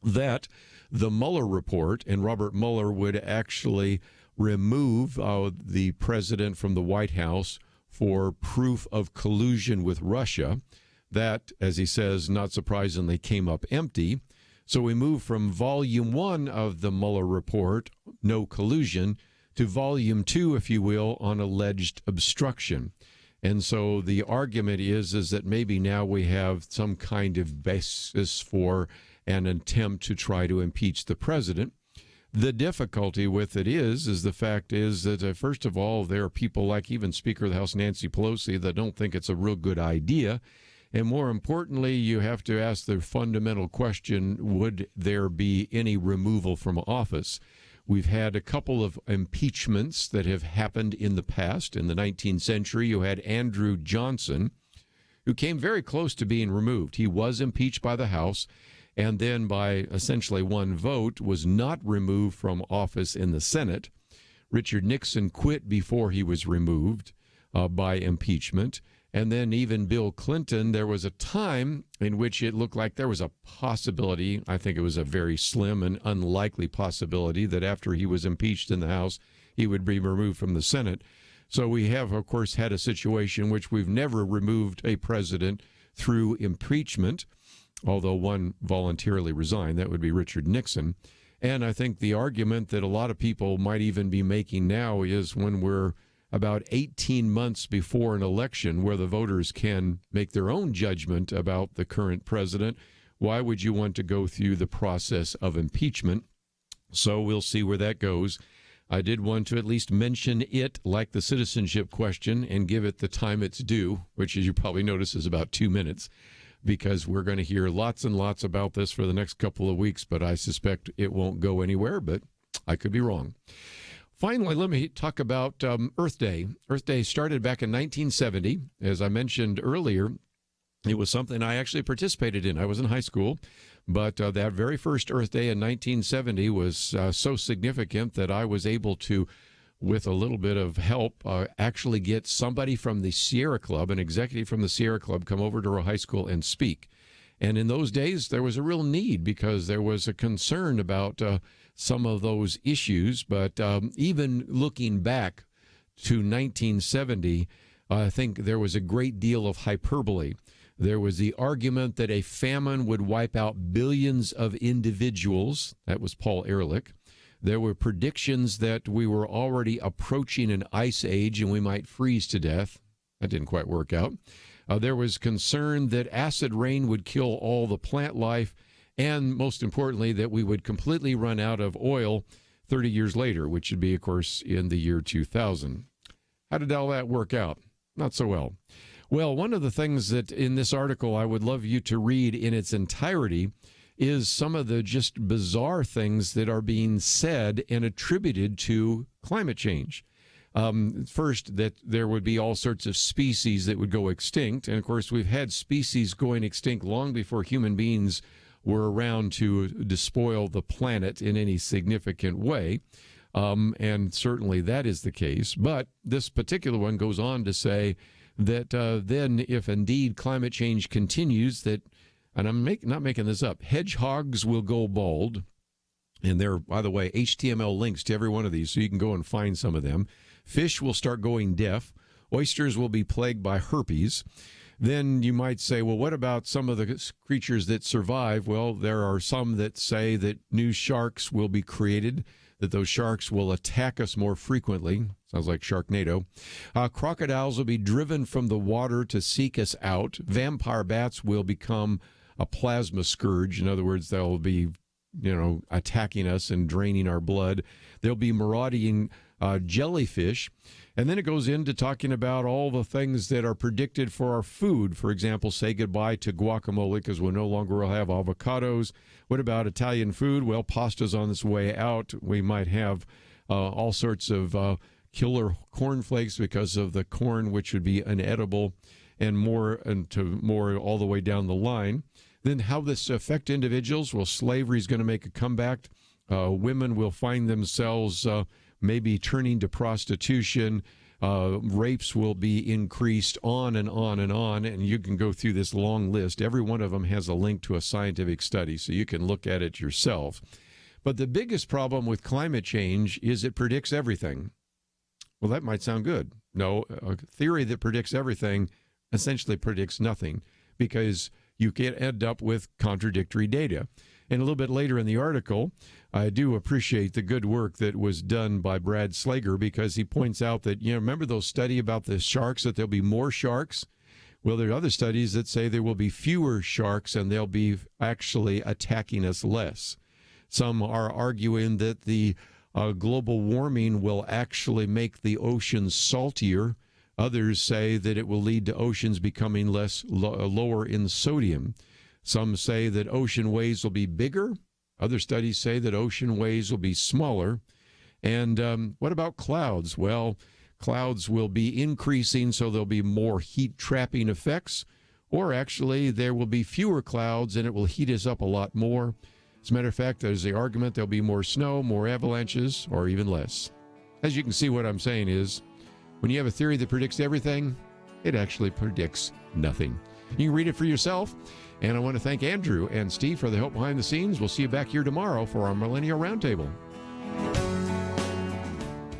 that the Mueller report and Robert Mueller would actually remove the president from the White House for proof of collusion with Russia. That, as he says, not surprisingly, came up empty. So we move from volume 1 of the Mueller report, no collusion, to volume 2, if you will, on alleged obstruction. And so the argument is that maybe now we have some kind of basis for an attempt to try to impeach the president. The difficulty with it is the fact is that, first of all, there are people like even Speaker of the House Nancy Pelosi that don't think it's a real good idea. And more importantly, you have to ask the fundamental question, would there be any removal from office? We've had a couple of impeachments that have happened in the past. In the 19th century, you had Andrew Johnson, who came very close to being removed. He was impeached by the House, and then by essentially one vote was not removed from office in the Senate. Richard Nixon quit before he was removed by impeachment. And then even Bill Clinton, there was a time in which it looked like there was a possibility, I think it was a very slim and unlikely possibility, that after he was impeached in the House, he would be removed from the Senate. So we have, of course, had a situation in which we've never removed a president through impeachment, although one voluntarily resigned. That would be Richard Nixon. And I think the argument that a lot of people might even be making now is when we're about 18 months before an election where the voters can make their own judgment about the current president, why would you want to go through the process of impeachment? So we'll see where that goes. I did want to at least mention it, like the citizenship question, and give it the time it's due, which, as you probably notice, is about 2 minutes, because we're going to hear lots and lots about this for the next couple of weeks, but I suspect it won't go anywhere, but I could be wrong. Finally, let me talk about Earth Day. Earth Day started back in 1970. As I mentioned earlier, it was something I actually participated in. I was in high school, but that very first Earth Day in 1970 was so significant that I was able to, with a little bit of help, actually get somebody from the Sierra Club, an executive from the Sierra Club, come over to our high school and speak. And in those days, there was a real need because there was a concern about some of those issues. But even looking back to 1970, I think there was a great deal of hyperbole. There was the argument that a famine would wipe out billions of individuals. That was Paul Ehrlich. There were predictions that we were already approaching an ice age and we might freeze to death. That didn't quite work out. There was concern that acid rain would kill all the plant life, and most importantly, that we would completely run out of oil 30 years later, which would be, of course, in the year 2000. How did all that work out? Not so well. Well, one of the things that in this article I would love you to read in its entirety is some of the just bizarre things that are being said and attributed to climate change. First, that there would be all sorts of species that would go extinct. And of course, we've had species going extinct long before human beings were around to despoil the planet in any significant way. And certainly that is the case. But this particular one goes on to say that then if indeed climate change continues, that, and I'm not making this up, hedgehogs will go bald. And there are, by the way, HTML links to every one of these, so you can go and find some of them. Fish will start going deaf. Oysters will be plagued by herpes. Then you might say, well, what about some of the creatures that survive? Well, there are some that say that new sharks will be created, that those sharks will attack us more frequently. Sounds like Sharknado. Crocodiles will be driven from the water to seek us out. Vampire bats will become a plasma scourge. In other words, they'll be, attacking us and draining our blood. There'll be marauding jellyfish. And then it goes into talking about all the things that are predicted for our food. For example, say goodbye to guacamole because we no longer will have avocados. What about Italian food? Well, pasta's on its way out. We might have all sorts of killer cornflakes because of the corn, which would be inedible, and more all the way down the line. Then how this affect individuals? Well, slavery is going to make a comeback. Women will find themselves maybe turning to prostitution. Rapes will be increased, on and on and on. And you can go through this long list. Every one of them has a link to a scientific study, so you can look at it yourself. But the biggest problem with climate change is it predicts everything. Well, that might sound good. No, a theory that predicts everything essentially predicts nothing, because you can end up with contradictory data. And a little bit later in the article, I do appreciate the good work that was done by Brad Slager, because he points out that, remember those study about the sharks, that there'll be more sharks? Well, there are other studies that say there will be fewer sharks and they'll be actually attacking us less. Some are arguing that the global warming will actually make the oceans saltier. Others say that it will lead to oceans becoming lower in sodium. Some say that ocean waves will be bigger. Other studies say that ocean waves will be smaller. And what about clouds? Well, clouds will be increasing, so there'll be more heat-trapping effects. Or actually, there will be fewer clouds, and it will heat us up a lot more. As a matter of fact, there's the argument there'll be more snow, more avalanches, or even less. As you can see, what I'm saying is, when you have a theory that predicts everything, it actually predicts nothing. You can read it for yourself. And I want to thank Andrew and Steve for the help behind the scenes. We'll see you back here tomorrow for our Millennial Roundtable.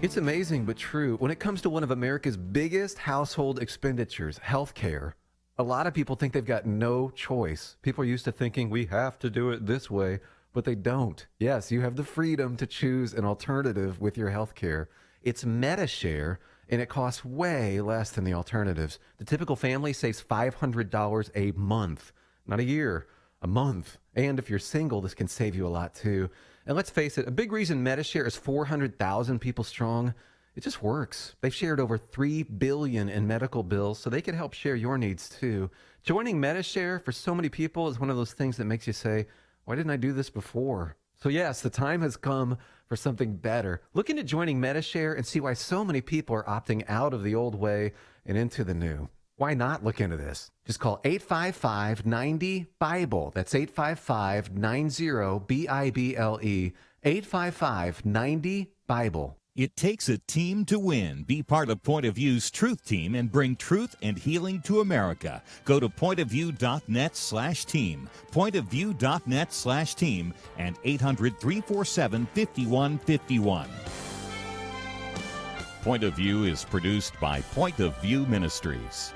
It's amazing but true. When it comes to one of America's biggest household expenditures, healthcare, a lot of people think they've got no choice. People are used to thinking we have to do it this way, but they don't. Yes, you have the freedom to choose an alternative with your healthcare. It's MediShare, and it costs way less than the alternatives. The typical family saves $500 a month. Not a year, a month. And if you're single, this can save you a lot too. And let's face it, a big reason MediShare is 400,000 people strong, it just works. They've shared over $3 billion in medical bills, so they can help share your needs too. Joining MediShare for so many people is one of those things that makes you say, why didn't I do this before? So yes, the time has come for something better. Look into joining MediShare and see why so many people are opting out of the old way and into the new. Why not look into this? Just call 855-90-BIBLE. That's 855-90-BIBLE. 855-90-BIBLE. It takes a team to win. Be part of Point of View's Truth Team and bring truth and healing to America. Go to pointofview.net/team, pointofview.net/team, and 800-347-5151. Point of View is produced by Point of View Ministries.